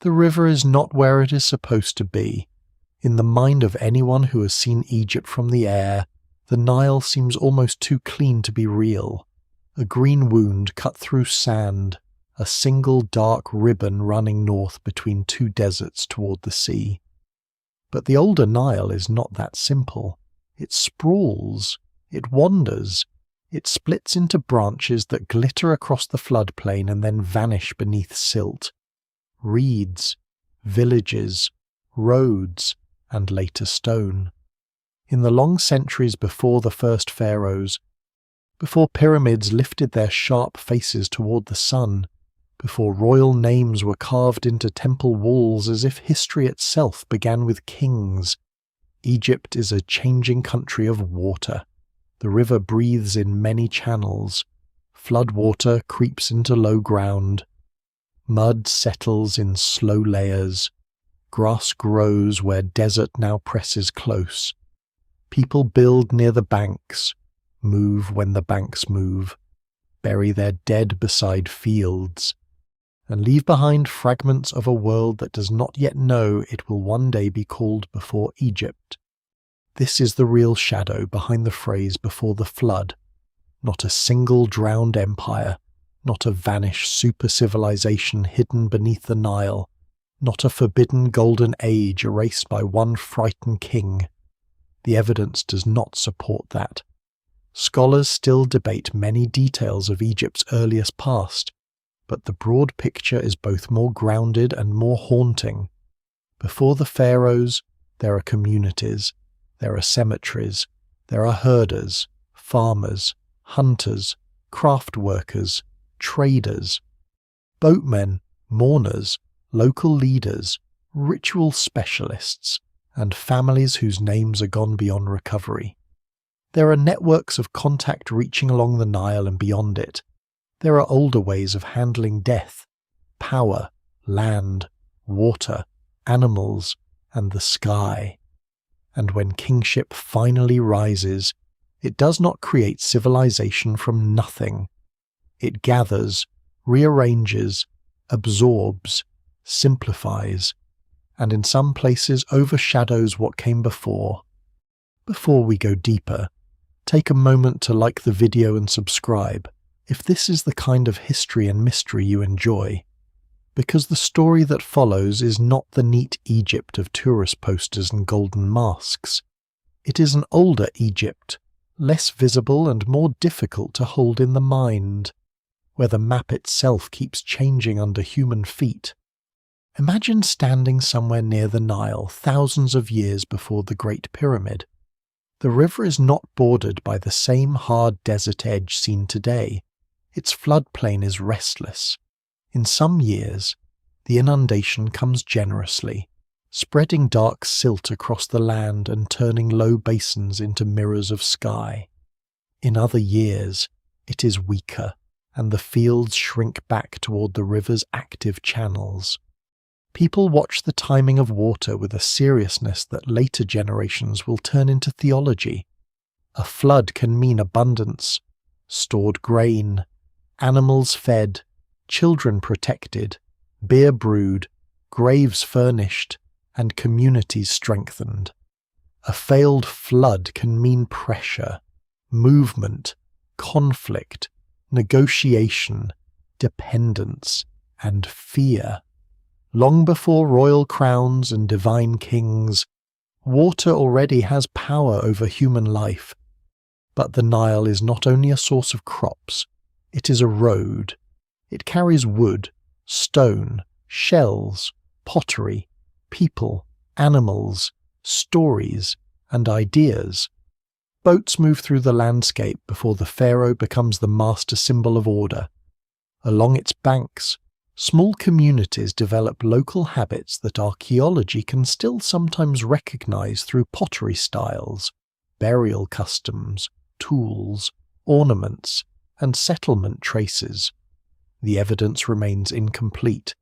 The river is not where it is supposed to be. In the mind of anyone who has seen Egypt from the air, the Nile seems almost too clean to be real. A green wound cut through sand, a single dark ribbon running north between two deserts toward the sea. But the older Nile is not that simple. It sprawls, it wanders, it splits into branches that glitter across the floodplain and then vanish beneath silt. Reeds, villages, roads, and later stone. In the long centuries before the first pharaohs, before pyramids lifted their sharp faces toward the sun, before royal names were carved into temple walls as if history itself began with kings, Egypt is a changing country of water. The river breathes in many channels. Flood water creeps into low ground. Mud settles in slow layers. Grass grows where desert now presses close. People build near the banks, move when the banks move, bury their dead beside fields, and leave behind fragments of a world that does not yet know it will one day be called before Egypt. This is the real shadow behind the phrase before the flood. Not a single drowned empire, not a vanished super-civilization hidden beneath the Nile, not a forbidden golden age erased by one frightened king. The evidence does not support that. Scholars still debate many details of Egypt's earliest past, but the broad picture is both more grounded and more haunting. Before the pharaohs, there are communities, there are cemeteries, there are herders, farmers, hunters, craft workers, traders, boatmen, mourners, local leaders, ritual specialists, and families whose names are gone beyond recovery. There are networks of contact reaching along the Nile and beyond it. There are older ways of handling death, power, land, water, animals, and the sky. And when kingship finally rises, it does not create civilization from nothing. It gathers, rearranges, absorbs, simplifies, and in some places overshadows what came before. Before we go deeper, take a moment to like the video and subscribe if this is the kind of history and mystery you enjoy, because the story that follows is not the neat Egypt of tourist posters and golden masks. It is an older Egypt, less visible and more difficult to hold in the mind, where the map itself keeps changing under human feet. Imagine standing somewhere near the Nile thousands of years before the Great Pyramid. The river is not bordered by the same hard desert edge seen today. Its floodplain is restless. In some years, the inundation comes generously, spreading dark silt across the land and turning low basins into mirrors of sky. In other years, it is weaker, and the fields shrink back toward the river's active channels. People watch the timing of water with a seriousness that later generations will turn into theology. A flood can mean abundance, stored grain, animals fed, children protected, beer brewed, graves furnished, and communities strengthened. A failed flood can mean pressure, movement, conflict, negotiation, dependence, and fear. Long before royal crowns and divine kings, water already has power over human life. But the Nile is not only a source of crops, it is a road. It carries wood, stone, shells, pottery, people, animals, stories, and ideas. Boats move through the landscape before the pharaoh becomes the master symbol of order. Along its banks, small communities develop local habits that archaeology can still sometimes recognize through pottery styles, burial customs, tools, ornaments, and settlement traces. The evidence remains incomplete,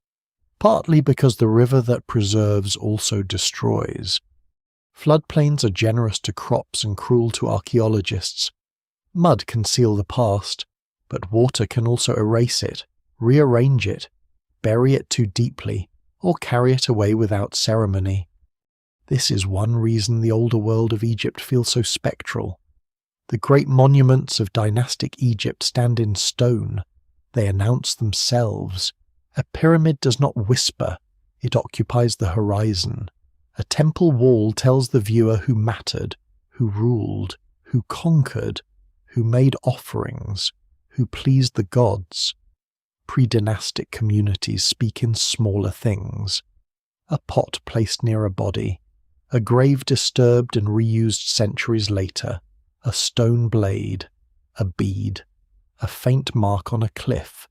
partly because the river that preserves also destroys. Floodplains are generous to crops and cruel to archaeologists. Mud can seal the past, but water can also erase it, rearrange it, bury it too deeply, or carry it away without ceremony. This is one reason the older world of Egypt feels so spectral. The great monuments of dynastic Egypt stand in stone. They announce themselves. A pyramid does not whisper, it occupies the horizon. A temple wall tells the viewer who mattered, who ruled, who conquered, who made offerings, who pleased the gods. Pre-dynastic communities speak in smaller things. A pot placed near a body, a grave disturbed and reused centuries later, a stone blade, a bead, a faint mark on a cliff,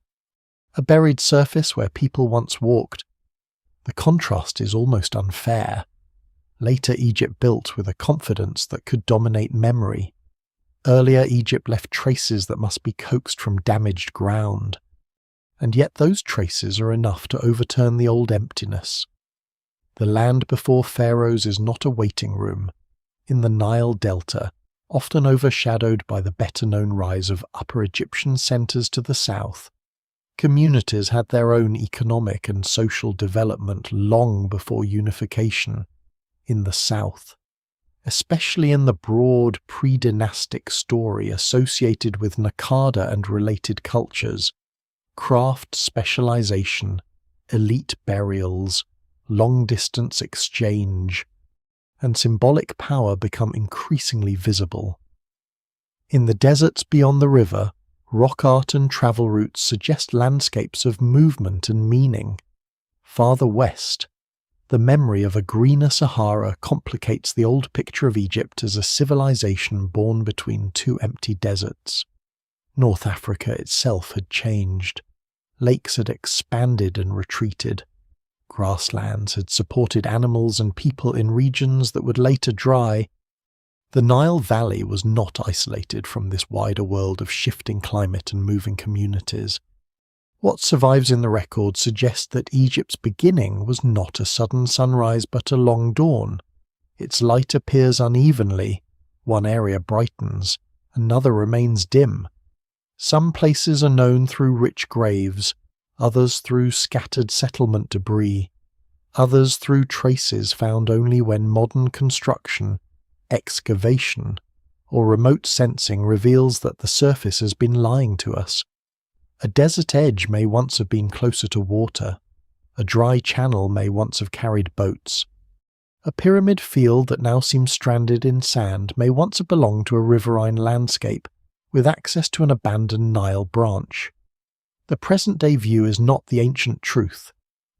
a buried surface where people once walked. The contrast is almost unfair. Later Egypt built with a confidence that could dominate memory. Earlier Egypt left traces that must be coaxed from damaged ground. And yet those traces are enough to overturn the old emptiness. The land before pharaohs is not a waiting room. In the Nile Delta, often overshadowed by the better-known rise of Upper Egyptian centres to the south, communities had their own economic and social development long before unification. In the south, especially in the broad pre-dynastic story associated with Naqada and related cultures, craft specialization, elite burials, long-distance exchange, and symbolic power become increasingly visible. In the deserts beyond the river, rock art and travel routes suggest landscapes of movement and meaning. Farther west, the memory of a greener Sahara complicates the old picture of Egypt as a civilization born between two empty deserts. North Africa itself had changed. Lakes had expanded and retreated. Grasslands had supported animals and people in regions that would later dry. The Nile Valley was not isolated from this wider world of shifting climate and moving communities. What survives in the record suggests that Egypt's beginning was not a sudden sunrise but a long dawn. Its light appears unevenly. One area brightens, another remains dim. Some places are known through rich graves, others through scattered settlement debris, others through traces found only when modern construction, excavation, or remote sensing reveals that the surface has been lying to us. A desert edge may once have been closer to water. A dry channel may once have carried boats. A pyramid field that now seems stranded in sand may once have belonged to a riverine landscape, with access to an abandoned Nile branch. The present-day view is not the ancient truth.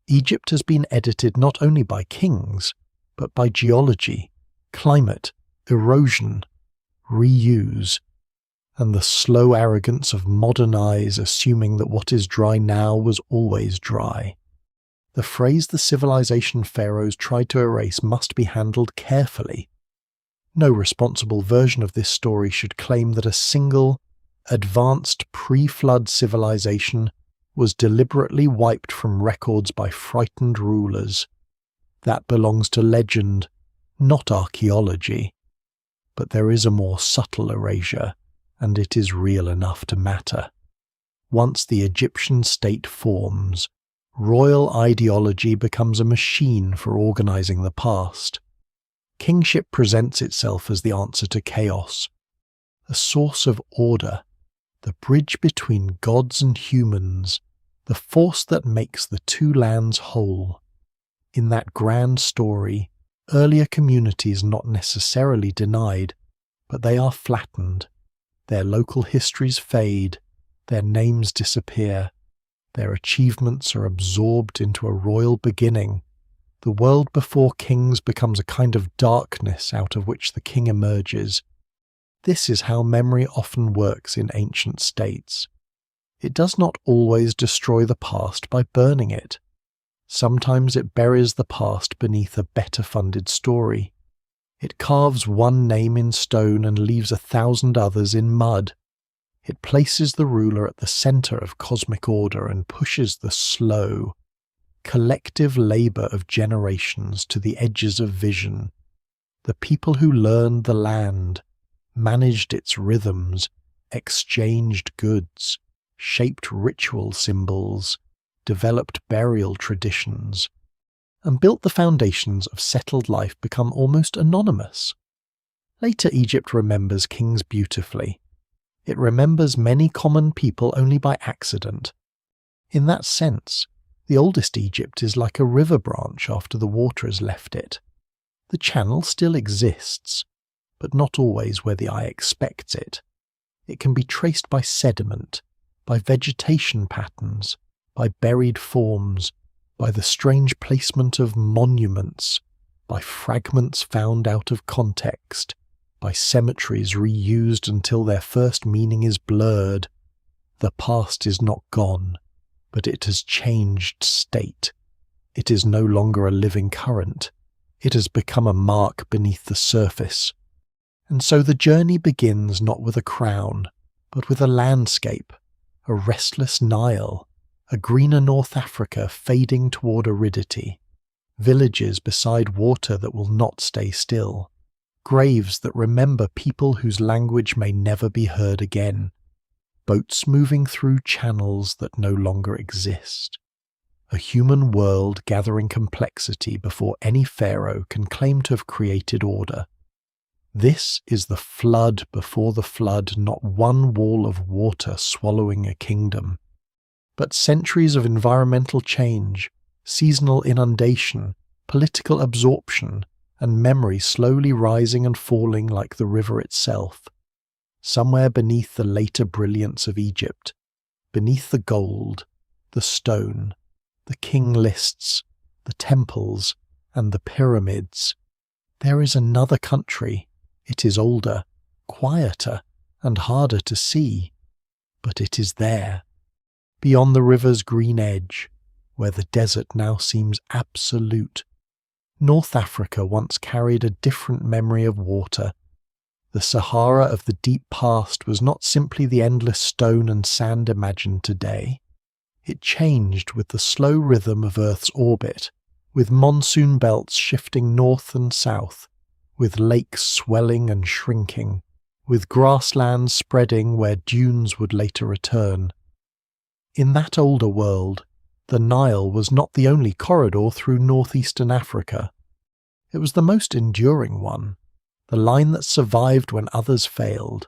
Egypt has been edited not only by kings, but by geology, climate, erosion, reuse, and the slow arrogance of modern eyes assuming that what is dry now was always dry. The phrase the civilization pharaohs tried to erase must be handled carefully. No responsible version of this story should claim that a single, advanced pre-flood civilization was deliberately wiped from records by frightened rulers. That belongs to legend, not archaeology. But there is a more subtle erasure, and it is real enough to matter. Once the Egyptian state forms, royal ideology becomes a machine for organizing the past. Kingship presents itself as the answer to chaos, a source of order, the bridge between gods and humans, the force that makes the two lands whole. In that grand story, earlier communities not necessarily denied, but they are flattened. Their local histories fade, their names disappear, their achievements are absorbed into a royal beginning. The world before kings becomes a kind of darkness out of which the king emerges. This is how memory often works in ancient states. It does not always destroy the past by burning it. Sometimes it buries the past beneath a better-funded story. It carves one name in stone and leaves 1,000 others in mud. It places the ruler at the center of cosmic order and pushes the slow, collective labor of generations to the edges of vision. The people who learned the land, managed its rhythms, exchanged goods, shaped ritual symbols, developed burial traditions, and built the foundations of settled life become almost anonymous. Later Egypt remembers kings beautifully. It remembers many common people only by accident. In that sense, the oldest Egypt is like a river branch after the water has left it. The channel still exists, but not always where the eye expects it. It can be traced by sediment, by vegetation patterns, by buried forms, by the strange placement of monuments, by fragments found out of context, by cemeteries reused until their first meaning is blurred. The past is not gone, but it has changed state. It is no longer a living current. It has become a mark beneath the surface. And so the journey begins not with a crown, but with a landscape, a restless Nile, a greener North Africa fading toward aridity, villages beside water that will not stay still, graves that remember people whose language may never be heard again, boats moving through channels that no longer exist. A human world gathering complexity before any pharaoh can claim to have created order. This is the flood before the flood, not one wall of water swallowing a kingdom, but centuries of environmental change, seasonal inundation, political absorption, and memory slowly rising and falling like the river itself. Somewhere beneath the later brilliance of Egypt, beneath the gold, the stone, the king lists, the temples, and the pyramids, there is another country. It is older, quieter, and harder to see, but it is there, beyond the river's green edge, where the desert now seems absolute. North Africa once carried a different memory of water. The Sahara of the deep past was not simply the endless stone and sand imagined today. It changed with the slow rhythm of Earth's orbit, with monsoon belts shifting north and south, with lakes swelling and shrinking, with grasslands spreading where dunes would later return. In that older world, the Nile was not the only corridor through northeastern Africa. It was the most enduring one, the line that survived when others failed,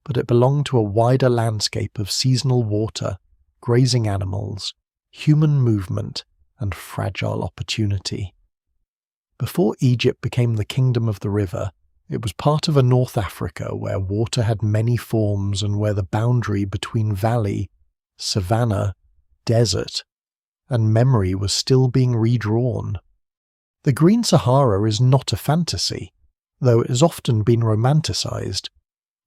but it belonged to a wider landscape of seasonal water, grazing animals, human movement, and fragile opportunity. Before Egypt became the kingdom of the river, it was part of a North Africa where water had many forms and where the boundary between valley, savanna, desert, and memory was still being redrawn. The Green Sahara is not a fantasy, though it has often been romanticized.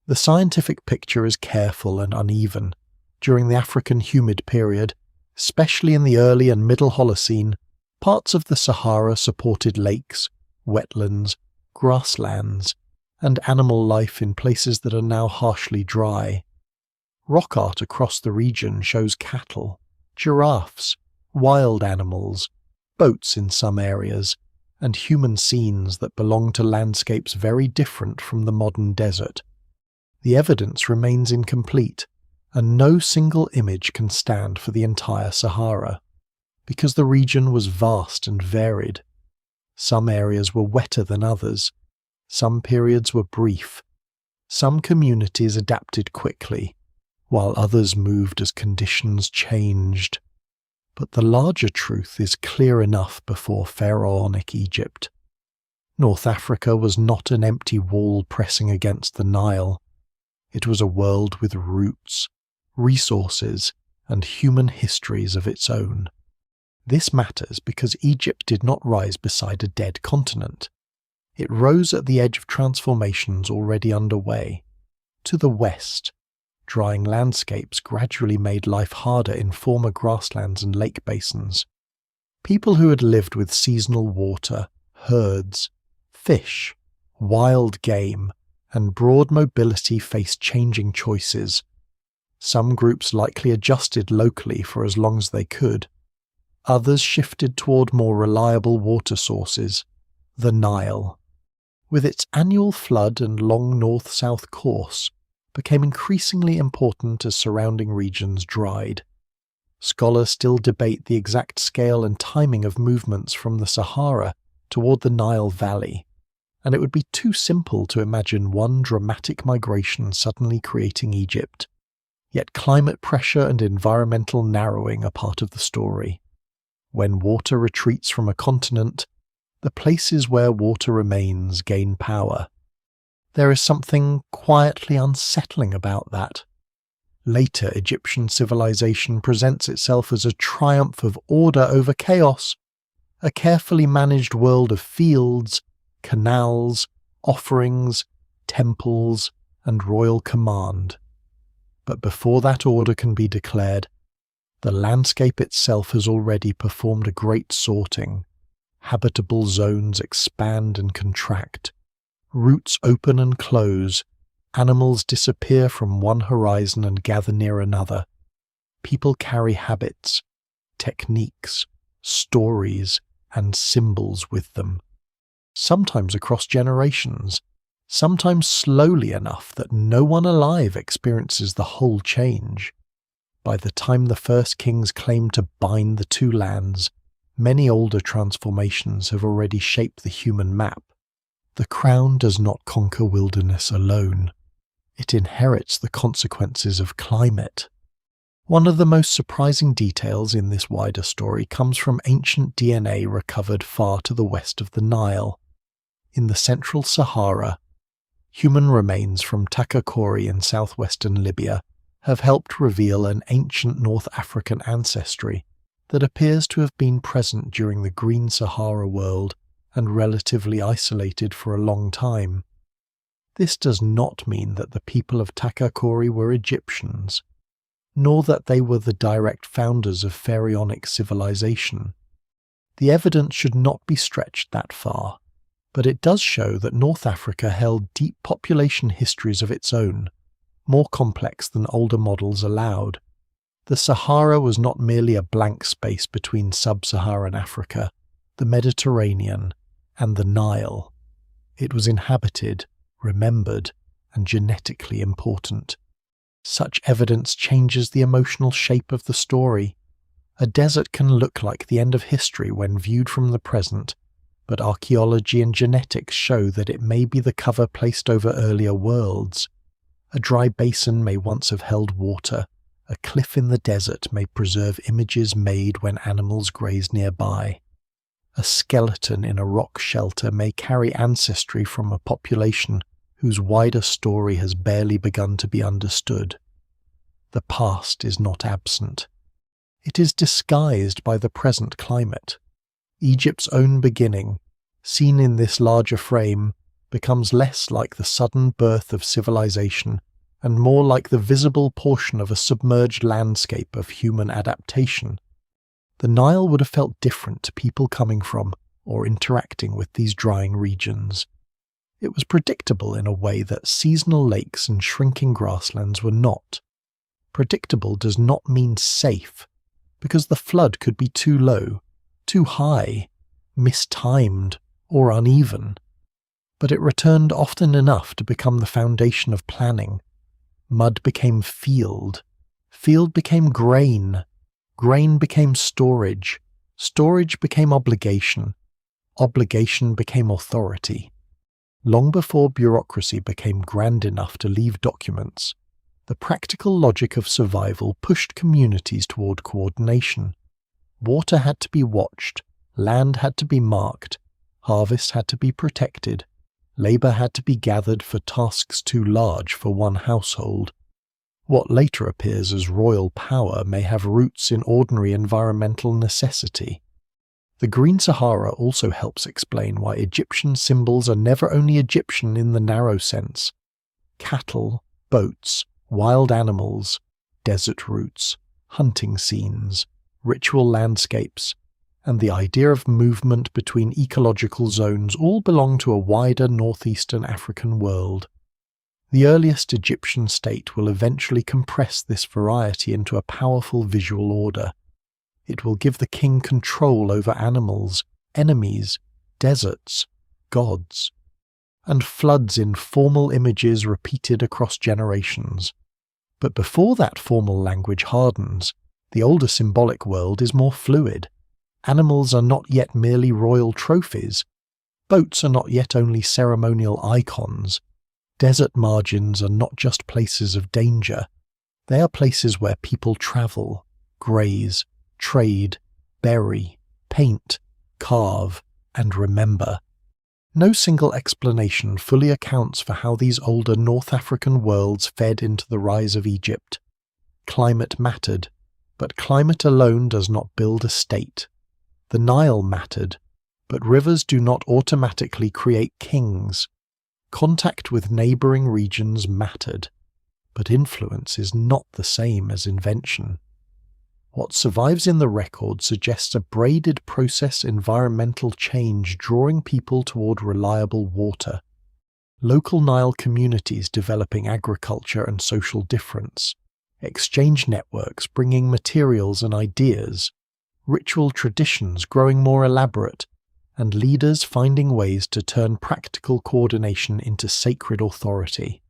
The scientific picture is careful and uneven. During the African humid period, especially in the early and middle Holocene, parts of the Sahara supported lakes, wetlands, grasslands, and animal life in places that are now harshly dry. Rock art across the region shows cattle, giraffes, wild animals, boats in some areas, and human scenes that belong to landscapes very different from the modern desert. The evidence remains incomplete, and no single image can stand for the entire Sahara, because the region was vast and varied. Some areas were wetter than others, some periods were brief, some communities adapted quickly, while others moved as conditions changed. But the larger truth is clear enough before pharaonic Egypt. North Africa was not an empty wall pressing against the Nile. It was a world with roots, resources, and human histories of its own. This matters because Egypt did not rise beside a dead continent. It rose at the edge of transformations already underway. To the west, drying landscapes gradually made life harder in former grasslands and lake basins. People who had lived with seasonal water, herds, fish, wild game, and broad mobility faced changing choices. Some groups likely adjusted locally for as long as they could. Others shifted toward more reliable water sources, the Nile. With its annual flood and long north-south course, became increasingly important as surrounding regions dried. Scholars still debate the exact scale and timing of movements from the Sahara toward the Nile Valley, and it would be too simple to imagine one dramatic migration suddenly creating Egypt. Yet climate pressure and environmental narrowing are part of the story. When water retreats from a continent, the places where water remains gain power. There is something quietly unsettling about that. Later Egyptian civilization presents itself as a triumph of order over chaos, a carefully managed world of fields, canals, offerings, temples, and royal command. But before that order can be declared, the landscape itself has already performed a great sorting. Habitable zones expand and contract. Routes open and close. Animals disappear from one horizon and gather near another. People carry habits, techniques, stories, and symbols with them. Sometimes across generations, sometimes slowly enough that no one alive experiences the whole change. By the time the first kings claimed to bind the two lands, many older transformations have already shaped the human map. The crown does not conquer wilderness alone. It inherits the consequences of climate. One of the most surprising details in this wider story comes from ancient DNA recovered far to the west of the Nile. In the central Sahara, human remains from Takakori in southwestern Libya have helped reveal an ancient North African ancestry that appears to have been present during the Green Sahara world and relatively isolated for a long time. This does not mean that the people of Takakori were Egyptians, nor that they were the direct founders of pharaonic civilization. The evidence should not be stretched that far, but it does show that North Africa held deep population histories of its own, more complex than older models allowed. The Sahara was not merely a blank space between sub-Saharan Africa, the Mediterranean, and the Nile. It was inhabited, remembered, and genetically important. Such evidence changes the emotional shape of the story. A desert can look like the end of history when viewed from the present, but archaeology and genetics show that it may be the cover placed over earlier worlds. A dry basin may once have held water. A cliff in the desert may preserve images made when animals graze nearby. A skeleton in a rock shelter may carry ancestry from a population whose wider story has barely begun to be understood. The past is not absent. It is disguised by the present climate. Egypt's own beginning, seen in this larger frame, becomes less like the sudden birth of civilization and more like the visible portion of a submerged landscape of human adaptation. The Nile would have felt different to people coming from or interacting with these drying regions. It was predictable in a way that seasonal lakes and shrinking grasslands were not. Predictable does not mean safe, because the flood could be too low, too high, mistimed, or uneven. But it returned often enough to become the foundation of planning. Mud became field. Field became grain. Grain became storage. Storage became obligation. Obligation became authority. Long before bureaucracy became grand enough to leave documents, the practical logic of survival pushed communities toward coordination. Water had to be watched, land had to be marked, harvest had to be protected, labor had to be gathered for tasks too large for one household. What later appears as royal power may have roots in ordinary environmental necessity. The Green Sahara also helps explain why Egyptian symbols are never only Egyptian in the narrow sense. Cattle, boats, wild animals, desert routes, hunting scenes, ritual landscapes, and the idea of movement between ecological zones all belong to a wider northeastern African world. The earliest Egyptian state will eventually compress this variety into a powerful visual order. It will give the king control over animals, enemies, deserts, gods, and floods in formal images repeated across generations. But before that formal language hardens, The older symbolic world is more fluid. Animals are not yet merely royal trophies. Boats are not yet only ceremonial icons. Desert margins are not just places of danger. They are places where people travel, graze, trade, bury, paint, carve, and remember. No single explanation fully accounts for how these older North African worlds fed into the rise of Egypt. Climate mattered, but climate alone does not build a state. The Nile mattered, but rivers do not automatically create kings. Contact with neighbouring regions mattered, but influence is not the same as invention. What survives in the record suggests a braided process environmental change drawing people toward reliable water. Local Nile communities developing agriculture and social difference, exchange networks bringing materials and ideas, ritual traditions growing more elaborate, and leaders finding ways to turn practical coordination into sacred authority.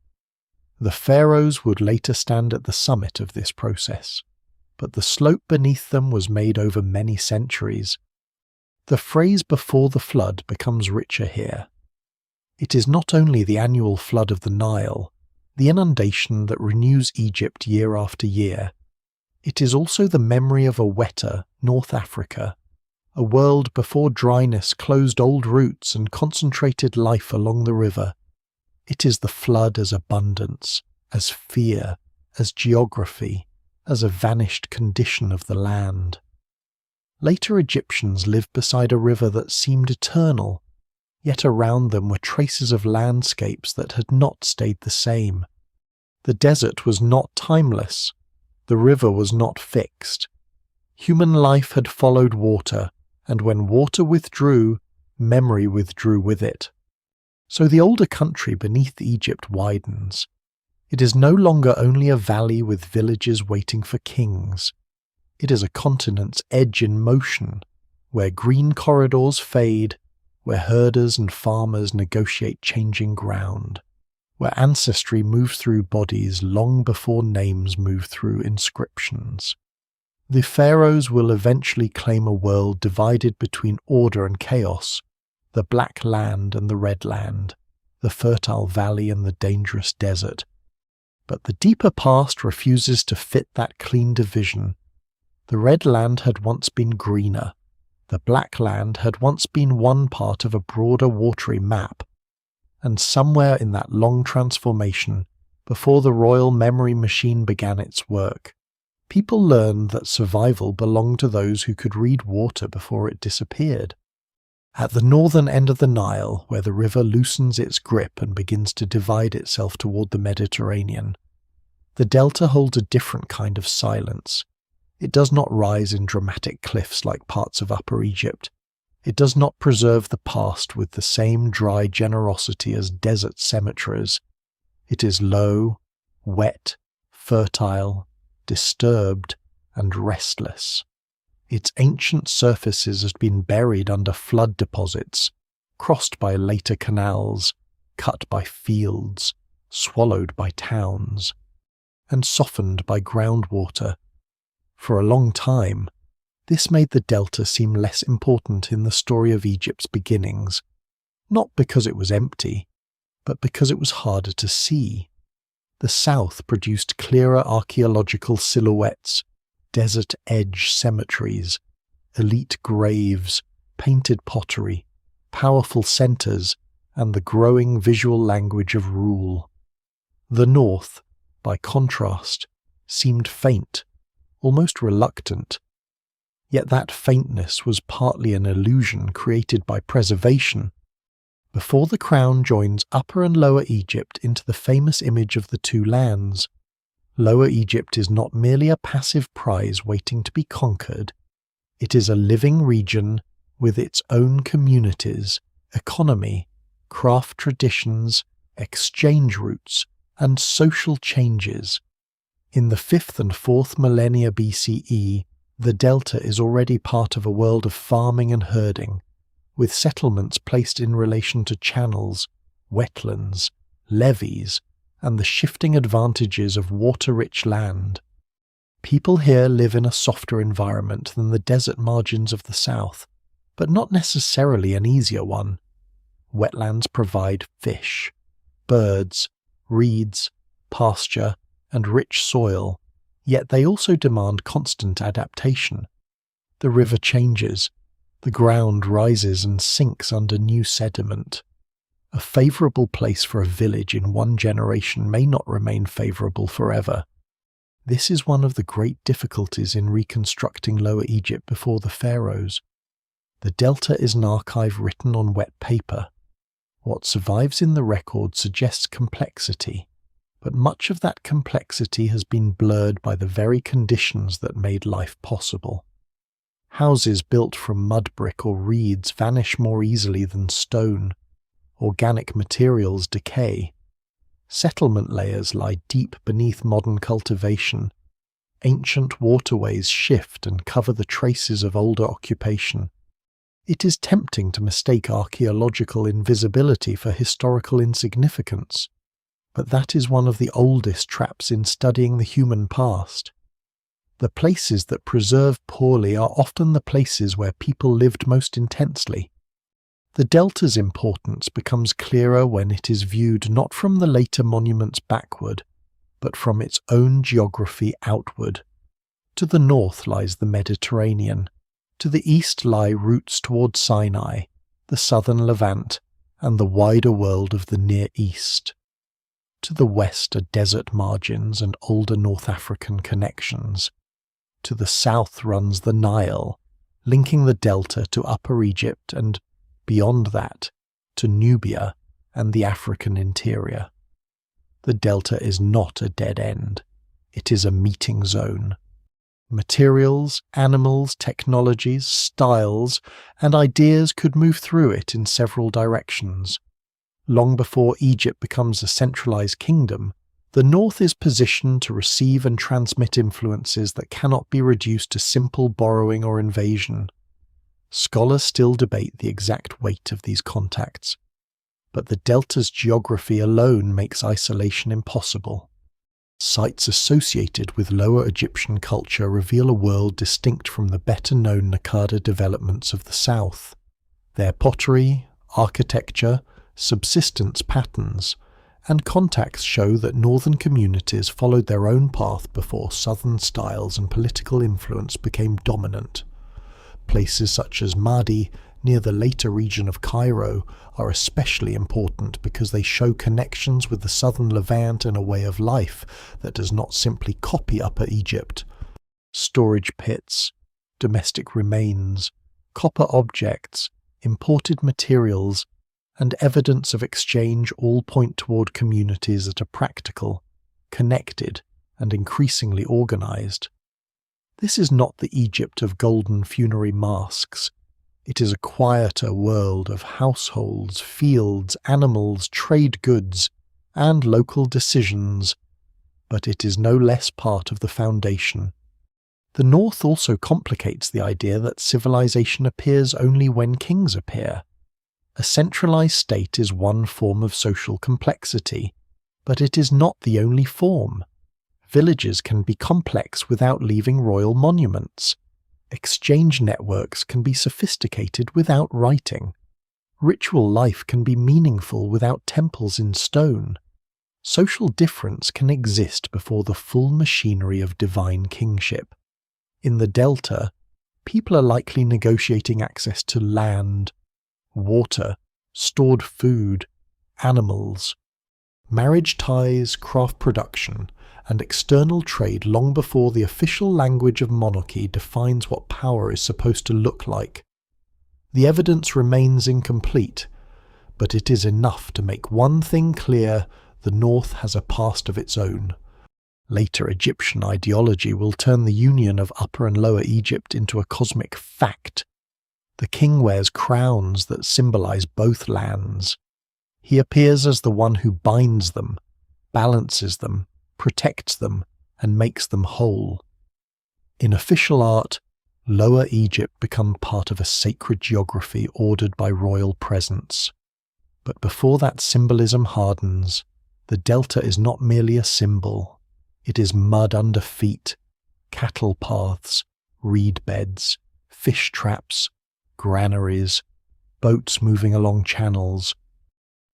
The pharaohs would later stand at the summit of this process, but the slope beneath them was made over many centuries. The phrase "before the flood" becomes richer here. It is not only the annual flood of the Nile, the inundation that renews Egypt year after year. It is also the memory of a wetter North Africa, a world before dryness closed old roots and concentrated life along the river. It is the flood as abundance, as fear, as geography, as a vanished condition of the land. Later Egyptians lived beside a river that seemed eternal, yet around them were traces of landscapes that had not stayed the same. The desert was not timeless. The river was not fixed. Human life had followed water, and when water withdrew, memory withdrew with it. So the older country beneath Egypt widens. It is no longer only a valley with villages waiting for kings. It is a continent's edge in motion, where green corridors fade, where herders and farmers negotiate changing ground, where ancestry moves through bodies long before names move through inscriptions. The pharaohs will eventually claim a world divided between order and chaos, the black land and the red land, the fertile valley and the dangerous desert. But the deeper past refuses to fit that clean division. The red land had once been greener. The black land had once been one part of a broader watery map. And somewhere in that long transformation, before the royal memory machine began its work, people learned that survival belonged to those who could read water before it disappeared. At the northern end of the Nile, where the river loosens its grip and begins to divide itself toward the Mediterranean, the delta holds a different kind of silence. It does not rise in dramatic cliffs like parts of Upper Egypt. It does not preserve the past with the same dry generosity as desert cemeteries. It is low, wet, fertile, disturbed, and restless. Its ancient surfaces had been buried under flood deposits, crossed by later canals, cut by fields, swallowed by towns, and softened by groundwater. For a long time, this made the delta seem less important in the story of Egypt's beginnings, not because it was empty, but because it was harder to see. The south produced clearer archaeological silhouettes, desert edge cemeteries, elite graves, painted pottery, powerful centres, and the growing visual language of rule. The north, by contrast, seemed faint, almost reluctant. Yet that faintness was partly an illusion created by preservation. Before the crown joins Upper and Lower Egypt into the famous image of the two lands, Lower Egypt is not merely a passive prize waiting to be conquered. It is a living region with its own communities, economy, craft traditions, exchange routes, and social changes. In the 5th and 4th millennia BCE, the delta is already part of a world of farming and herding, with settlements placed in relation to channels, wetlands, levees, and the shifting advantages of water-rich land. People here live in a softer environment than the desert margins of the south, but not necessarily an easier one. Wetlands provide fish, birds, reeds, pasture, and rich soil, yet they also demand constant adaptation. The river changes, the ground rises and sinks under new sediment. A favourable place for a village in one generation may not remain favourable forever. This is one of the great difficulties in reconstructing Lower Egypt before the pharaohs. The delta is an archive written on wet paper. What survives in the record suggests complexity, but much of that complexity has been blurred by the very conditions that made life possible. Houses built from mud brick or reeds vanish more easily than stone. Organic materials decay. Settlement layers lie deep beneath modern cultivation. Ancient waterways shift and cover the traces of older occupation. It is tempting to mistake archaeological invisibility for historical insignificance, but that is one of the oldest traps in studying the human past. The places that preserve poorly are often the places where people lived most intensely. The delta's importance becomes clearer when it is viewed not from the later monuments backward, but from its own geography outward. To the north lies the Mediterranean. To the east lie routes toward Sinai, the southern Levant, and the wider world of the Near East. To the west are desert margins and older North African connections. To the south runs the Nile, linking the delta to Upper Egypt and, beyond that, to Nubia and the African interior. The delta is not a dead end. It is a meeting zone. Materials, animals, technologies, styles, and ideas could move through it in several directions. Long before Egypt becomes a centralized kingdom, the north is positioned to receive and transmit influences that cannot be reduced to simple borrowing or invasion. Scholars still debate the exact weight of these contacts, but the delta's geography alone makes isolation impossible. Sites associated with Lower Egyptian culture reveal a world distinct from the better-known Naqada developments of the south. Their pottery, architecture, subsistence patterns, and contacts show that northern communities followed their own path before southern styles and political influence became dominant. Places such as Madi, near the later region of Cairo, are especially important because they show connections with the southern Levant and a way of life that does not simply copy Upper Egypt. Storage pits, domestic remains, copper objects, imported materials, and evidence of exchange all point toward communities that are practical, connected, and increasingly organized. This is not the Egypt of golden funerary masks. It is a quieter world of households, fields, animals, trade goods, and local decisions, but it is no less part of the foundation. The North also complicates the idea that civilization appears only when kings appear. A centralized state is one form of social complexity, but it is not the only form. Villages can be complex without leaving royal monuments. Exchange networks can be sophisticated without writing. Ritual life can be meaningful without temples in stone. Social difference can exist before the full machinery of divine kingship. In the Delta, people are likely negotiating access to land, water, stored food, animals. Marriage ties, craft production, and external trade long before the official language of monarchy defines what power is supposed to look like. The evidence remains incomplete, but it is enough to make one thing clear: the North has a past of its own. Later Egyptian ideology will turn the union of Upper and Lower Egypt into a cosmic fact. The king wears crowns that symbolize both lands. He appears as the one who binds them, balances them, protects them, and makes them whole. In official art, Lower Egypt becomes part of a sacred geography ordered by royal presence. But before that symbolism hardens, the Delta is not merely a symbol. It is mud under feet, cattle paths, reed beds, fish traps, granaries, boats moving along channels,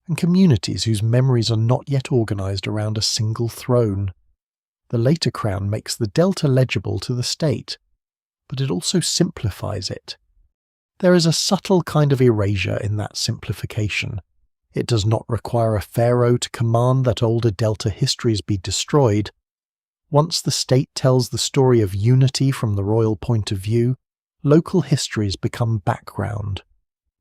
and communities whose memories are not yet organized around a single throne. The later crown makes the delta legible to the state, but it also simplifies it. There is a subtle kind of erasure in that simplification. It does not require a pharaoh to command that older delta histories be destroyed. Once the state tells the story of unity from the royal point of view, local histories become background.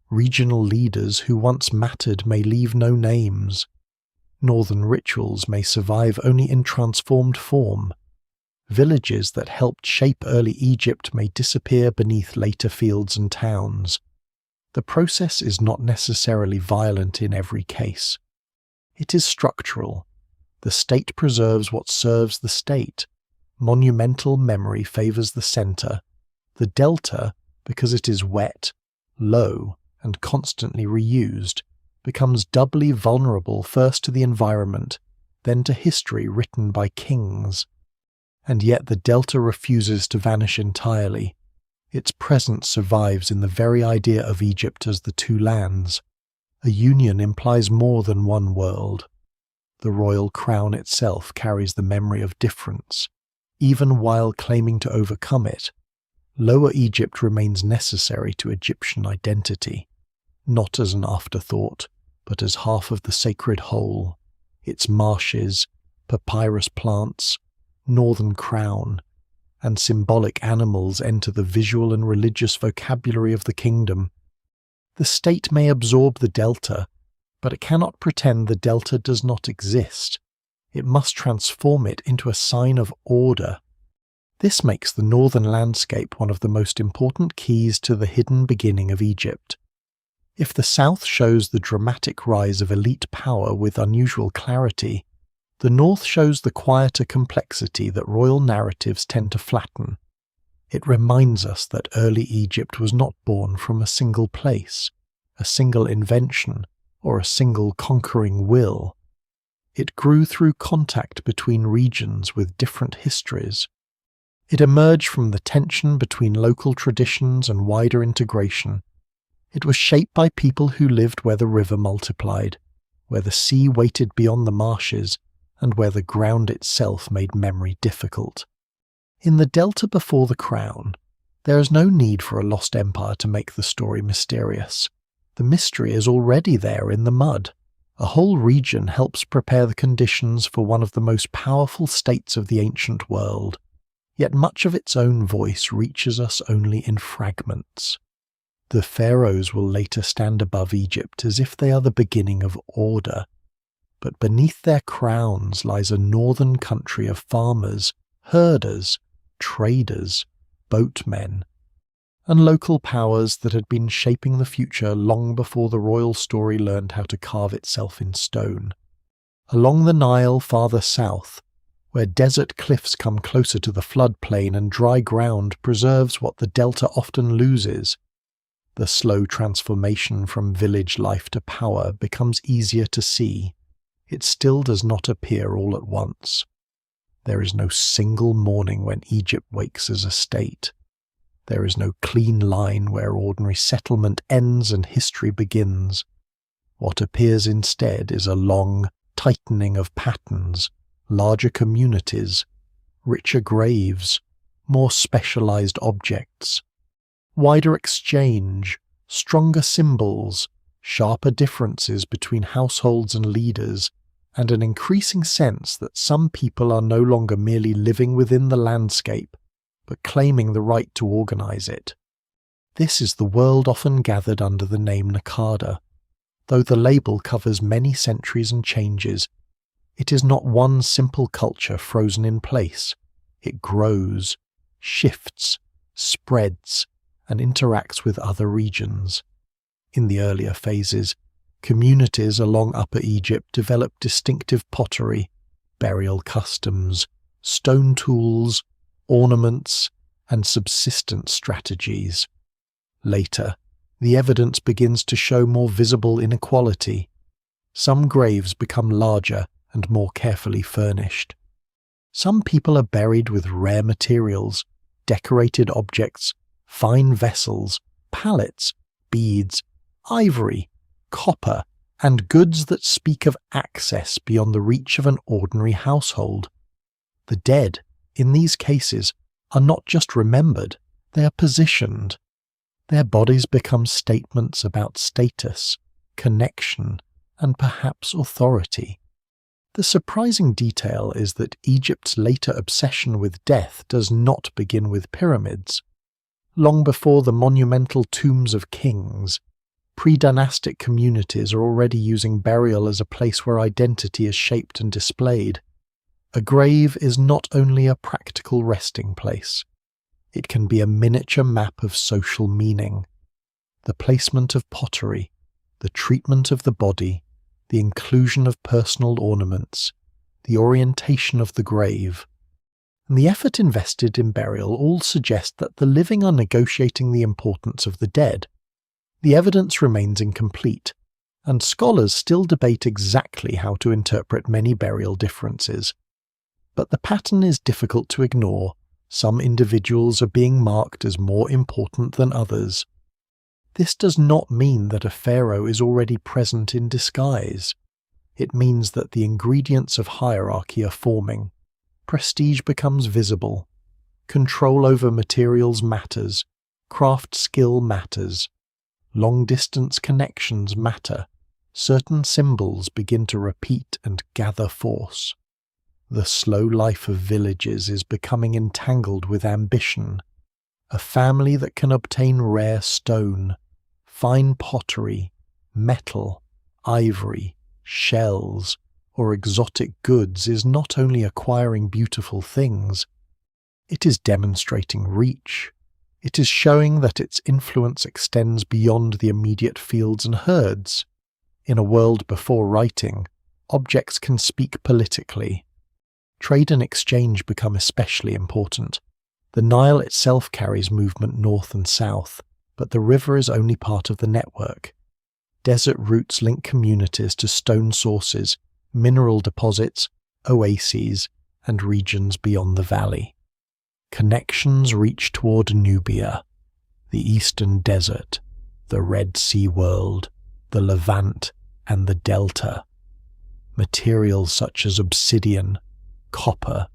Regional leaders who once mattered may leave no names. Northern rituals may survive only in transformed form. Villages that helped shape early Egypt may disappear beneath later fields and towns. The process is not necessarily violent in every case. It is structural. The state preserves what serves the state. Monumental memory favors the center. The delta, because it is wet, low, and constantly reused, becomes doubly vulnerable first to the environment, then to history written by kings. And yet the delta refuses to vanish entirely. Its presence survives in the very idea of Egypt as the two lands. A union implies more than one world. The royal crown itself carries the memory of difference. Even while claiming to overcome it, Lower Egypt remains necessary to Egyptian identity, not as an afterthought, but as half of the sacred whole. Its marshes, papyrus plants, northern crown, and symbolic animals enter the visual and religious vocabulary of the kingdom. The state may absorb the delta, but it cannot pretend the delta does not exist. It must transform it into a sign of order. This makes the northern landscape one of the most important keys to the hidden beginning of Egypt. If the south shows the dramatic rise of elite power with unusual clarity, the north shows the quieter complexity that royal narratives tend to flatten. It reminds us that early Egypt was not born from a single place, a single invention, or a single conquering will. It grew through contact between regions with different histories. It emerged from the tension between local traditions and wider integration. It was shaped by people who lived where the river multiplied, where the sea waited beyond the marshes, and where the ground itself made memory difficult. In the delta before the crown, there is no need for a lost empire to make the story mysterious. The mystery is already there in the mud. A whole region helps prepare the conditions for one of the most powerful states of the ancient world, yet much of its own voice reaches us only in fragments. The pharaohs will later stand above Egypt as if they are the beginning of order, but beneath their crowns lies a northern country of farmers, herders, traders, boatmen, and local powers that had been shaping the future long before the royal story learned how to carve itself in stone. Along the Nile farther south, where desert cliffs come closer to the floodplain and dry ground preserves what the delta often loses, the slow transformation from village life to power becomes easier to see. It still does not appear all at once. There is no single morning when Egypt wakes as a state. There is no clean line where ordinary settlement ends and history begins. What appears instead is a long tightening of patterns, larger communities, richer graves, more specialized objects, wider exchange, stronger symbols, sharper differences between households and leaders, and an increasing sense that some people are no longer merely living within the landscape, but claiming the right to organize it. This is the world often gathered under the name Nakada. Though the label covers many centuries and changes, it is not one simple culture frozen in place. It grows, shifts, spreads, and interacts with other regions. In the earlier phases, communities along Upper Egypt developed distinctive pottery, burial customs, stone tools, ornaments, and subsistence strategies. Later, the evidence begins to show more visible inequality. Some graves become larger and more carefully furnished. Some people are buried with rare materials, decorated objects, fine vessels, pallets, beads, ivory, copper, and goods that speak of access beyond the reach of an ordinary household. The dead, in these cases, are not just remembered, they are positioned. Their bodies become statements about status, connection, and perhaps authority. The surprising detail is that Egypt's later obsession with death does not begin with pyramids. Long before the monumental tombs of kings, pre-dynastic communities are already using burial as a place where identity is shaped and displayed. A grave is not only a practical resting place, it can be a miniature map of social meaning. The placement of pottery, the treatment of the body, the inclusion of personal ornaments, the orientation of the grave, and the effort invested in burial all suggest that the living are negotiating the importance of the dead. The evidence remains incomplete, and scholars still debate exactly how to interpret many burial differences. But the pattern is difficult to ignore. Some individuals are being marked as more important than others. This does not mean that a pharaoh is already present in disguise. It means that the ingredients of hierarchy are forming. Prestige becomes visible. Control over materials matters. Craft skill matters. Long-distance connections matter. Certain symbols begin to repeat and gather force. The slow life of villages is becoming entangled with ambition. A family that can obtain rare stone, fine pottery, metal, ivory, shells, or exotic goods is not only acquiring beautiful things, it is demonstrating reach. It is showing that its influence extends beyond the immediate fields and herds. In a world before writing, objects can speak politically. Trade and exchange become especially important. The Nile itself carries movement north and south, but the river is only part of the network. Desert routes link communities to stone sources, mineral deposits, oases, and regions beyond the valley. Connections reach toward Nubia, the eastern desert, the Red Sea world, the Levant, and the Delta. Materials such as obsidian, copper,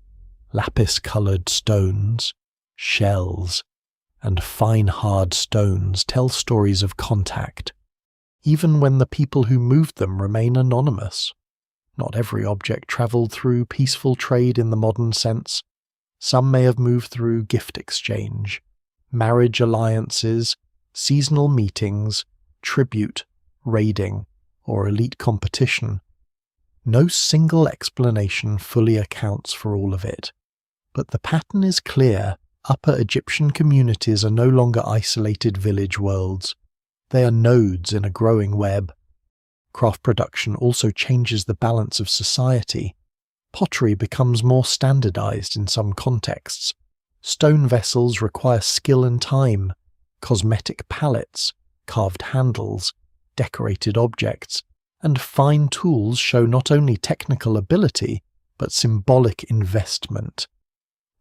lapis-coloured stones, shells, and fine hard stones tell stories of contact, even when the people who moved them remain anonymous. Not every object travelled through peaceful trade in the modern sense. Some may have moved through gift exchange, marriage alliances, seasonal meetings, tribute, raiding, or elite competition. No single explanation fully accounts for all of it, but the pattern is clear. Upper Egyptian communities are no longer isolated village worlds. They are nodes in a growing web. Craft production also changes the balance of society. Pottery becomes more standardized in some contexts. Stone vessels require skill and time. Cosmetic palettes, carved handles, decorated objects, and fine tools show not only technical ability, but symbolic investment.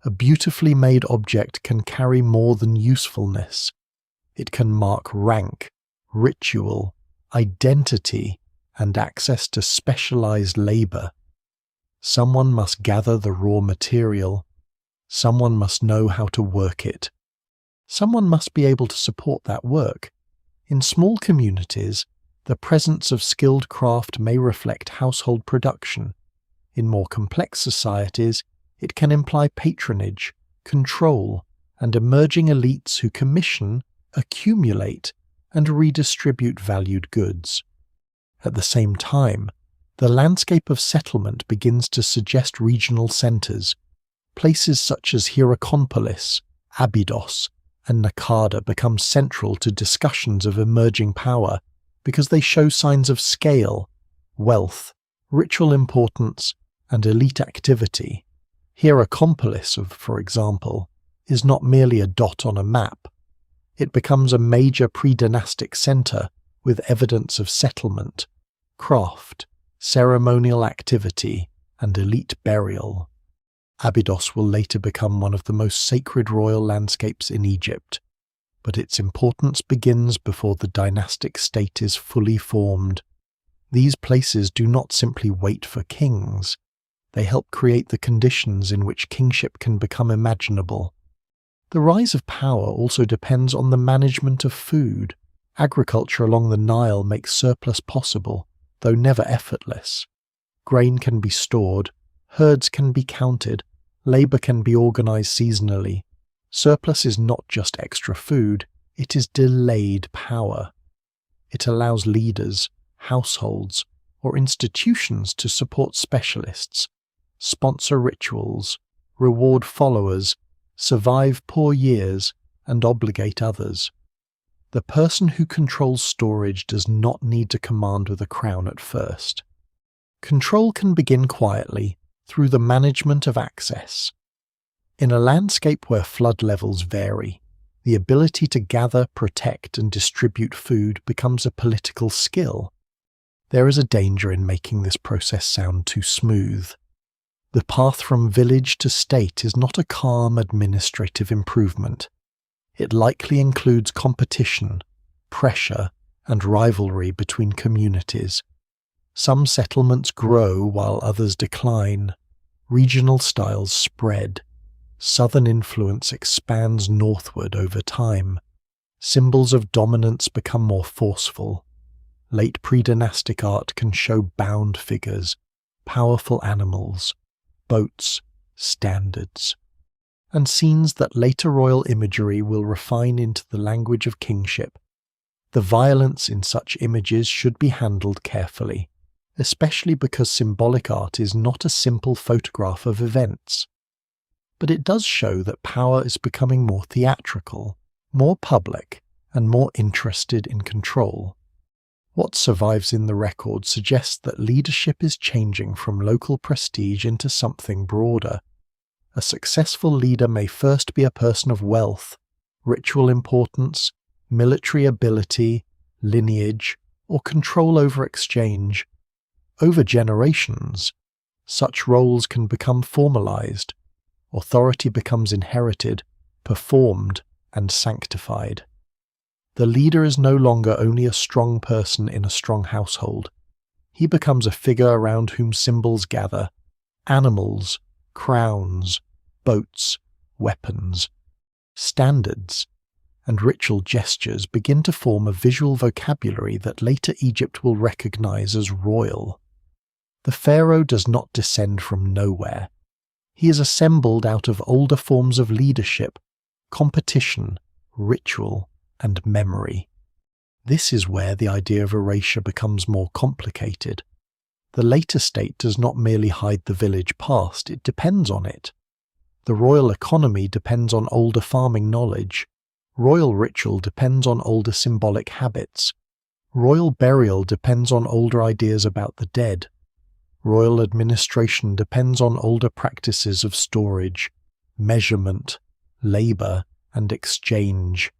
A beautifully made object can carry more than usefulness. It can mark rank, ritual, identity, and access to specialized labor. Someone must gather the raw material. Someone must know how to work it. Someone must be able to support that work. In small communities, the presence of skilled craft may reflect household production. In more complex societies, it can imply patronage, control, and emerging elites who commission, accumulate, and redistribute valued goods. At the same time, the landscape of settlement begins to suggest regional centers. Places such as Hierakonpolis, Abydos, and Nakada become central to discussions of emerging power because they show signs of scale, wealth, ritual importance, and elite activity. Hierakonpolis, for example, is not merely a dot on a map. It becomes a major pre-dynastic center with evidence of settlement, craft, ceremonial activity, and elite burial. Abydos will later become one of the most sacred royal landscapes in Egypt, but its importance begins before the dynastic state is fully formed. These places do not simply wait for kings. They help create the conditions in which kingship can become imaginable. The rise of power also depends on the management of food. Agriculture along the Nile makes surplus possible, though never effortless. Grain can be stored, herds can be counted, labor can be organized seasonally. Surplus is not just extra food, it is delayed power. It allows leaders, households, or institutions to support specialists, sponsor rituals, reward followers, survive poor years, and obligate others. The person who controls storage does not need to command with a crown at first. Control can begin quietly through the management of access. In a landscape where flood levels vary, the ability to gather, protect, and distribute food becomes a political skill. There is a danger in making this process sound too smooth. The path from village to state is not a calm administrative improvement. It likely includes competition, pressure, and rivalry between communities. Some settlements grow while others decline. Regional styles spread. Southern influence expands northward over time. Symbols of dominance become more forceful. Late pre-dynastic art can show bound figures, powerful animals, boats, standards, and scenes that later royal imagery will refine into the language of kingship. The violence in such images should be handled carefully, especially because symbolic art is not a simple photograph of events. But it does show that power is becoming more theatrical, more public, and more interested in control. What survives in the record suggests that leadership is changing from local prestige into something broader. A successful leader may first be a person of wealth, ritual importance, military ability, lineage, or control over exchange. Over generations, such roles can become formalized. Authority becomes inherited, performed, and sanctified. The leader is no longer only a strong person in a strong household. He becomes a figure around whom symbols gather: animals, crowns, boats, weapons. Standards and ritual gestures begin to form a visual vocabulary that later Egypt will recognize as royal. The pharaoh does not descend from nowhere. He is assembled out of older forms of leadership, competition, ritual, and memory. This is where the idea of erasure becomes more complicated. The later state does not merely hide the village past, it depends on it. The royal economy depends on older farming knowledge. Royal ritual depends on older symbolic habits. Royal burial depends on older ideas about the dead. Royal administration depends on older practices of storage, measurement, labor, and exchange.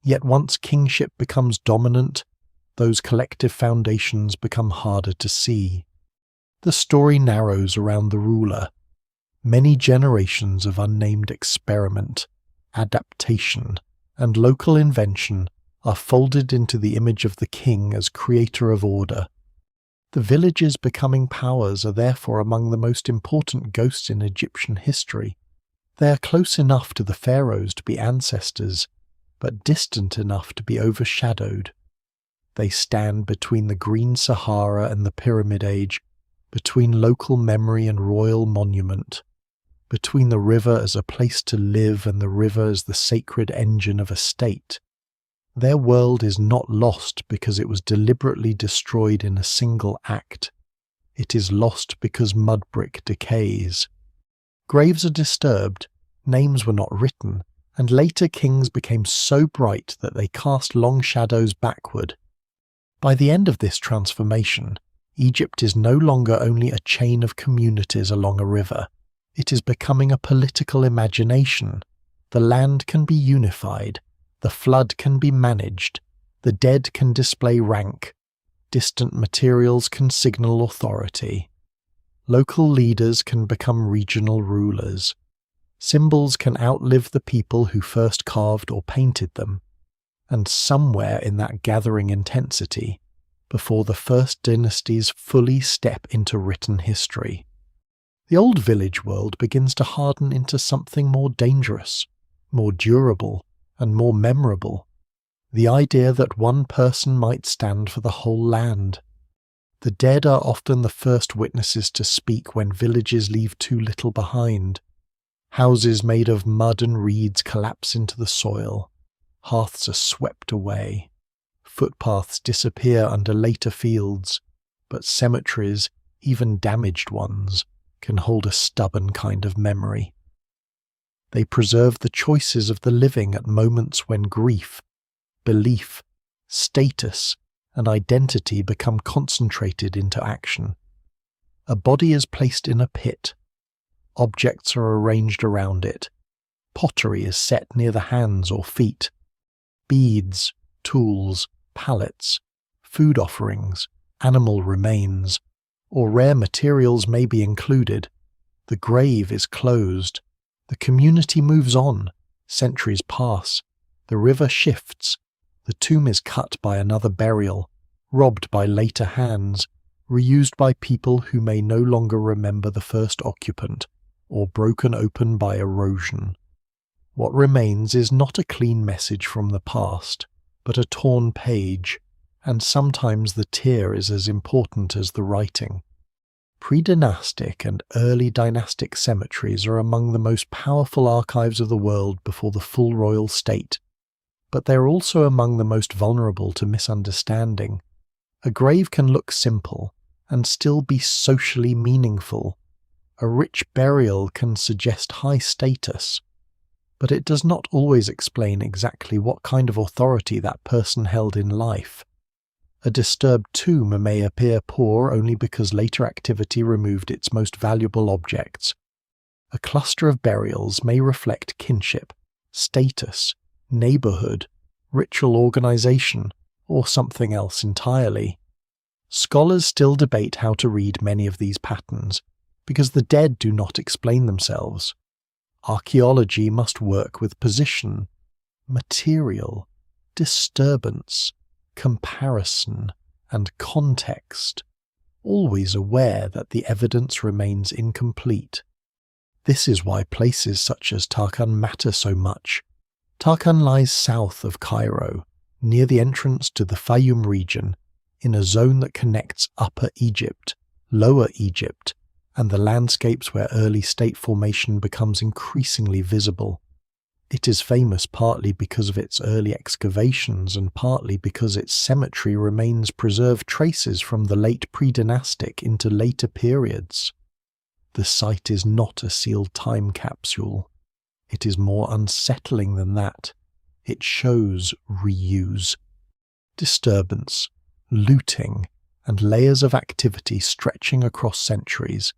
Yet once kingship becomes dominant, those collective foundations become harder to see. The story narrows around the ruler. Many generations of unnamed experiment, adaptation, and local invention are folded into the image of the king as creator of order. The villages becoming powers are therefore among the most important ghosts in Egyptian history. They are close enough to the pharaohs to be ancestors, but distant enough to be overshadowed. They stand between the green Sahara and the Pyramid Age, between local memory and royal monument, between the river as a place to live and the river as the sacred engine of a state. Their world is not lost because it was deliberately destroyed in a single act. It is lost because mud brick decays. Graves are disturbed, names were not written, and later kings became so bright that they cast long shadows backward. By the end of this transformation, Egypt is no longer only a chain of communities along a river. It is becoming a political imagination. The land can be unified. The flood can be managed. The dead can display rank. Distant materials can signal authority. Local leaders can become regional rulers. Symbols can outlive the people who first carved or painted them. And somewhere in that gathering intensity, before the first dynasties fully step into written history, the old village world begins to harden into something more dangerous, more durable, and more memorable. The idea that one person might stand for the whole land. The dead are often the first witnesses to speak when villages leave too little behind. Houses made of mud and reeds collapse into the soil. Hearths are swept away. Footpaths disappear under later fields, but cemeteries, even damaged ones, can hold a stubborn kind of memory. They preserve the choices of the living at moments when grief, belief, status, and identity become concentrated into action. A body is placed in a pit. Objects are arranged around it. Pottery is set near the hands or feet. Beads, tools, pallets, food offerings, animal remains, or rare materials may be included. The grave is closed. The community moves on. Centuries pass. The river shifts. The tomb is cut by another burial, robbed by later hands, reused by people who may no longer remember the first occupant, or broken open by erosion. What remains is not a clean message from the past, but a torn page, and sometimes the tear is as important as the writing. Pre-dynastic and early dynastic cemeteries are among the most powerful archives of the world before the full royal state, but they are also among the most vulnerable to misunderstanding. A grave can look simple and still be socially meaningful. A rich burial can suggest high status, but it does not always explain exactly what kind of authority that person held in life. A disturbed tomb may appear poor only because later activity removed its most valuable objects. A cluster of burials may reflect kinship, status, neighborhood, ritual organization, or something else entirely. Scholars still debate how to read many of these patterns, because the dead do not explain themselves. Archaeology must work with position, material, disturbance, comparison, and context, always aware that the evidence remains incomplete. This is why places such as Tarkhan matter so much. Tarkhan lies south of Cairo, near the entrance to the Fayum region, in a zone that connects Upper Egypt, Lower Egypt, and the landscapes where early state formation becomes increasingly visible. It is famous partly because of its early excavations and partly because its cemetery remains preserved traces from the late pre-dynastic into later periods. The site is not a sealed time capsule. It is more unsettling than that. It shows reuse, disturbance, looting, and layers of activity stretching across centuries.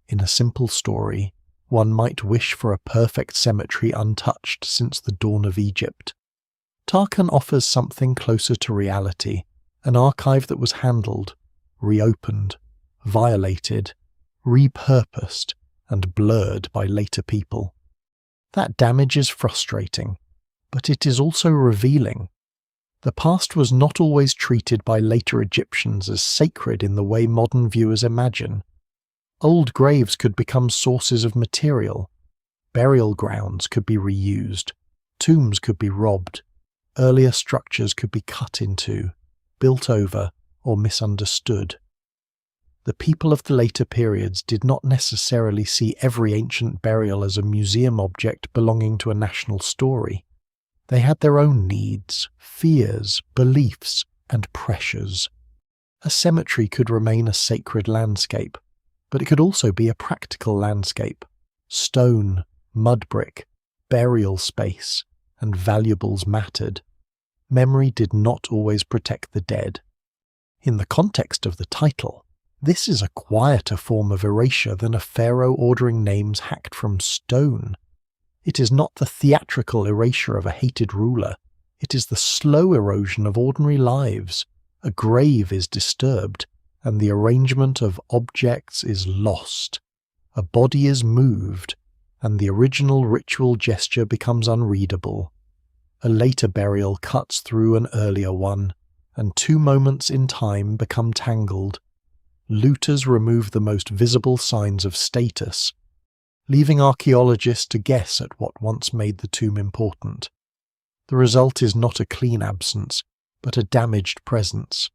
In a simple story, one might wish for a perfect cemetery untouched since the dawn of Egypt. Tarkhan offers something closer to reality, an archive that was handled, reopened, violated, repurposed, and blurred by later people. That damage is frustrating, but it is also revealing. The past was not always treated by later Egyptians as sacred in the way modern viewers imagine. Old graves could become sources of material. Burial grounds could be reused. Tombs could be robbed. Earlier structures could be cut into, built over, or misunderstood. The people of the later periods did not necessarily see every ancient burial as a museum object belonging to a national story. They had their own needs, fears, beliefs, and pressures. A cemetery could remain a sacred landscape, but it could also be a practical landscape. Stone, mud brick, burial space, and valuables mattered. Memory did not always protect the dead. In the context of the title, this is a quieter form of erasure than a pharaoh ordering names hacked from stone. It is not the theatrical erasure of a hated ruler. It is the slow erosion of ordinary lives. A grave is disturbed, and the arrangement of objects is lost. A body is moved, and the original ritual gesture becomes unreadable. A later burial cuts through an earlier one, and two moments in time become tangled. Looters remove the most visible signs of status, leaving archaeologists to guess at what once made the tomb important. The result is not a clean absence, but a damaged presence.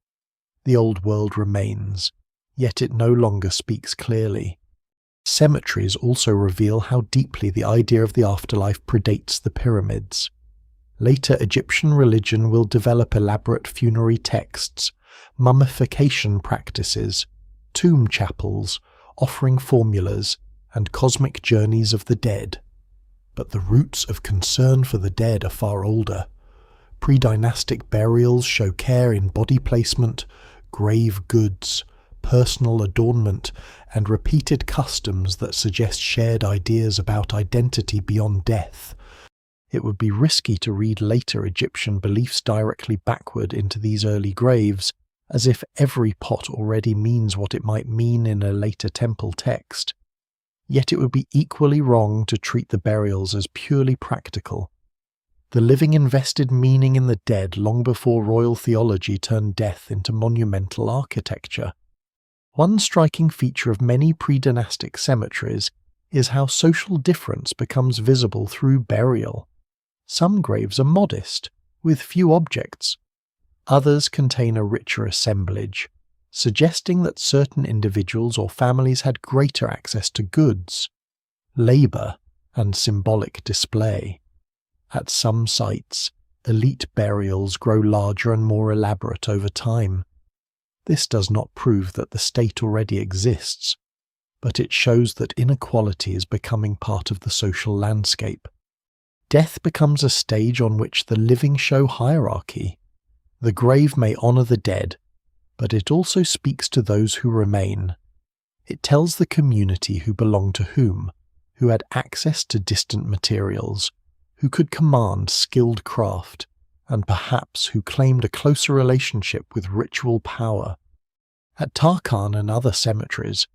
The old world remains, yet it no longer speaks clearly. Cemeteries also reveal how deeply the idea of the afterlife predates the pyramids. Later Egyptian religion will develop elaborate funerary texts, mummification practices, tomb chapels, offering formulas, and cosmic journeys of the dead. But the roots of concern for the dead are far older. Pre-dynastic burials show care in body placement, grave goods, personal adornment, and repeated customs that suggest shared ideas about identity beyond death. It would be risky to read later Egyptian beliefs directly backward into these early graves, as if every pot already means what it might mean in a later temple text. Yet it would be equally wrong to treat the burials as purely practical. The living invested meaning in the dead long before royal theology turned death into monumental architecture. One striking feature of many pre-dynastic cemeteries is how social difference becomes visible through burial. Some graves are modest, with few objects. Others contain a richer assemblage, suggesting that certain individuals or families had greater access to goods, labour, and symbolic display. At some sites, elite burials grow larger and more elaborate over time. This does not prove that the state already exists, but it shows that inequality is becoming part of the social landscape. Death becomes a stage on which the living show hierarchy. The grave may honour the dead, but it also speaks to those who remain. It tells the community who belonged to whom, who had access to distant materials, who could command skilled craft, and perhaps who claimed a closer relationship with ritual power. At Tarkhan and other cemeteries,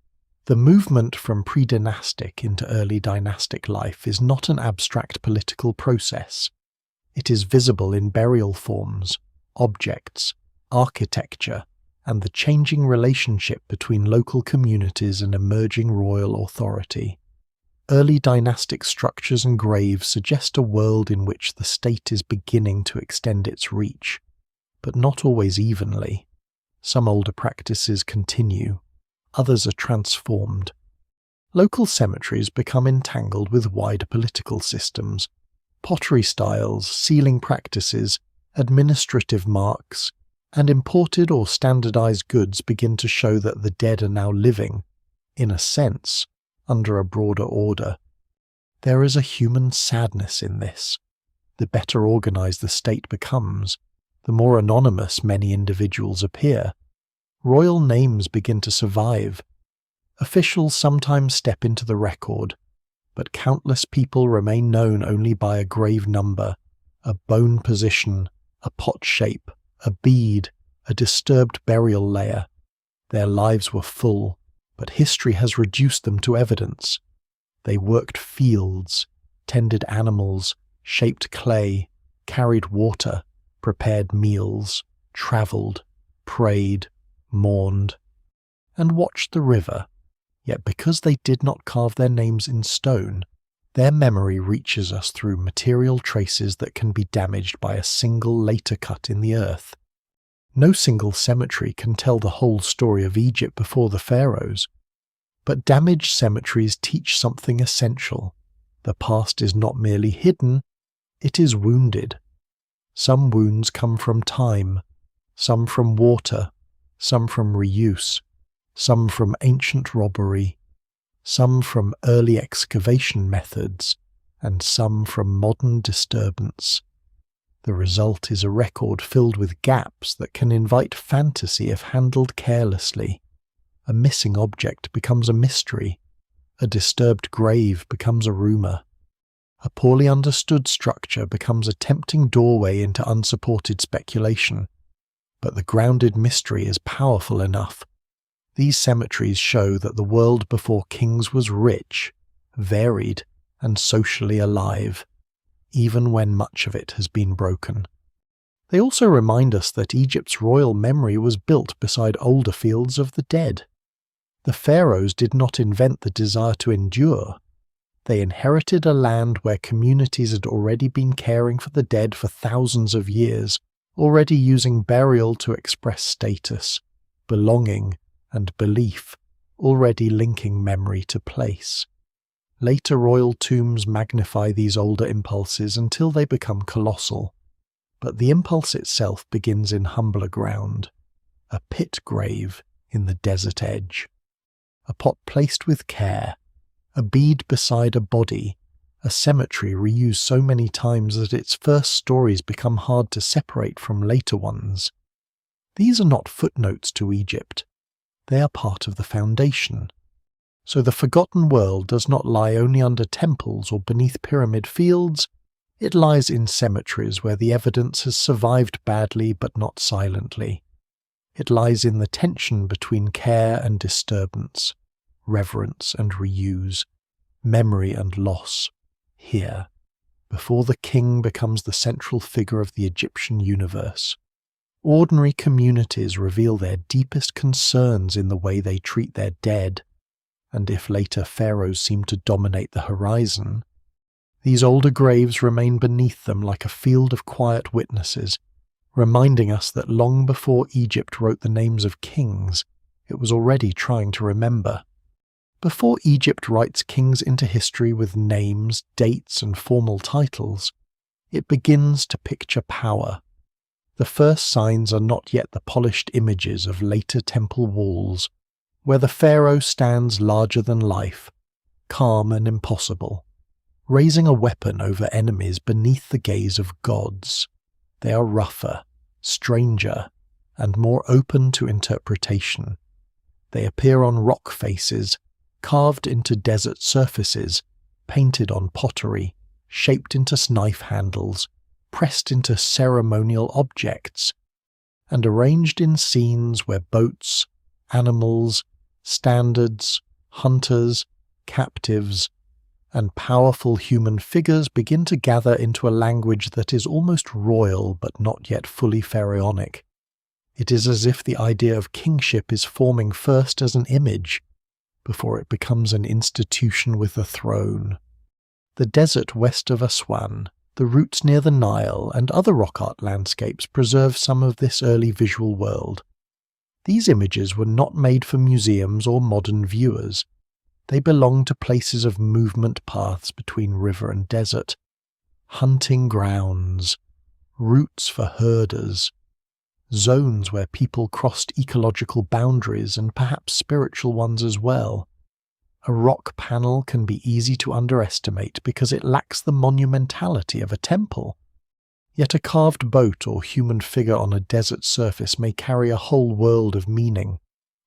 the movement from pre-dynastic into early dynastic life is not an abstract political process. It is visible in burial forms, objects, architecture, and the changing relationship between local communities and emerging royal authority. Early dynastic structures and graves suggest a world in which the state is beginning to extend its reach, but not always evenly. Some older practices continue, others are transformed. Local cemeteries become entangled with wider political systems. Pottery styles, sealing practices, administrative marks, and imported or standardized goods begin to show that the dead are now living, in a sense, under a broader order. There is a human sadness in this. The better organized the state becomes, the more anonymous many individuals appear. Royal names begin to survive. Officials sometimes step into the record, but countless people remain known only by a grave number, a bone position, a pot shape, a bead, a disturbed burial layer. Their lives were full, but history has reduced them to evidence. They worked fields, tended animals, shaped clay, carried water, prepared meals, travelled, prayed, mourned, and watched the river. Yet because they did not carve their names in stone, their memory reaches us through material traces that can be damaged by a single later cut in the earth. No single cemetery can tell the whole story of Egypt before the pharaohs, but damaged cemeteries teach something essential. The past is not merely hidden, it is wounded. Some wounds come from time, some from water, some from reuse, some from ancient robbery, some from early excavation methods, and some from modern disturbance. The result is a record filled with gaps that can invite fantasy if handled carelessly. A missing object becomes a mystery. A disturbed grave becomes a rumour. A poorly understood structure becomes a tempting doorway into unsupported speculation. But the grounded mystery is powerful enough These cemeteries show that the world before kings was rich, varied, and socially alive, even when much of it has been broken. They also remind us that Egypt's royal memory was built beside older fields of the dead. The pharaohs did not invent the desire to endure. They inherited a land where communities had already been caring for the dead for thousands of years, already using burial to express status, belonging, and belief, already linking memory to place. Later royal tombs magnify these older impulses until they become colossal. But the impulse itself begins in humbler ground, a pit grave in the desert edge. A pot placed with care, a bead beside a body, a cemetery reused so many times that its first stories become hard to separate from later ones. These are not footnotes to Egypt. They are part of the foundation. So the forgotten world does not lie only under temples or beneath pyramid fields. It lies in cemeteries where the evidence has survived badly but not silently. It lies in the tension between care and disturbance, reverence and reuse, memory and loss, here, before the king becomes the central figure of the Egyptian universe. Ordinary communities reveal their deepest concerns in the way they treat their dead, and if later pharaohs seem to dominate the horizon, these older graves remain beneath them like a field of quiet witnesses, reminding us that long before Egypt wrote the names of kings, it was already trying to remember. Before Egypt writes kings into history with names, dates, and formal titles, it begins to picture power. The first signs are not yet the polished images of later temple walls, where the pharaoh stands larger than life, calm and impossible, raising a weapon over enemies beneath the gaze of gods. They are rougher, stranger, and more open to interpretation. They appear on rock faces, carved into desert surfaces, painted on pottery, shaped into knife handles, pressed into ceremonial objects, and arranged in scenes where boats, animals, standards, hunters, captives, and powerful human figures begin to gather into a language that is almost royal but not yet fully pharaonic. It is as if the idea of kingship is forming first as an image, before it becomes an institution with a throne. The desert west of Aswan, the routes near the Nile, and other rock art landscapes preserve some of this early visual world. These images were not made for museums or modern viewers. They belong to places of movement paths between river and desert, hunting grounds, routes for herders, zones where people crossed ecological boundaries and perhaps spiritual ones as well. A rock panel can be easy to underestimate because it lacks the monumentality of a temple. Yet a carved boat or human figure on a desert surface may carry a whole world of meaning.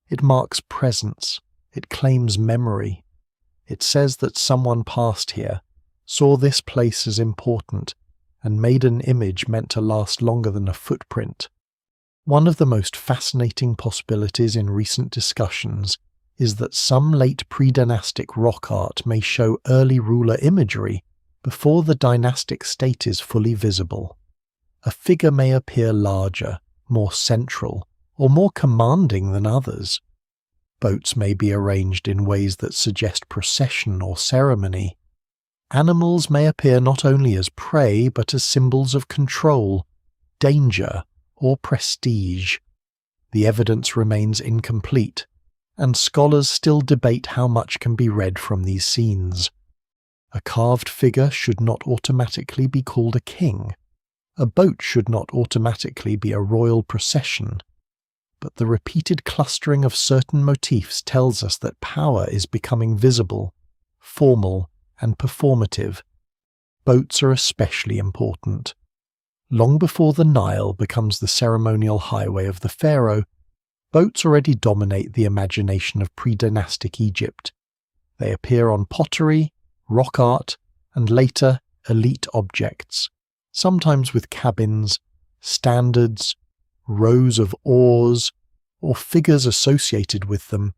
It marks presence. It claims memory. It says that someone passed here, saw this place as important, and made an image meant to last longer than a footprint. One of the most fascinating possibilities in recent discussions is that some late pre-dynastic rock art may show early ruler imagery before the dynastic state is fully visible. A figure may appear larger, more central, or more commanding than others. Boats may be arranged in ways that suggest procession or ceremony. Animals may appear not only as prey but as symbols of control, danger, or prestige. The evidence remains incomplete, and scholars still debate how much can be read from these scenes. A carved figure should not automatically be called a king. A boat should not automatically be a royal procession. But the repeated clustering of certain motifs tells us that power is becoming visible, formal, and performative. Boats are especially important. Long before the Nile becomes the ceremonial highway of the pharaoh, boats already dominate the imagination of pre-dynastic Egypt. They appear on pottery, rock art, and later elite objects, sometimes with cabins, standards, rows of oars, or figures associated with them.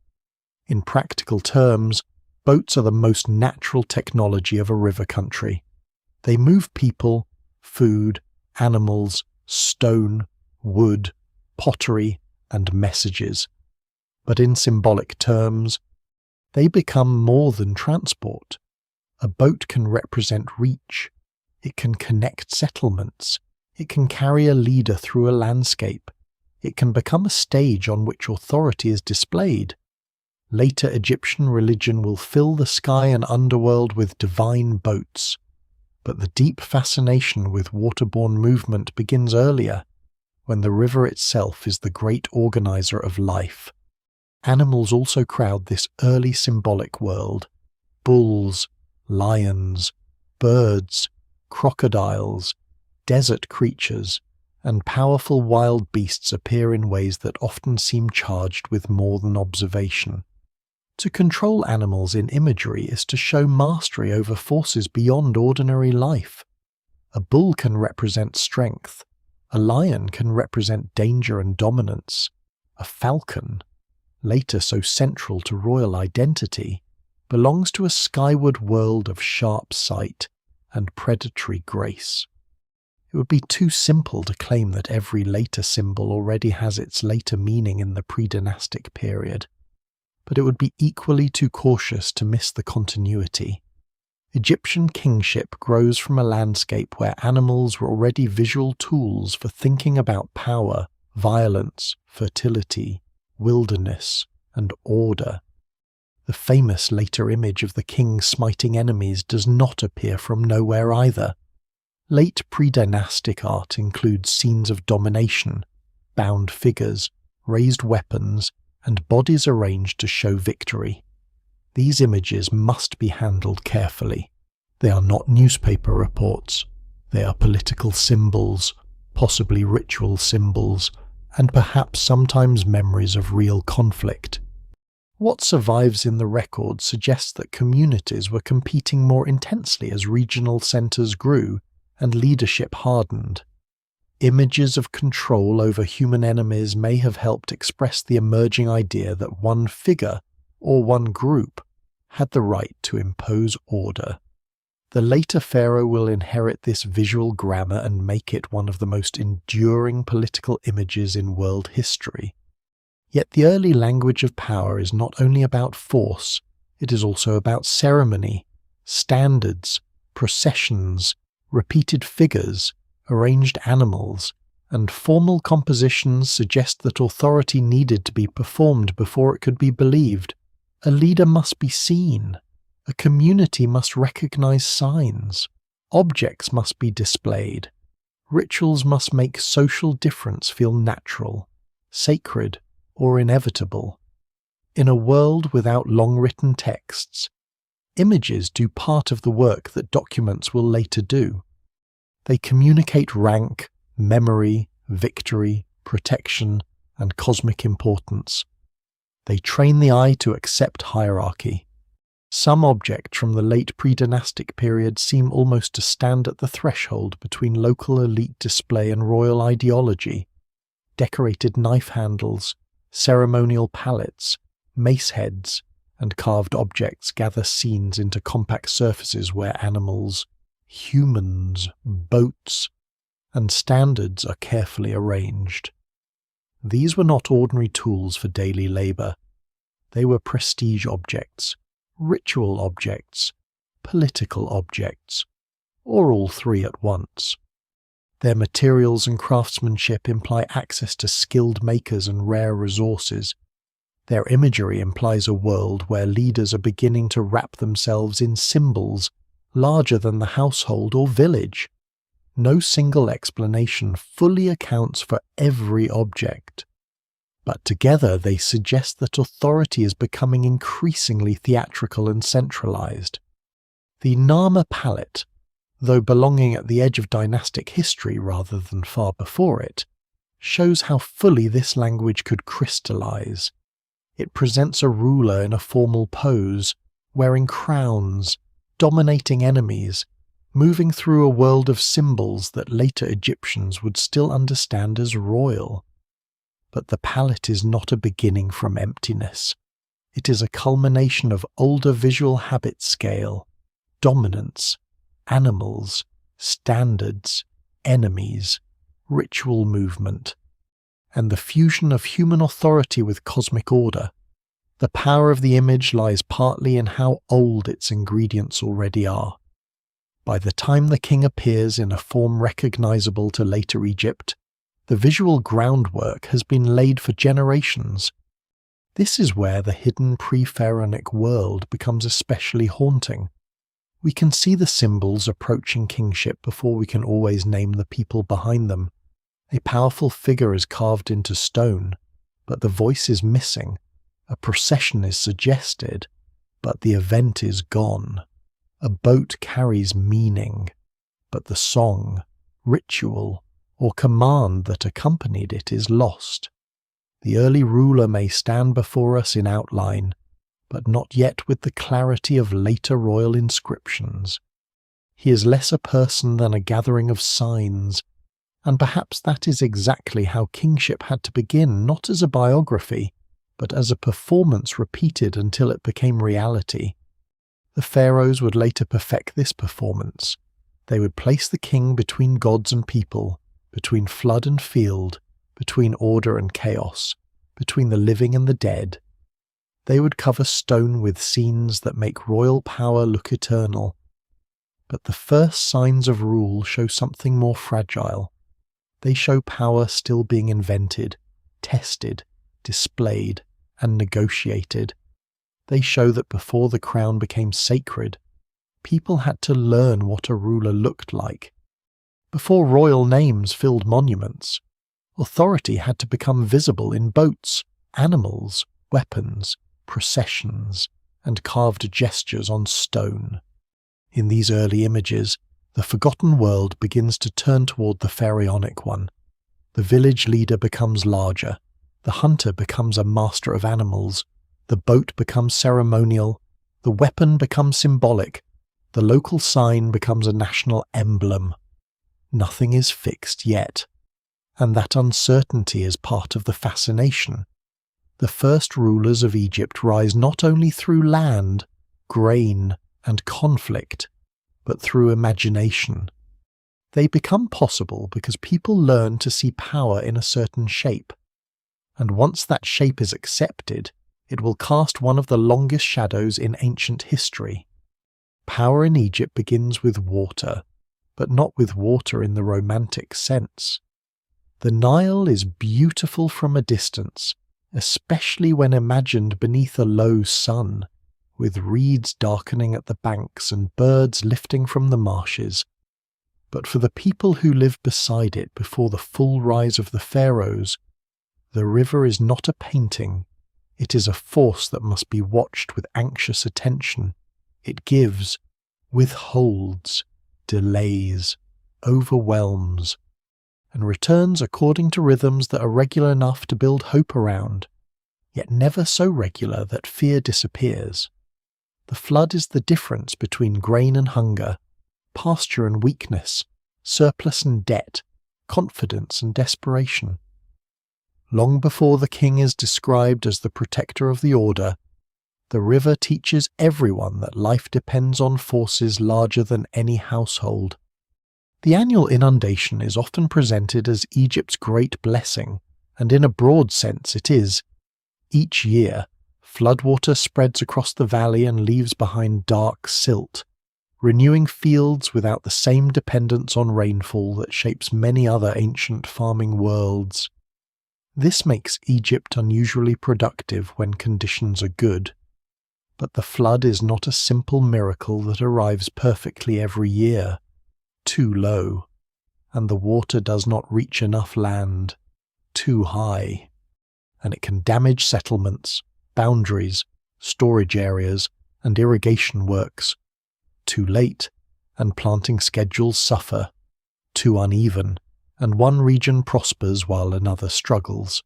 In practical terms, boats are the most natural technology of a river country. They move people, food, animals, stone, wood, pottery, and messages. But in symbolic terms, they become more than transport. A boat can represent reach. It can connect settlements. It can carry a leader through a landscape. It can become a stage on which authority is displayed. Later Egyptian religion will fill the sky and underworld with divine boats. But the deep fascination with waterborne movement begins earlier, when the river itself is the great organizer of life. Animals also crowd this early symbolic world. Bulls, lions, birds, crocodiles, desert creatures, and powerful wild beasts appear in ways that often seem charged with more than observation. To control animals in imagery is to show mastery over forces beyond ordinary life. A bull can represent strength. A lion can represent danger and dominance. A falcon, later so central to royal identity, belongs to a skyward world of sharp sight and predatory grace. It would be too simple to claim that every later symbol already has its later meaning in the pre-dynastic period, but it would be equally too cautious to miss the continuity. Egyptian kingship grows from a landscape where animals were already visual tools for thinking about power, violence, fertility, wilderness, and order. The famous later image of the king smiting enemies does not appear from nowhere either. Late pre-dynastic art includes scenes of domination, bound figures, raised weapons, and bodies arranged to show victory. These images must be handled carefully. They are not newspaper reports. They are political symbols, possibly ritual symbols, and perhaps sometimes memories of real conflict. What survives in the record suggests that communities were competing more intensely as regional centers grew and leadership hardened. Images of control over human enemies may have helped express the emerging idea that one figure, or one group, had the right to impose order. The later pharaoh will inherit this visual grammar and make it one of the most enduring political images in world history. Yet the early language of power is not only about force, it is also about ceremony, standards, processions, repeated figures, arranged animals, and formal compositions suggest that authority needed to be performed before it could be believed. A leader must be seen. A community must recognize signs. Objects must be displayed. Rituals must make social difference feel natural, sacred, or inevitable. In a world without long-written texts, images do part of the work that documents will later do. They communicate rank, memory, victory, protection, and cosmic importance. They train the eye to accept hierarchy. Some objects from the late pre-dynastic period seem almost to stand at the threshold between local elite display and royal ideology. Decorated knife handles, ceremonial palettes, mace heads, and carved objects gather scenes into compact surfaces where animals, humans, boats, and standards are carefully arranged. These were not ordinary tools for daily labor. They were prestige objects, ritual objects, political objects, or all three at once. Their materials and craftsmanship imply access to skilled makers and rare resources. Their imagery implies a world where leaders are beginning to wrap themselves in symbols larger than the household or village. No single explanation fully accounts for every object, but together they suggest that authority is becoming increasingly theatrical and centralized. The Nama palette, though belonging at the edge of dynastic history rather than far before it, shows how fully this language could crystallize. It presents a ruler in a formal pose, wearing crowns, dominating enemies, moving through a world of symbols that later Egyptians would still understand as royal. but the palette is not a beginning from emptiness. It is a culmination of older visual habit scale, dominance, animals, standards, enemies, ritual movement, and the fusion of human authority with cosmic order. The power of the image lies partly in how old its ingredients already are. By the time the king appears in a form recognizable to later Egypt, the visual groundwork has been laid for generations. This is where the hidden pre-pharaonic world becomes especially haunting. We can see the symbols approaching kingship before we can always name the people behind them. A powerful figure is carved into stone, but the voice is missing. A procession is suggested, but the event is gone. A boat carries meaning, but the song, ritual, or command that accompanied it is lost. The early ruler may stand before us in outline, but not yet with the clarity of later royal inscriptions. He is less a person than a gathering of signs, and perhaps that is exactly how kingship had to begin, not as a biography, but as a performance repeated until it became reality. The pharaohs would later perfect this performance. They would place the king between gods and people, between flood and field, between order and chaos, between the living and the dead. They would cover stone with scenes that make royal power look eternal. But the first signs of rule show something more fragile. They show power still being invented, tested, displayed, and negotiated. They show that before the crown became sacred, people had to learn what a ruler looked like. Before royal names filled monuments, authority had to become visible in boats, animals, weapons, processions, and carved gestures on stone. In these early images, the forgotten world begins to turn toward the pharaonic one. The village leader becomes larger, the hunter becomes a master of animals, the boat becomes ceremonial, the weapon becomes symbolic, the local sign becomes a national emblem. Nothing is fixed yet, and that uncertainty is part of the fascination. The first rulers of Egypt rise not only through land, grain, and conflict, but through imagination. They become possible because people learn to see power in a certain shape, and once that shape is accepted, it will cast one of the longest shadows in ancient history. Power in Egypt begins with water, but not with water in the romantic sense. The Nile is beautiful from a distance, especially when imagined beneath a low sun, with reeds darkening at the banks and birds lifting from the marshes. But for the people who lived beside it before the full rise of the pharaohs, the river is not a painting. It is a force that must be watched with anxious attention. It gives, withholds, delays, overwhelms, and returns according to rhythms that are regular enough to build hope around, yet never so regular that fear disappears. The flood is the difference between grain and hunger, pasture and weakness, surplus and debt, confidence and desperation. Long before the king is described as the protector of the order, the river teaches everyone that life depends on forces larger than any household. The annual inundation is often presented as Egypt's great blessing, and in a broad sense it is. Each year, floodwater spreads across the valley and leaves behind dark silt, renewing fields without the same dependence on rainfall that shapes many other ancient farming worlds. This makes Egypt unusually productive when conditions are good. But the flood is not a simple miracle that arrives perfectly every year, too low, and the water does not reach enough land, too high, and it can damage settlements, boundaries, storage areas, and irrigation works, too late, and planting schedules suffer, too uneven, and one region prospers while another struggles.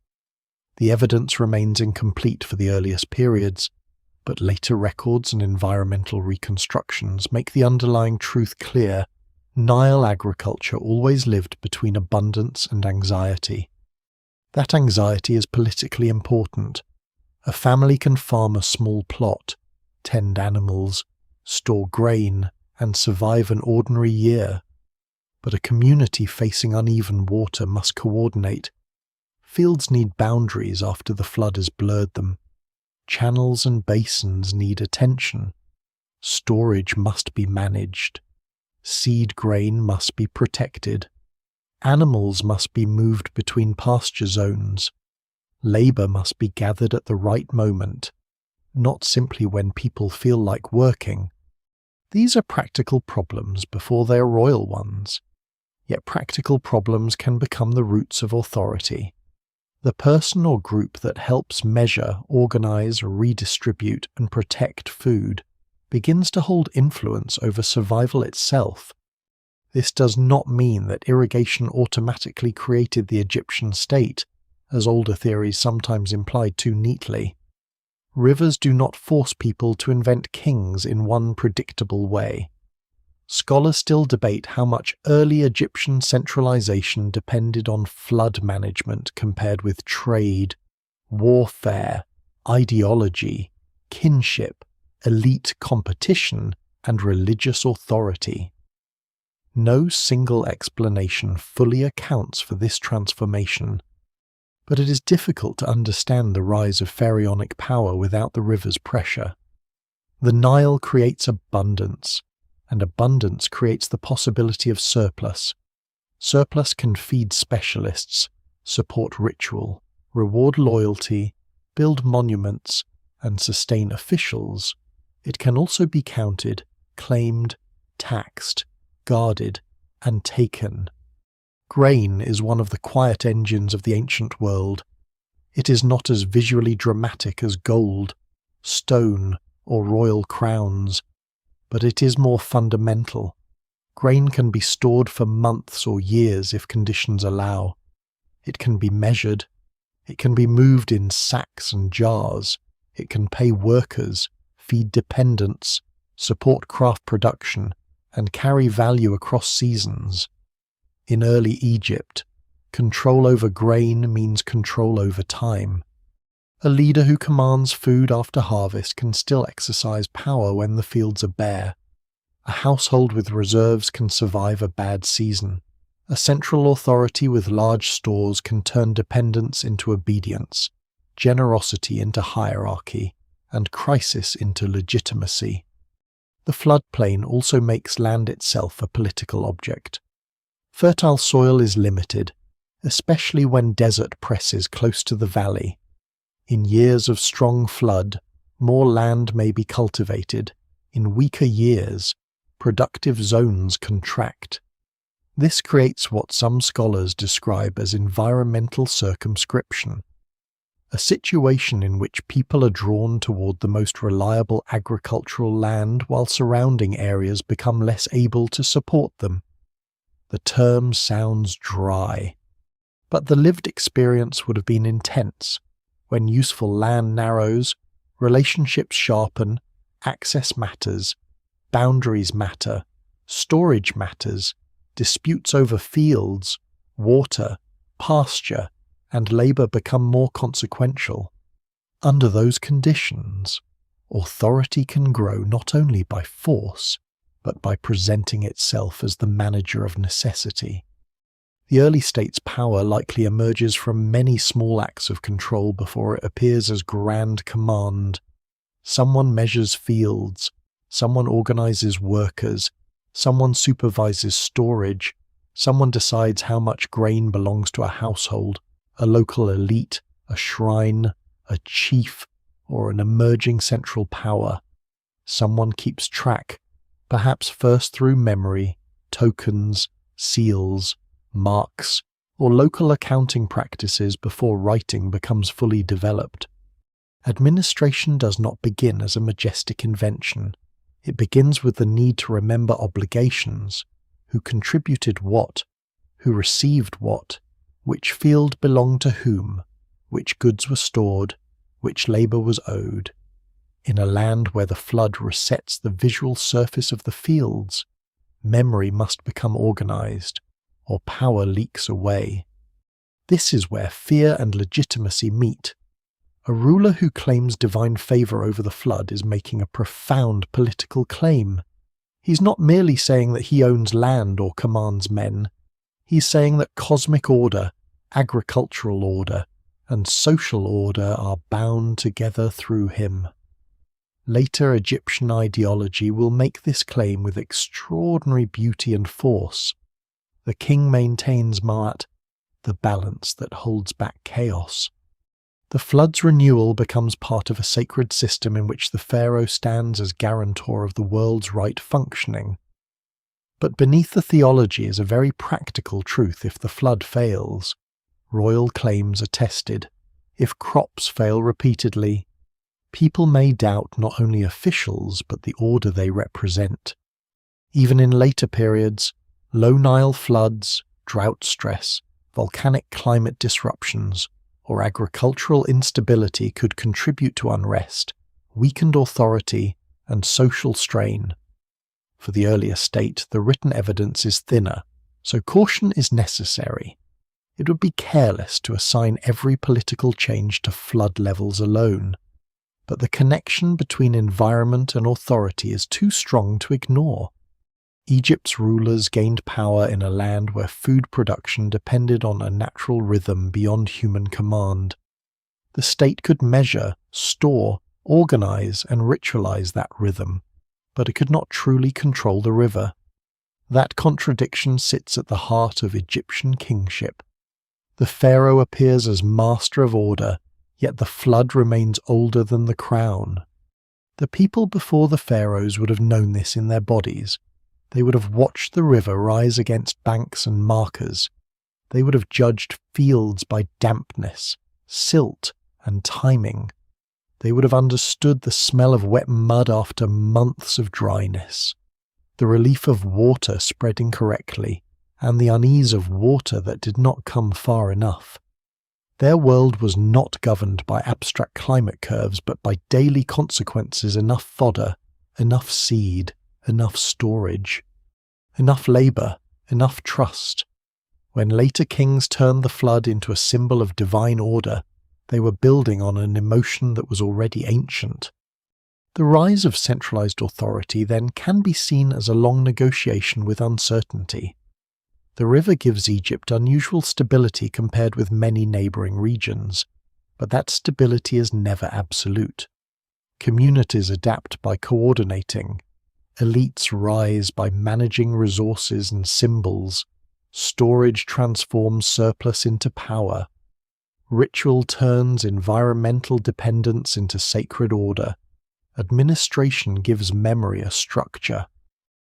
The evidence remains incomplete for the earliest periods, but later records and environmental reconstructions make the underlying truth clear. Nile agriculture always lived between abundance and anxiety. That anxiety is politically important. A family can farm a small plot, tend animals, store grain, and survive an ordinary year. But a community facing uneven water must coordinate. Fields need boundaries after the flood has blurred them. Channels and basins need attention. Storage must be managed. Seed grain must be protected. Animals must be moved between pasture zones. Labour must be gathered at the right moment, not simply when people feel like working. These are practical problems before they are royal ones. Yet practical problems can become the roots of authority. The person or group that helps measure, organize, redistribute, and protect food begins to hold influence over survival itself. This does not mean that irrigation automatically created the Egyptian state, as older theories sometimes implied too neatly. Rivers do not force people to invent kings in one predictable way. Scholars still debate how much early Egyptian centralization depended on flood management compared with trade, warfare, ideology, kinship, elite competition, and religious authority. No single explanation fully accounts for this transformation, but it is difficult to understand the rise of pharaonic power without the river's pressure. The Nile creates abundance, and abundance creates the possibility of surplus. Surplus can feed specialists, support ritual, reward loyalty, build monuments, and sustain officials. It can also be counted, claimed, taxed, guarded, and taken. Grain is one of the quiet engines of the ancient world. It is not as visually dramatic as gold, stone, or royal crowns, but it is more fundamental. Grain can be stored for months or years if conditions allow. It can be measured. It can be moved in sacks and jars. It can pay workers, feed dependents, support craft production, and carry value across seasons. In early Egypt, control over grain means control over time. A leader who commands food after harvest can still exercise power when the fields are bare. A household with reserves can survive a bad season. A central authority with large stores can turn dependence into obedience, generosity into hierarchy, and crisis into legitimacy. The floodplain also makes land itself a political object. Fertile soil is limited, especially when desert presses close to the valley. In years of strong flood, more land may be cultivated. In weaker years, productive zones contract. This creates what some scholars describe as environmental circumscription, a situation in which people are drawn toward the most reliable agricultural land while surrounding areas become less able to support them. The term sounds dry, but the lived experience would have been intense. When useful land narrows, relationships sharpen, access matters, boundaries matter, storage matters, disputes over fields, water, pasture, and labour become more consequential. Under those conditions, authority can grow not only by force, but by presenting itself as the manager of necessity. The early state's power likely emerges from many small acts of control before it appears as grand command. Someone measures fields, someone organizes workers, someone supervises storage, someone decides how much grain belongs to a household, a local elite, a shrine, a chief, or an emerging central power. Someone keeps track, perhaps first through memory, tokens, seals, marks, or local accounting practices before writing becomes fully developed. Administration does not begin as a majestic invention. It begins with the need to remember obligations, who contributed what, who received what, which field belonged to whom, which goods were stored, which labour was owed. In a land where the flood resets the visual surface of the fields, memory must become organized, or power leaks away. This is where fear and legitimacy meet. A ruler who claims divine favor over the flood is making a profound political claim. He's not merely saying that he owns land or commands men. He's saying that cosmic order, agricultural order, and social order are bound together through him. Later Egyptian ideology will make this claim with extraordinary beauty and force. The king maintains Ma'at, the balance that holds back chaos. The flood's renewal becomes part of a sacred system in which the pharaoh stands as guarantor of the world's right functioning. But beneath the theology is a very practical truth. If the flood fails, royal claims are tested. If crops fail repeatedly, people may doubt not only officials but the order they represent. Even in later periods, low Nile floods, drought stress, volcanic climate disruptions, or agricultural instability could contribute to unrest, weakened authority, and social strain. For the earlier state, the written evidence is thinner, so caution is necessary. It would be careless to assign every political change to flood levels alone, but the connection between environment and authority is too strong to ignore. Egypt's rulers gained power in a land where food production depended on a natural rhythm beyond human command. The state could measure, store, organize, and ritualize that rhythm, but it could not truly control the river. That contradiction sits at the heart of Egyptian kingship. The pharaoh appears as master of order, yet the flood remains older than the crown. The people before the pharaohs would have known this in their bodies. They would have watched the river rise against banks and markers. They would have judged fields by dampness, silt, and timing. They would have understood the smell of wet mud after months of dryness, the relief of water spreading correctly, and the unease of water that did not come far enough. Their world was not governed by abstract climate curves, but by daily consequences: enough fodder, enough seed, enough storage, enough labor, enough trust. When later kings turned the flood into a symbol of divine order, they were building on an emotion that was already ancient. The rise of centralized authority then can be seen as a long negotiation with uncertainty. The river gives Egypt unusual stability compared with many neighboring regions, but that stability is never absolute. Communities adapt by coordinating. Elites rise by managing resources and symbols. Storage transforms surplus into power. Ritual turns environmental dependence into sacred order. Administration gives memory a structure.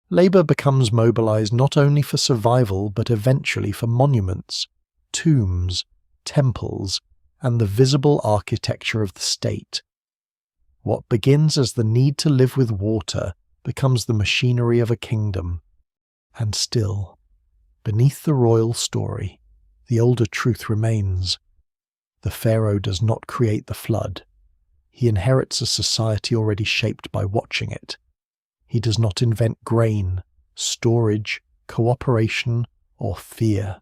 Labor becomes mobilized not only for survival but eventually for monuments, tombs, temples, and the visible architecture of the state. What begins as the need to live with water becomes the machinery of a kingdom. And still, beneath the royal story, the older truth remains. The pharaoh does not create the flood. He inherits a society already shaped by watching it. He does not invent grain, storage, cooperation, or fear.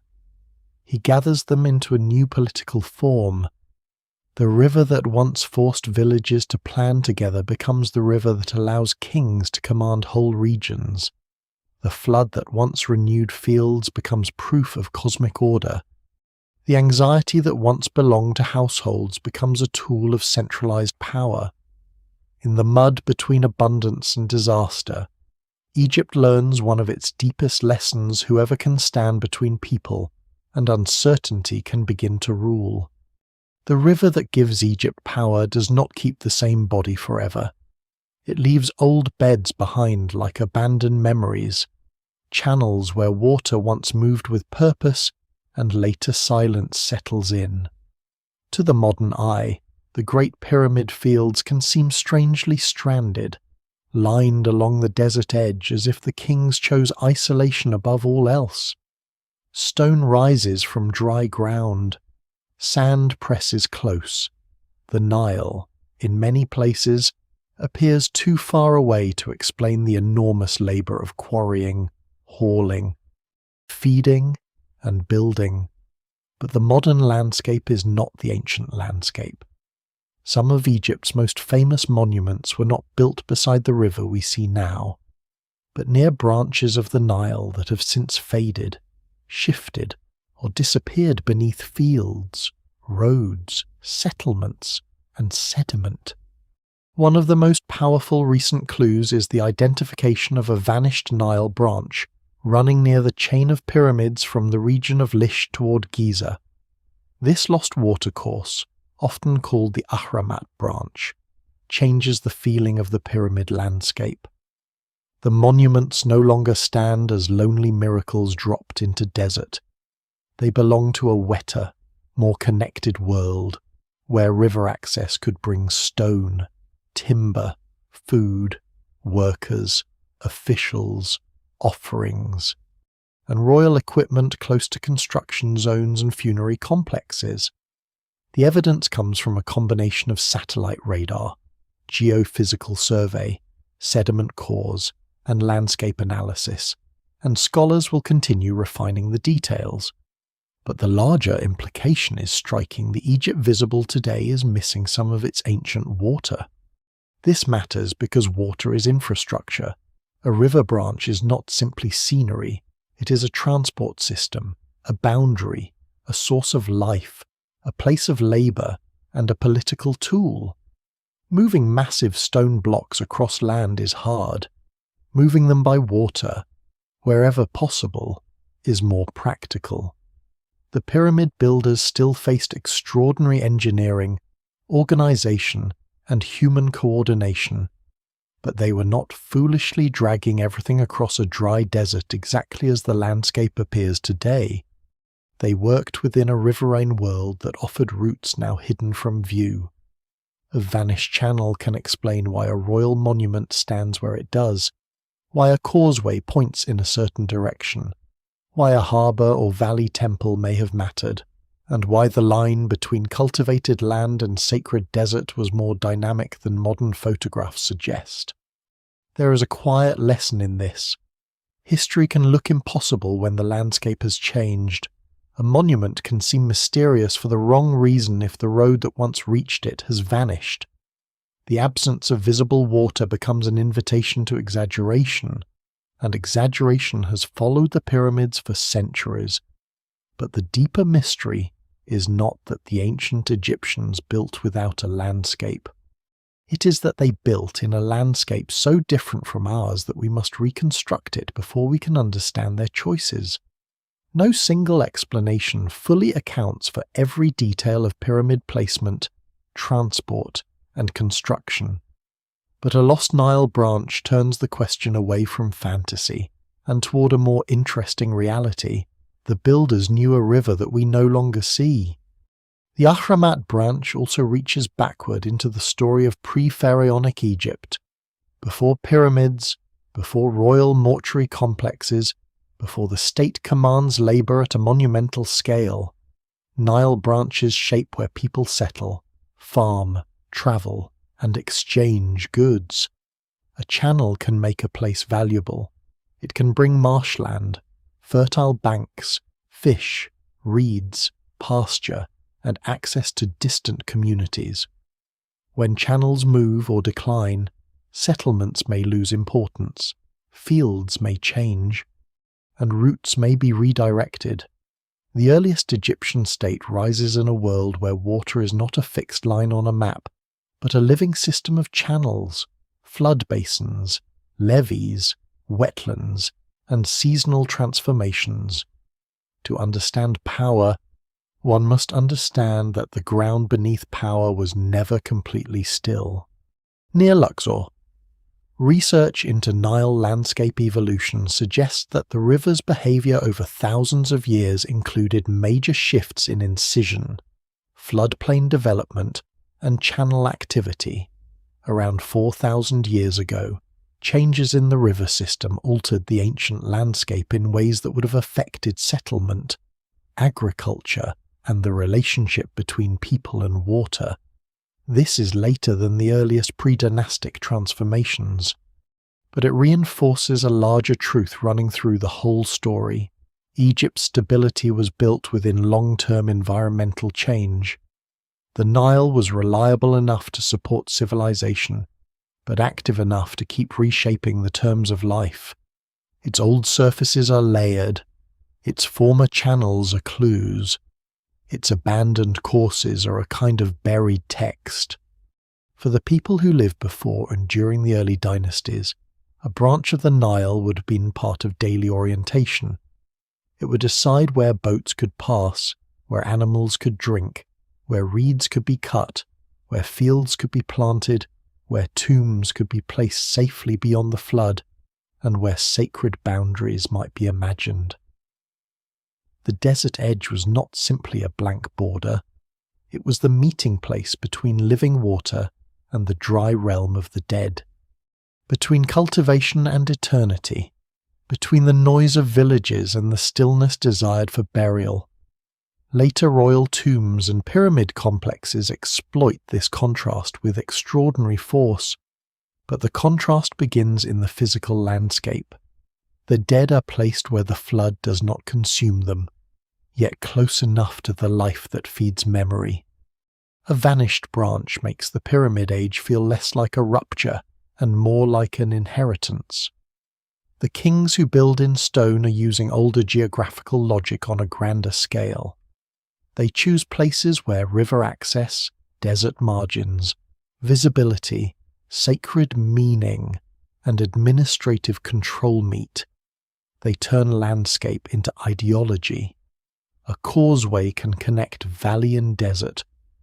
He gathers them into a new political form. The river that once forced villages to plan together becomes the river that allows kings to command whole regions. The flood that once renewed fields becomes proof of cosmic order. The anxiety that once belonged to households becomes a tool of centralized power. In the mud between abundance and disaster, Egypt learns one of its deepest lessons: whoever can stand between people and uncertainty can begin to rule. The river that gives Egypt power does not keep the same body forever. It leaves old beds behind like abandoned memories, channels where water once moved with purpose and later silence settles in. To the modern eye, the Great Pyramid fields can seem strangely stranded, lined along the desert edge as if the kings chose isolation above all else. Stone rises from dry ground. Sand presses close. The Nile, in many places, appears too far away to explain the enormous labor of quarrying, hauling, feeding, and building. But the modern landscape is not the ancient landscape. Some of Egypt's most famous monuments were not built beside the river we see now, but near branches of the Nile that have since faded, shifted, or disappeared beneath fields, roads, settlements, and sediment. One of the most powerful recent clues is the identification of a vanished Nile branch running near the chain of pyramids from the region of Lish toward Giza. This lost watercourse, often called the Ahramat branch, changes the feeling of the pyramid landscape. The monuments no longer stand as lonely miracles dropped into desert. They belong to a wetter, more connected world, where river access could bring stone, timber, food, workers, officials, offerings, and royal equipment close to construction zones and funerary complexes. The evidence comes from a combination of satellite radar, geophysical survey, sediment cores, and landscape analysis, and scholars will continue refining the details. But the larger implication is striking. The Egypt visible today is missing some of its ancient water. This matters because water is infrastructure. A river branch is not simply scenery, it is a transport system, a boundary, a source of life, a place of labour, and a political tool. Moving massive stone blocks across land is hard. Moving them by water, wherever possible, is more practical. The pyramid builders still faced extraordinary engineering, organisation, and human coordination, but they were not foolishly dragging everything across a dry desert exactly as the landscape appears today. They worked within a riverine world that offered routes now hidden from view. A vanished channel can explain why a royal monument stands where it does, why a causeway points in a certain direction, why a harbour or valley temple may have mattered, and why the line between cultivated land and sacred desert was more dynamic than modern photographs suggest. There is a quiet lesson in this. History can look impossible when the landscape has changed. A monument can seem mysterious for the wrong reason if the road that once reached it has vanished. The absence of visible water becomes an invitation to exaggeration, and exaggeration has followed the pyramids for centuries. But the deeper mystery is not that the ancient Egyptians built without a landscape. It is that they built in a landscape so different from ours that we must reconstruct it before we can understand their choices. No single explanation fully accounts for every detail of pyramid placement, transport, and construction. But a lost Nile branch turns the question away from fantasy and toward a more interesting reality. The builders knew a river that we no longer see. The Ahramat branch also reaches backward into the story of pre-pharaonic Egypt. Before pyramids, before royal mortuary complexes, before the state commands labour at a monumental scale, Nile branches shape where people settle, farm, travel, and exchange goods. A channel can make a place valuable. It can bring marshland, fertile banks, fish, reeds, pasture, and access to distant communities. When channels move or decline, settlements may lose importance, fields may change, and routes may be redirected. The earliest Egyptian state rises in a world where water is not a fixed line on a map, but a living system of channels, flood basins, levees, wetlands, and seasonal transformations. To understand power, one must understand that the ground beneath power was never completely still. Near Luxor, research into Nile landscape evolution suggests that the river's behaviour over thousands of years included major shifts in incision, floodplain development, and channel activity. Around 4,000 years ago, changes in the river system altered the ancient landscape in ways that would have affected settlement, agriculture, and the relationship between people and water. This is later than the earliest pre-dynastic transformations, but it reinforces a larger truth running through the whole story. Egypt's stability was built within long-term environmental change. The Nile was reliable enough to support civilization, but active enough to keep reshaping the terms of life. Its old surfaces are layered, its former channels are clues, its abandoned courses are a kind of buried text. For the people who lived before and during the early dynasties, a branch of the Nile would have been part of daily orientation. It would decide where boats could pass, where animals could drink, where reeds could be cut, where fields could be planted, where tombs could be placed safely beyond the flood, and where sacred boundaries might be imagined. The desert edge was not simply a blank border. It was the meeting place between living water and the dry realm of the dead, between cultivation and eternity, between the noise of villages and the stillness desired for burial. Later royal tombs and pyramid complexes exploit this contrast with extraordinary force, but the contrast begins in the physical landscape. The dead are placed where the flood does not consume them, yet close enough to the life that feeds memory. A vanished branch makes the Pyramid Age feel less like a rupture and more like an inheritance. The kings who build in stone are using older geographical logic on a grander scale. They choose places where river access, desert margins, visibility, sacred meaning, and administrative control meet. They turn landscape into ideology. A causeway can connect valley and desert,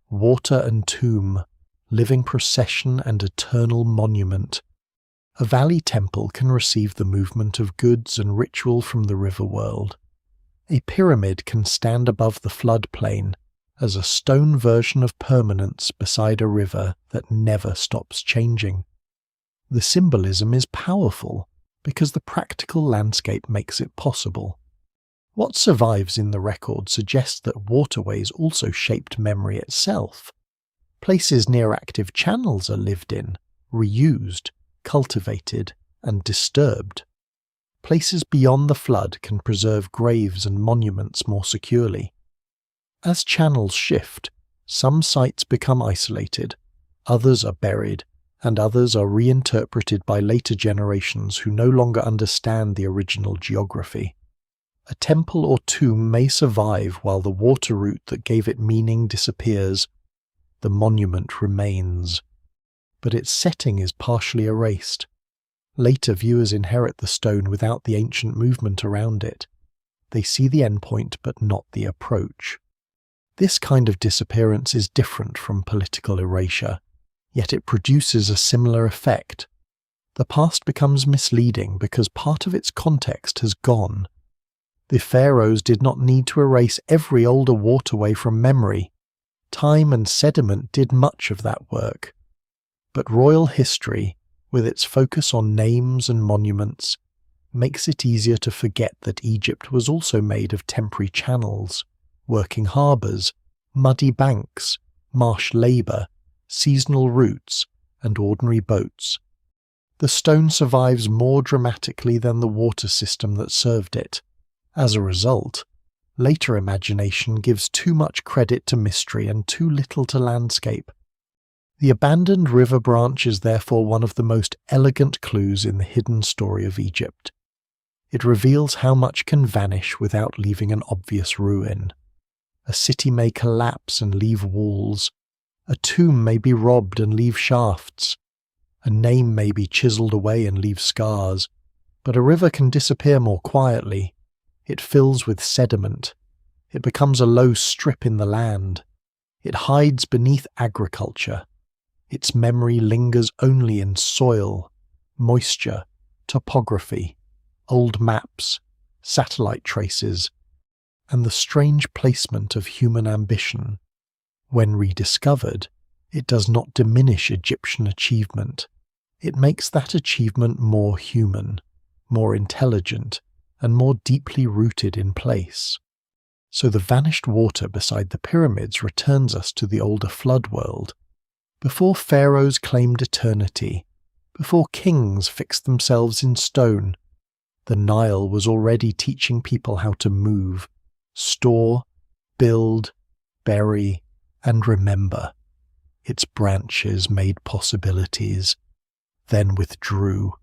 water and tomb, living procession and eternal monument. A valley temple can receive the movement of goods and ritual from the river world. A pyramid can stand above the floodplain as a stone version of permanence beside a river that never stops changing. The symbolism is powerful because the practical landscape makes it possible. What survives in the record suggests that waterways also shaped memory itself. Places near active channels are lived in, reused, cultivated, and disturbed. Places beyond the flood can preserve graves and monuments more securely. As channels shift, some sites become isolated, others are buried, and others are reinterpreted by later generations who no longer understand the original geography. A temple or tomb may survive while the water route that gave it meaning disappears. The monument remains, but its setting is partially erased. Later viewers inherit the stone without the ancient movement around it. They see the endpoint but not the approach. This kind of disappearance is different from political erasure, yet it produces a similar effect. The past becomes misleading because part of its context has gone. The pharaohs did not need to erase every older waterway from memory. Time and sediment did much of that work. But royal history, with its focus on names and monuments, makes it easier to forget that Egypt was also made of temporary channels, working harbours, muddy banks, marsh labour, seasonal routes, and ordinary boats. The stone survives more dramatically than the water system that served it. As a result, later imagination gives too much credit to mystery and too little to landscape. The abandoned river branch is therefore one of the most elegant clues in the hidden story of Egypt. It reveals how much can vanish without leaving an obvious ruin. A city may collapse and leave walls. A tomb may be robbed and leave shafts. A name may be chiseled away and leave scars. But a river can disappear more quietly. It fills with sediment. It becomes a low strip in the land. It hides beneath agriculture. Its memory lingers only in soil, moisture, topography, old maps, satellite traces, and the strange placement of human ambition. When rediscovered, it does not diminish Egyptian achievement. It makes that achievement more human, more intelligent, and more deeply rooted in place. So the vanished water beside the pyramids returns us to the older flood world. Before pharaohs claimed eternity, before kings fixed themselves in stone, The Nile was already teaching people how to move, store, build, bury, and remember. Its branches made possibilities, then withdrew.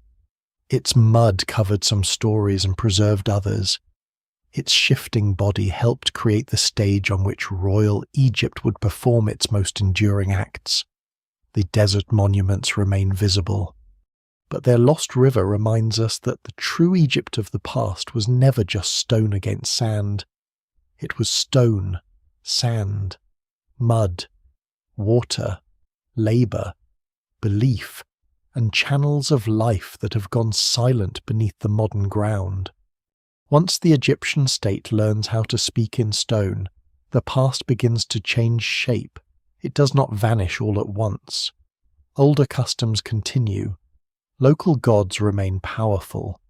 Its mud covered some stories and preserved others. Its shifting body helped create the stage on which royal Egypt would perform its most enduring acts. The desert monuments remain visible, but their lost river reminds us that the true Egypt of the past was never just stone against sand. It was stone, sand, mud, water, labour, belief, and channels of life that have gone silent beneath the modern ground. Once the Egyptian state learns how to speak in stone, the past begins to change shape. It does not vanish all at once. Older customs continue. Local gods remain powerful.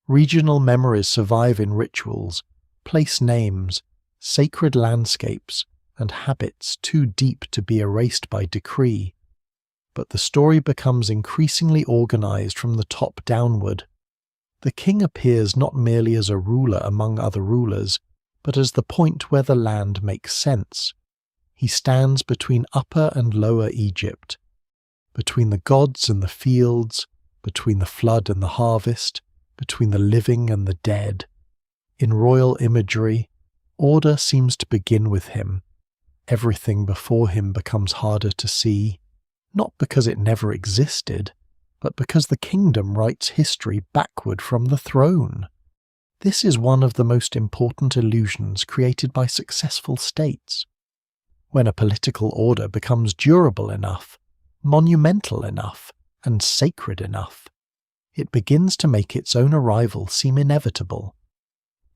Regional memories survive in rituals, place names, sacred landscapes, and habits too deep to be erased by decree. But the story becomes increasingly organized from the top downward. The king appears not merely as a ruler among other rulers, but as the point where the land makes sense. He stands between Upper and Lower Egypt, between the gods and the fields, between the flood and the harvest, between the living and the dead. In royal imagery, order seems to begin with him. Everything before him becomes harder to see, not because it never existed, but because the kingdom writes history backward from the throne. This is one of the most important illusions created by successful states. When a political order becomes durable enough, monumental enough, and sacred enough, it begins to make its own arrival seem inevitable.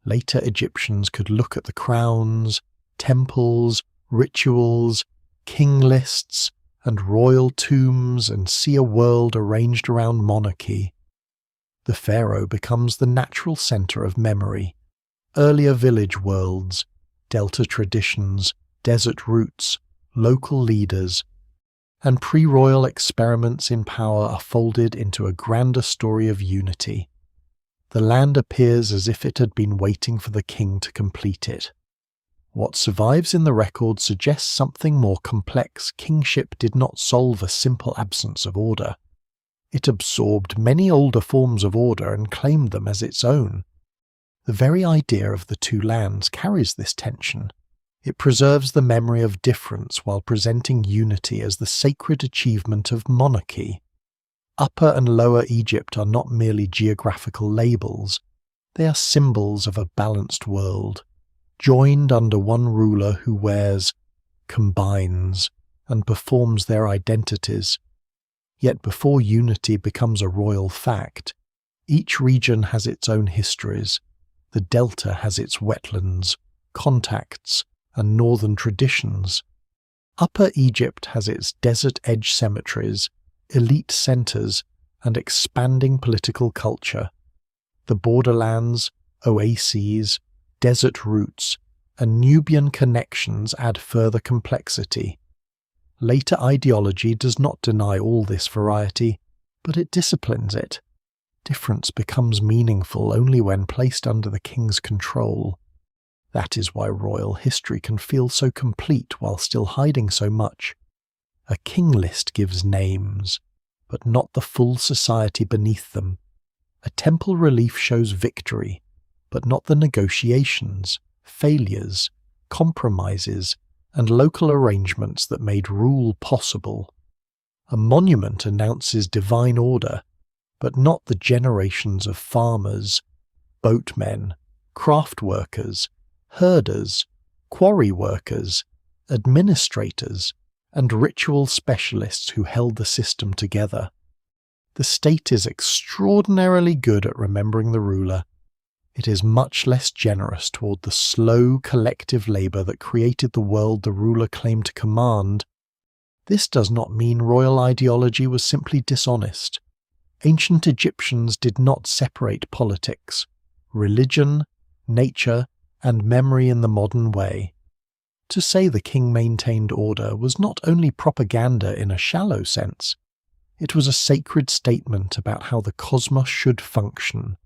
Later Egyptians could look at the crowns, temples, rituals, king lists, and royal tombs and see a world arranged around monarchy. The pharaoh becomes the natural centre of memory. Earlier village worlds, delta traditions, desert roots, local leaders, and pre-royal experiments in power are folded into a grander story of unity. The land appears as if it had been waiting for the king to complete it. What survives in the record suggests something more complex. Kingship did not solve a simple absence of order. It absorbed many older forms of order and claimed them as its own. The very idea of the two lands carries this tension. It preserves the memory of difference while presenting unity as the sacred achievement of monarchy. Upper and Lower Egypt are not merely geographical labels. They are symbols of a balanced world, joined under one ruler who wears, combines, and performs their identities. Yet before unity becomes a royal fact, each region has its own histories. The delta has its wetlands, contacts, and northern traditions. Upper Egypt has its desert-edge cemeteries, elite centres, and expanding political culture. The borderlands, oases, desert routes, and Nubian connections add further complexity. Later ideology does not deny all this variety, but it disciplines it. Difference becomes meaningful only when placed under the king's control. That is why royal history can feel so complete while still hiding so much. A king list gives names, but not the full society beneath them. A temple relief shows victory, but not the negotiations, failures, compromises, and local arrangements that made rule possible. A monument announces divine order, but not the generations of farmers, boatmen, craft workers, herders, quarry workers, administrators, and ritual specialists who held the system together. The state is extraordinarily good at remembering the ruler. It is much less generous toward the slow collective labour that created the world the ruler claimed to command. This does not mean royal ideology was simply dishonest. Ancient Egyptians did not separate politics, religion, nature, and memory in the modern way. To say the king maintained order was not only propaganda in a shallow sense, it was a sacred statement about how the cosmos should function.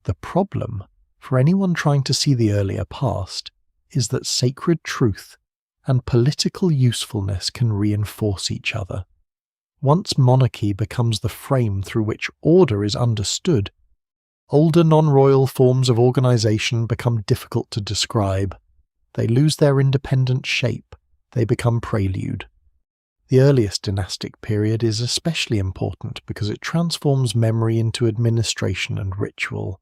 The problem, for anyone trying to see the earlier past, is that sacred truth and political usefulness can reinforce each other. Once monarchy becomes the frame through which order is understood, older non-royal forms of organization become difficult to describe. They lose their independent shape, they become prelude. The earliest dynastic period is especially important because it transforms memory into administration and ritual.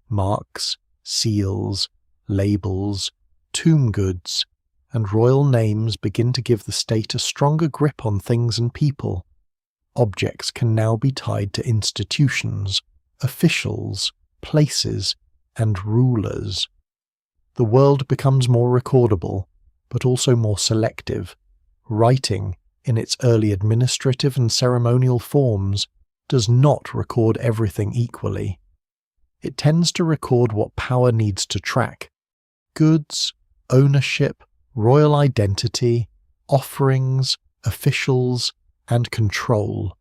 Marks, seals, labels, tomb goods, and royal names begin to give the state a stronger grip on things and people. Objects can now be tied to institutions, officials, places, and rulers. The world becomes more recordable, but also more selective. Writing, in its early administrative and ceremonial forms, does not record everything equally. It tends to record what power needs to track: goods, ownership, royal identity, offerings, officials, and control.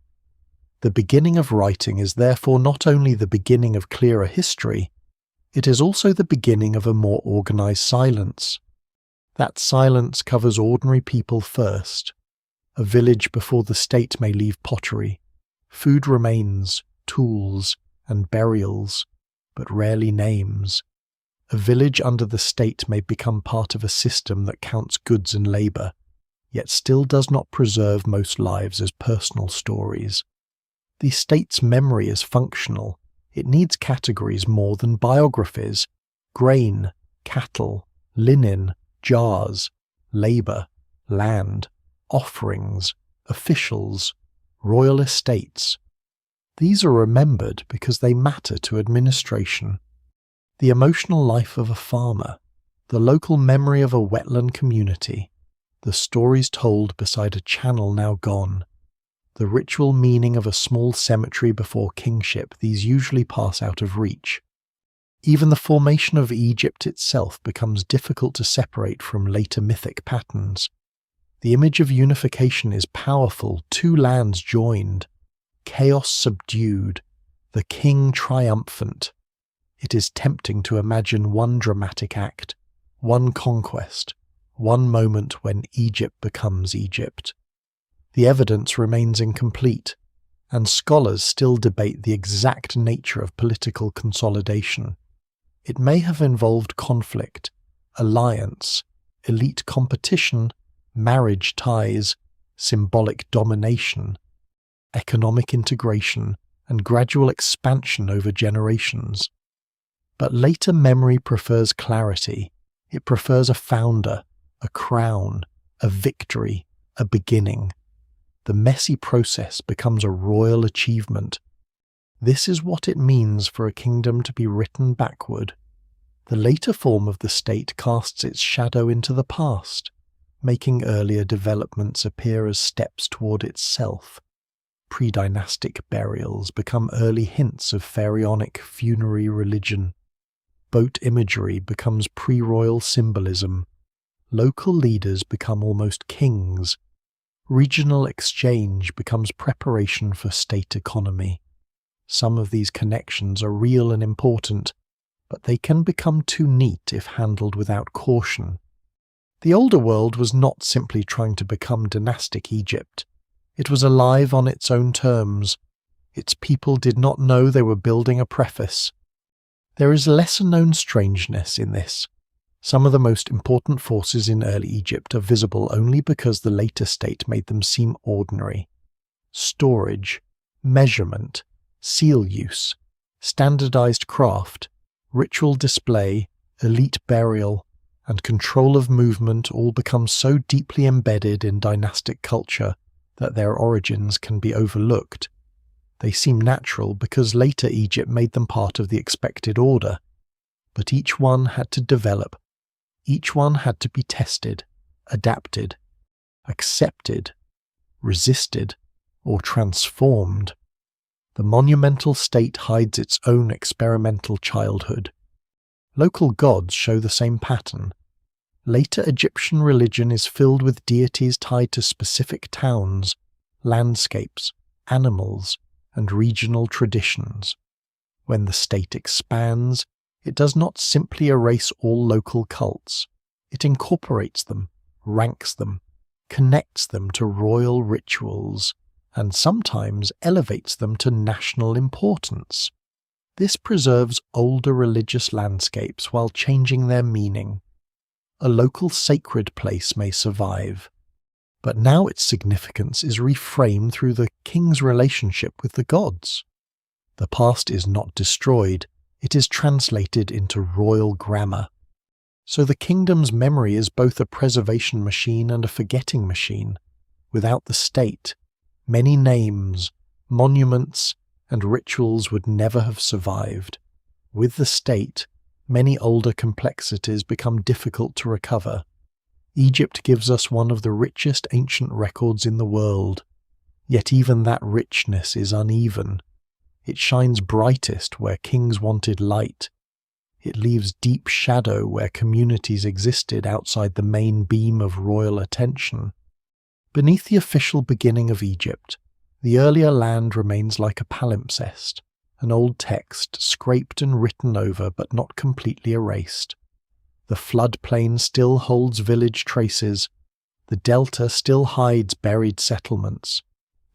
The beginning of writing is therefore not only the beginning of clearer history, it is also the beginning of a more organized silence. That silence covers ordinary people first. A village before the state may leave pottery, food remains, tools, and burials, but rarely names. A village under the state may become part of a system that counts goods and labor, yet still does not preserve most lives as personal stories. The state's memory is functional. It needs categories more than biographies: grain, cattle, linen, jars, labor, land, offerings, officials, royal estates. These are remembered because they matter to administration. The emotional life of a farmer, the local memory of a wetland community, the stories told beside a channel now gone, the ritual meaning of a small cemetery before kingship, these usually pass out of reach. Even the formation of Egypt itself becomes difficult to separate from later mythic patterns. The image of unification is powerful: two lands joined, chaos subdued, the king triumphant. It is tempting to imagine one dramatic act, one conquest, one moment when Egypt becomes Egypt. The evidence remains incomplete, and scholars still debate the exact nature of political consolidation. It may have involved conflict, alliance, elite competition, marriage ties, symbolic domination, economic integration, and gradual expansion over generations. But later memory prefers clarity. It prefers a founder, a crown, a victory, a beginning. The messy process becomes a royal achievement. This is what it means for a kingdom to be written backward. The later form of the state casts its shadow into the past, making earlier developments appear as steps toward itself. Pre-dynastic burials become early hints of pharaonic funerary religion. Boat imagery becomes pre-royal symbolism. Local leaders become almost kings. Regional exchange becomes preparation for state economy. Some of these connections are real and important, but they can become too neat if handled without caution. The older world was not simply trying to become dynastic Egypt. It was alive on its own terms. Its people did not know they were building a preface. There is lesser-known strangeness in this. Some of the most important forces in early Egypt are visible only because the later state made them seem ordinary. Storage, measurement, seal use, standardized craft, ritual display, elite burial, and control of movement all become so deeply embedded in dynastic culture that their origins can be overlooked. They seem natural because later Egypt made them part of the expected order, but each one had to develop. Each one had to be tested, adapted, accepted, resisted, or transformed. The monumental state hides its own experimental childhood. Local gods show the same pattern. Later Egyptian religion is filled with deities tied to specific towns, landscapes, animals, and regional traditions. When the state expands, it does not simply erase all local cults. It incorporates them, ranks them, connects them to royal rituals, and sometimes elevates them to national importance. This preserves older religious landscapes while changing their meaning. A local sacred place may survive, but now its significance is reframed through the king's relationship with the gods. The past is not destroyed, it is translated into royal grammar. So the kingdom's memory is both a preservation machine and a forgetting machine. Without the state, many names, monuments, and rituals would never have survived. With the state, many older complexities become difficult to recover. Egypt gives us one of the richest ancient records in the world, yet even that richness is uneven. It shines brightest where kings wanted light. It leaves deep shadow where communities existed outside the main beam of royal attention. Beneath the official beginning of Egypt, the earlier land remains like a palimpsest, an old text scraped and written over but not completely erased. The floodplain still holds village traces, the delta still hides buried settlements,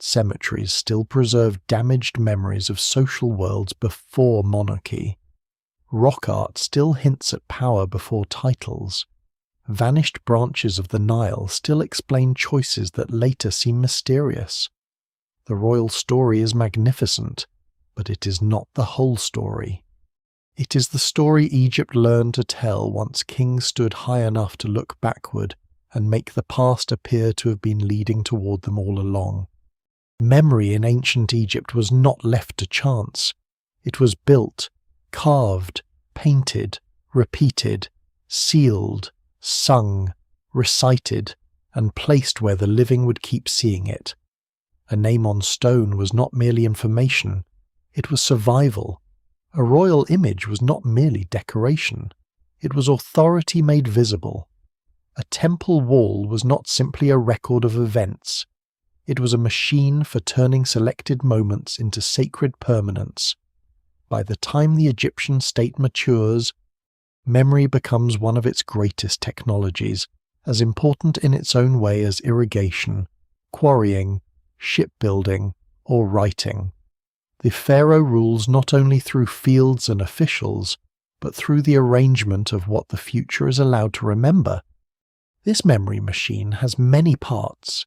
cemeteries still preserve damaged memories of social worlds before monarchy. Rock art still hints at power before titles. Vanished branches of the Nile still explain choices that later seem mysterious. The royal story is magnificent, but it is not the whole story. It is the story Egypt learned to tell once kings stood high enough to look backward and make the past appear to have been leading toward them all along. Memory in ancient Egypt was not left to chance. It was built, carved, painted, repeated, sealed, sung, recited, and placed where the living would keep seeing it. A name on stone was not merely information, it was survival. A royal image was not merely decoration, it was authority made visible. A temple wall was not simply a record of events, it was a machine for turning selected moments into sacred permanence. By the time the Egyptian state matures, memory becomes one of its greatest technologies, as important in its own way as irrigation, quarrying, shipbuilding, or writing. The pharaoh rules not only through fields and officials, but through the arrangement of what the future is allowed to remember. This memory machine has many parts.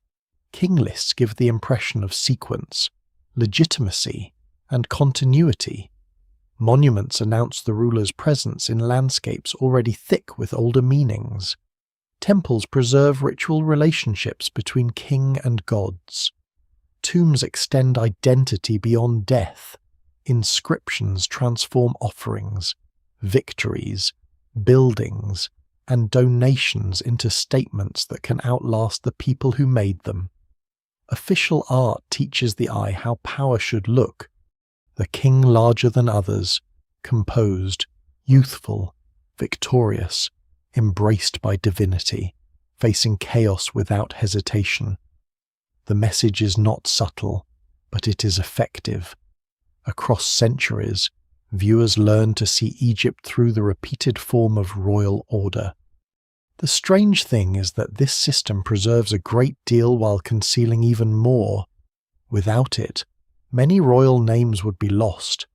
King lists give the impression of sequence, legitimacy, and continuity. Monuments announce the ruler's presence in landscapes already thick with older meanings. Temples preserve ritual relationships between king and gods. Tombs extend identity beyond death. Inscriptions transform offerings, victories, buildings, and donations into statements that can outlast the people who made them. Official art teaches the eye how power should look. The king larger than others, composed, youthful, victorious, embraced by divinity, facing chaos without hesitation. The message is not subtle, but it is effective. Across centuries, viewers learn to see Egypt through the repeated form of royal order. The strange thing is that this system preserves a great deal while concealing even more. Without it, many royal names would be lost.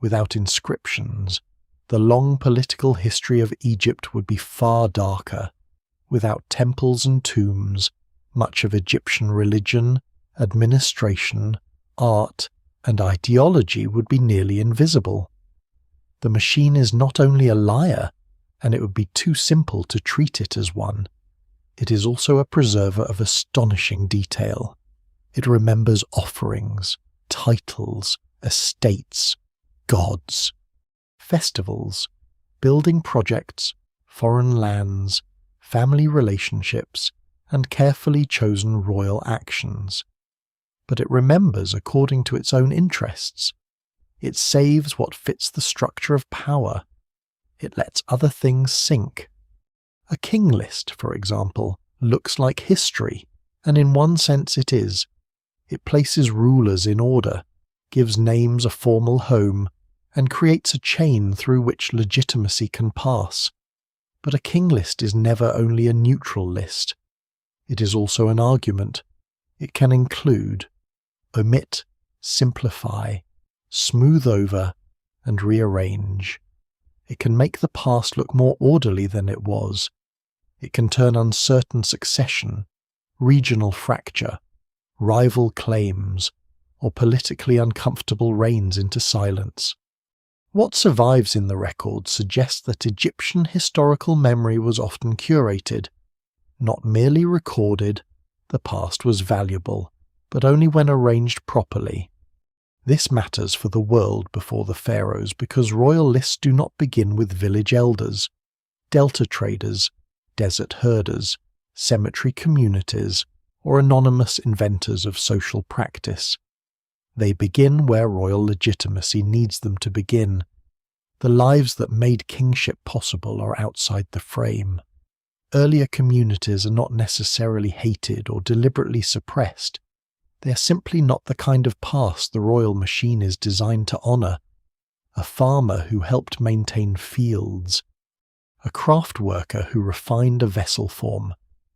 Without inscriptions, the long political history of Egypt would be far darker. Without temples and tombs, much of Egyptian religion, administration, art, and ideology would be nearly invisible. The machine is not only a liar, and it would be too simple to treat it as one. It is also a preserver of astonishing detail. It remembers offerings, titles, estates, gods, festivals, building projects, foreign lands, family relationships, and carefully chosen royal actions. But it remembers according to its own interests. It saves what fits the structure of power. It lets other things sink. A king list, for example, looks like history, and in one sense it is. It places rulers in order, gives names a formal home, and creates a chain through which legitimacy can pass. But a king list is never only a neutral list. It is also an argument. It can include, omit, simplify, smooth over, and rearrange. It can make the past look more orderly than it was. It can turn uncertain succession, regional fracture, rival claims, or politically uncomfortable reigns into silence. What survives in the record suggests that Egyptian historical memory was often curated, not merely recorded. The past was valuable, but only when arranged properly. This matters for the world before the pharaohs because royal lists do not begin with village elders, delta traders, desert herders, cemetery communities, or anonymous inventors of social practice. They begin where royal legitimacy needs them to begin. The lives that made kingship possible are outside the frame. Earlier communities are not necessarily hated or deliberately suppressed. They are simply not the kind of past the royal machine is designed to honour. A farmer who helped maintain fields, a craft worker who refined a vessel form,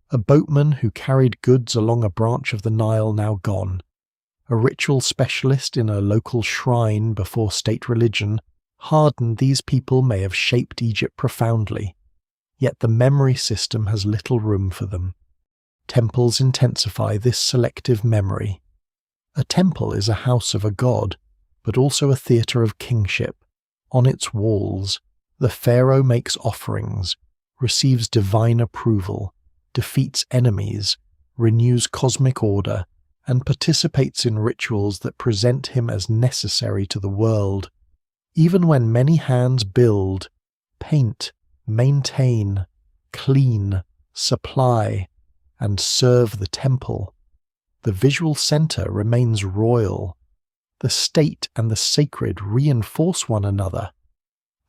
a boatman who carried goods along a branch of the Nile now gone, a ritual specialist in a local shrine before state religion. Hardened, these people may have shaped Egypt profoundly, yet the memory system has little room for them. Temples intensify this selective memory. A temple is a house of a god, but also a theatre of kingship. On its walls, the pharaoh makes offerings, receives divine approval, defeats enemies, renews cosmic order, and participates in rituals that present him as necessary to the world. Even when many hands build, paint, maintain, clean, supply, and serve the temple, the visual center remains royal. The state and the sacred reinforce one another.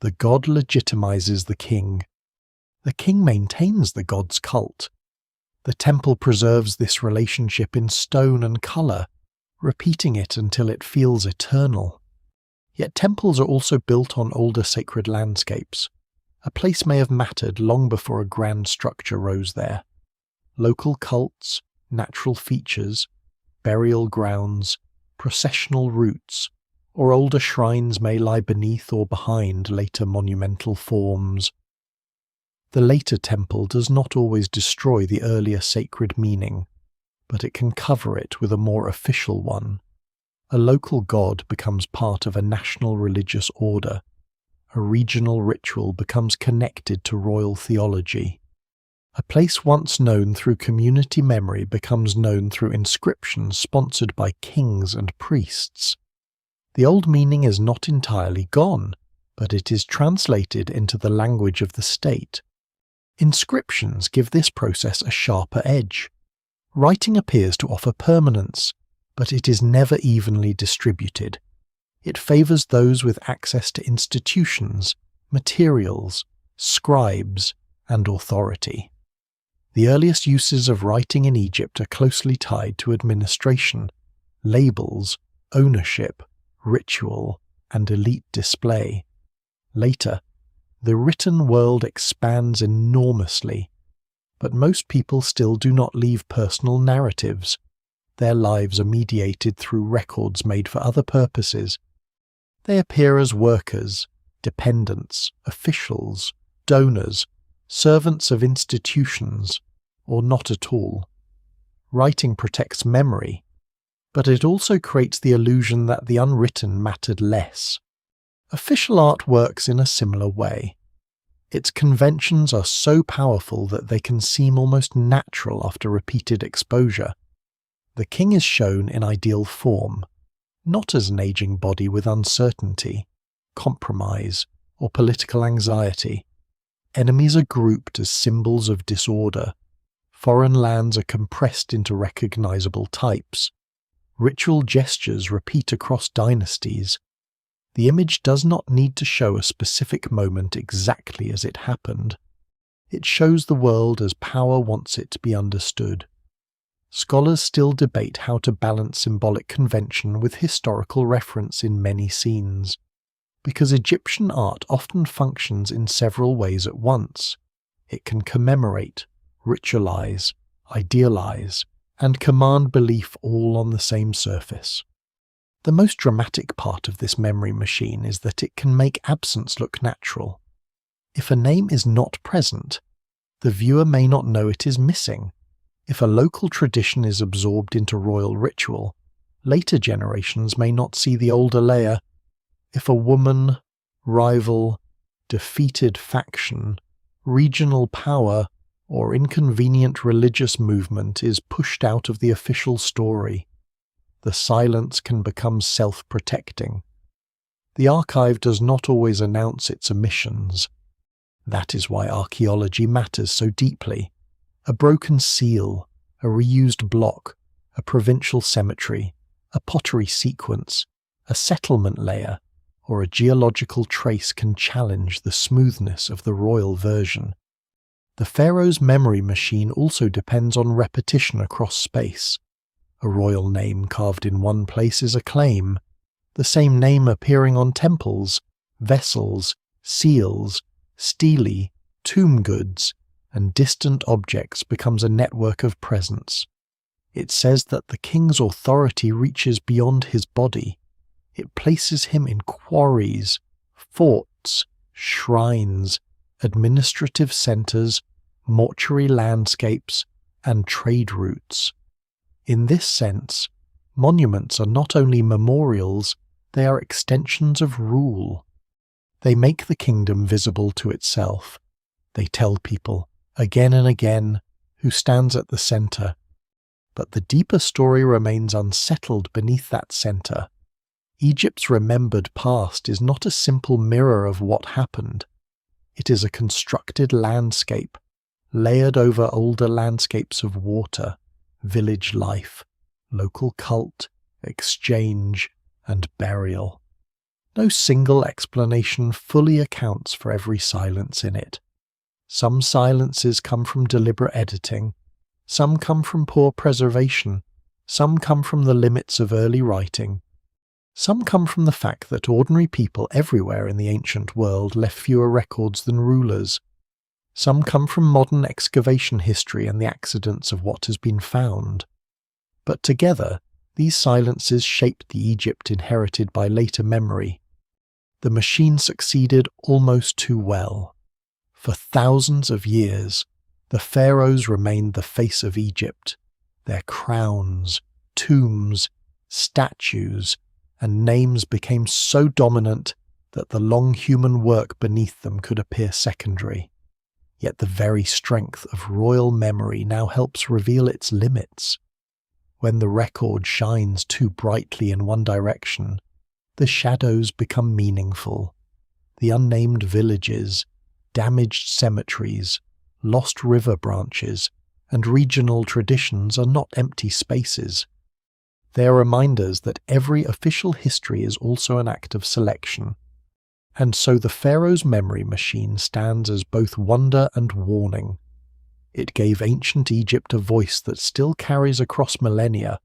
The god legitimizes the king. The king maintains the god's cult. The temple preserves this relationship in stone and color, repeating it until it feels eternal. Yet temples are also built on older sacred landscapes. A place may have mattered long before a grand structure rose there. Local cults, natural features, burial grounds, processional routes, or older shrines may lie beneath or behind later monumental forms. The later temple does not always destroy the earlier sacred meaning, but it can cover it with a more official one. A local god becomes part of a national religious order. A regional ritual becomes connected to royal theology. A place once known through community memory becomes known through inscriptions sponsored by kings and priests. The old meaning is not entirely gone, but it is translated into the language of the state. Inscriptions give this process a sharper edge. Writing appears to offer permanence, but it is never evenly distributed. It favors those with access to institutions, materials, scribes, and authority. The earliest uses of writing in Egypt are closely tied to administration, labels, ownership, ritual, and elite display. Later, the written world expands enormously, but most people still do not leave personal narratives. Their lives are mediated through records made for other purposes. They appear as workers, dependents, officials, donors, servants of institutions, or not at all. Writing protects memory, but it also creates the illusion that the unwritten mattered less. Official art works in a similar way. Its conventions are so powerful that they can seem almost natural after repeated exposure. The king is shown in ideal form, not as an aging body with uncertainty, compromise, or political anxiety. Enemies are grouped as symbols of disorder. Foreign lands are compressed into recognizable types. Ritual gestures repeat across dynasties. The image does not need to show a specific moment exactly as it happened. It shows the world as power wants it to be understood. Scholars still debate how to balance symbolic convention with historical reference in many scenes. because Egyptian art often functions in several ways at once. It can commemorate, ritualize, idealize, and command belief all on the same surface. The most dramatic part of this memory machine is that it can make absence look natural. If a name is not present, the viewer may not know it is missing. If a local tradition is absorbed into royal ritual, later generations may not see the older layer. If a woman, rival, defeated faction, regional power, or inconvenient religious movement is pushed out of the official story, the silence can become self-protecting. The archive does not always announce its omissions. That is why archaeology matters so deeply. A broken seal, a reused block, a provincial cemetery, a pottery sequence, a settlement layer, or a geological trace can challenge the smoothness of the royal version. The pharaoh's memory machine also depends on repetition across space. A royal name carved in one place is a claim. The same name appearing on temples, vessels, seals, stelae, tomb goods, and distant objects becomes a network of presence. It says that the king's authority reaches beyond his body. It places him in quarries, forts, shrines, administrative centres, mortuary landscapes, and trade routes. In this sense, monuments are not only memorials, they are extensions of rule. They make the kingdom visible to itself. They tell people, again and again, who stands at the centre. But the deeper story remains unsettled beneath that centre. Egypt's remembered past is not a simple mirror of what happened. It is a constructed landscape, layered over older landscapes of water, village life, local cult, exchange, and burial. No single explanation fully accounts for every silence in it. Some silences come from deliberate editing, some come from poor preservation, some come from the limits of early writing, some come from the fact that ordinary people everywhere in the ancient world left fewer records than rulers. Some come from modern excavation history and the accidents of what has been found. But together, these silences shaped the Egypt inherited by later memory. The machine succeeded almost too well. For thousands of years, the pharaohs remained the face of Egypt. Their crowns, tombs, statues, and names became so dominant that the long human work beneath them could appear secondary. Yet the very strength of royal memory now helps reveal its limits. When the record shines too brightly in one direction, the shadows become meaningful. The unnamed villages, damaged cemeteries, lost river branches, and regional traditions are not empty spaces. They are reminders that every official history is also an act of selection. And so the pharaoh's memory machine stands as both wonder and warning. It gave ancient Egypt a voice that still carries across millennia,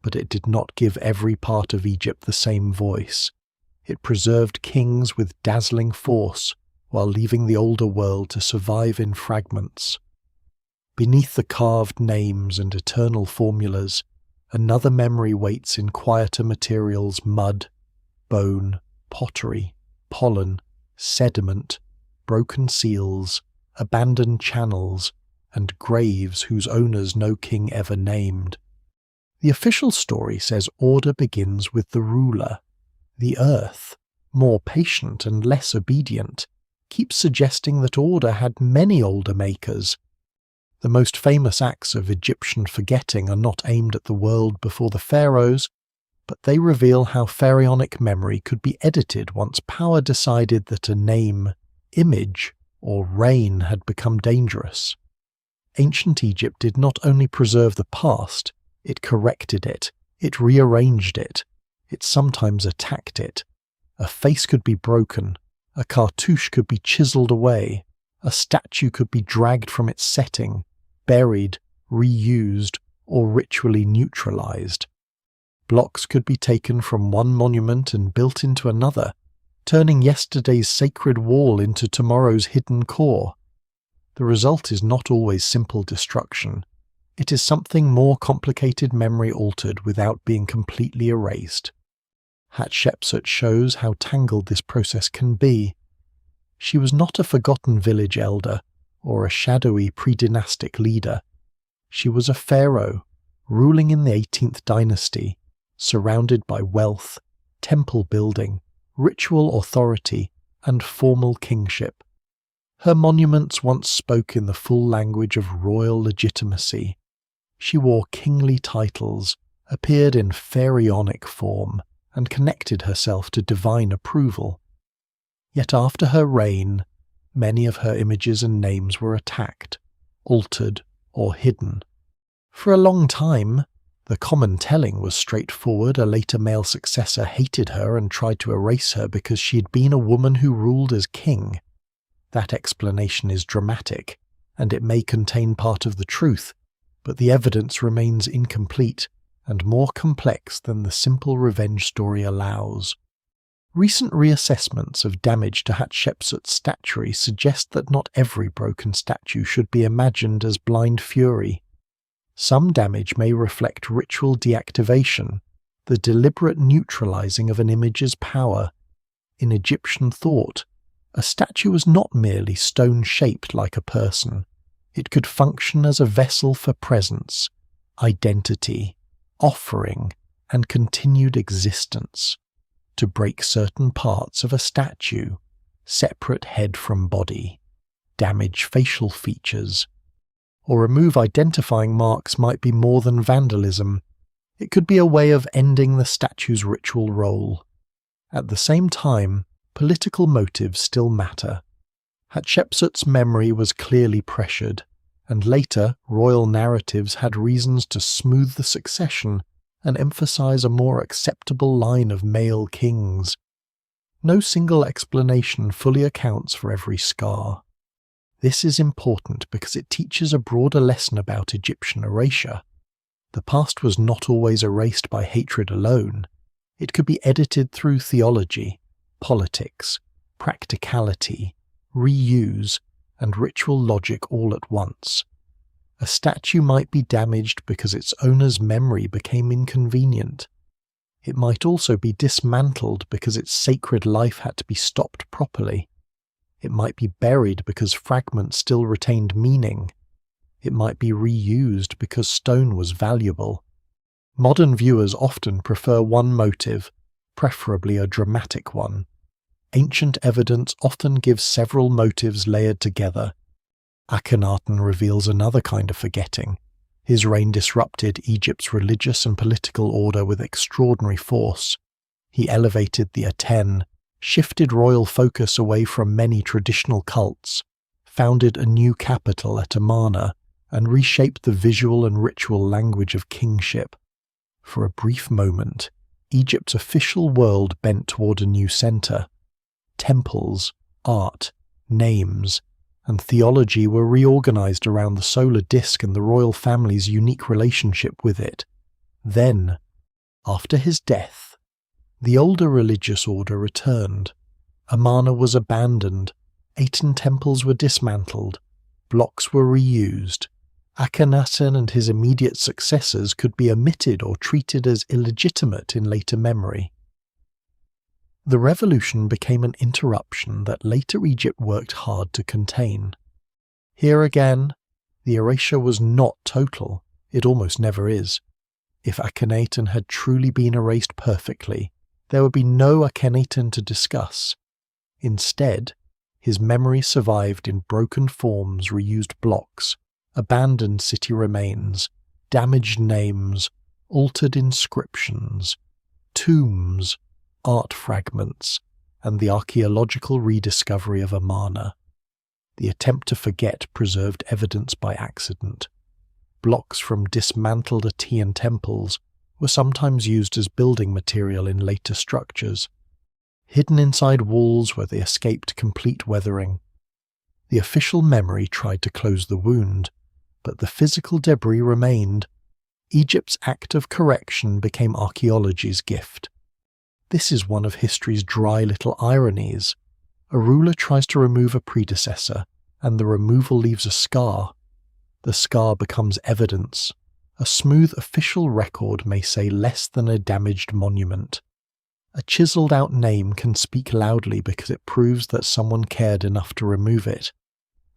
but it did not give every part of Egypt the same voice. It preserved kings with dazzling force, while leaving the older world to survive in fragments. Beneath the carved names and eternal formulas, another memory waits in quieter materials: mud, bone, pottery, pollen, sediment, broken seals, abandoned channels, and graves whose owners no king ever named. The official story says order begins with the ruler. The earth, more patient and less obedient, keeps suggesting that order had many older makers. The most famous acts of Egyptian forgetting are not aimed at the world before the pharaohs, but they reveal how pharaonic memory could be edited once power decided that a name, image, or reign had become dangerous. Ancient Egypt did not only preserve the past, it corrected it, it rearranged it, it sometimes attacked it. A face could be broken, a cartouche could be chiseled away, a statue could be dragged from its setting, buried, reused, or ritually neutralized. Blocks could be taken from one monument and built into another, turning yesterday's sacred wall into tomorrow's hidden core. The result is not always simple destruction. It is something more complicated, memory altered without being completely erased. Hatshepsut shows how tangled this process can be. She was not a forgotten village elder or a shadowy pre-dynastic leader. She was a pharaoh, ruling in the 18th dynasty, surrounded by wealth, temple building, ritual authority, and formal kingship. Her monuments once spoke in the full language of royal legitimacy. She wore kingly titles, appeared in pharaonic form, and connected herself to divine approval. Yet after her reign, many of her images and names were attacked, altered, or hidden. For a long time, the common telling was straightforward. A later male successor hated her and tried to erase her because she had been a woman who ruled as king. That explanation is dramatic, and it may contain part of the truth, but the evidence remains incomplete and more complex than the simple revenge story allows. Recent reassessments of damage to Hatshepsut's statuary suggest that not every broken statue should be imagined as blind fury. Some damage may reflect ritual deactivation, the deliberate neutralizing of an image's power. In Egyptian thought, a statue was not merely stone-shaped like a person. It could function as a vessel for presence, identity, offering, and continued existence. To break certain parts of a statue, separate head from body, damage facial features, or remove identifying marks might be more than vandalism. It could be a way of ending the statue's ritual role. At the same time, political motives still matter. Hatshepsut's memory was clearly pressured, and later royal narratives had reasons to smooth the succession and emphasize a more acceptable line of male kings. No single explanation fully accounts for every scar. This is important because it teaches a broader lesson about Egyptian erasure. The past was not always erased by hatred alone. It could be edited through theology, politics, practicality, reuse, and ritual logic all at once. A statue might be damaged because its owner's memory became inconvenient. It might also be dismantled because its sacred life had to be stopped properly. It might be buried because fragments still retained meaning. It might be reused because stone was valuable. Modern viewers often prefer one motive, preferably a dramatic one. Ancient evidence often gives several motives layered together. Akhenaten reveals another kind of forgetting. His reign disrupted Egypt's religious and political order with extraordinary force. He elevated the Aten, shifted royal focus away from many traditional cults, founded a new capital at Amarna, and reshaped the visual and ritual language of kingship. For a brief moment, Egypt's official world bent toward a new center. Temples, art, names, and theology were reorganized around the solar disk and the royal family's unique relationship with it. Then, after his death, the older religious order returned. Amarna was abandoned, Aten temples were dismantled, blocks were reused. Akhenaten and his immediate successors could be omitted or treated as illegitimate in later memory. The revolution became an interruption that later Egypt worked hard to contain. Here again, the erasure was not total. It almost never is. If Akhenaten had truly been erased perfectly, there would be no Akhenaten to discuss. Instead, his memory survived in broken forms, reused blocks, abandoned city remains, damaged names, altered inscriptions, tombs, art fragments, and the archaeological rediscovery of Amarna. The attempt to forget preserved evidence by accident. Blocks from dismantled Atean temples were sometimes used as building material in later structures, hidden inside walls where they escaped complete weathering. The official memory tried to close the wound, but the physical debris remained. Egypt's act of correction became archaeology's gift. This is one of history's dry little ironies. A ruler tries to remove a predecessor, and the removal leaves a scar. The scar becomes evidence. A smooth official record may say less than a damaged monument. A chiseled-out name can speak loudly because it proves that someone cared enough to remove it.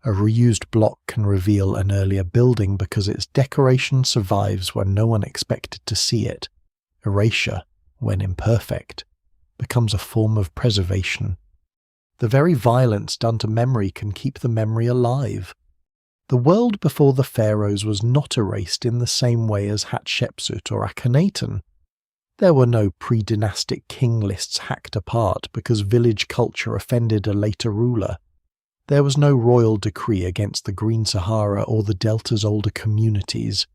A reused block can reveal an earlier building because its decoration survives when no one expected to see it. Erasure, when imperfect, becomes a form of preservation. The very violence done to memory can keep the memory alive. The world before the pharaohs was not erased in the same way as Hatshepsut or Akhenaten. There were no pre-dynastic king lists hacked apart because village culture offended a later ruler. There was no royal decree against the Green Sahara or the Delta's older communities.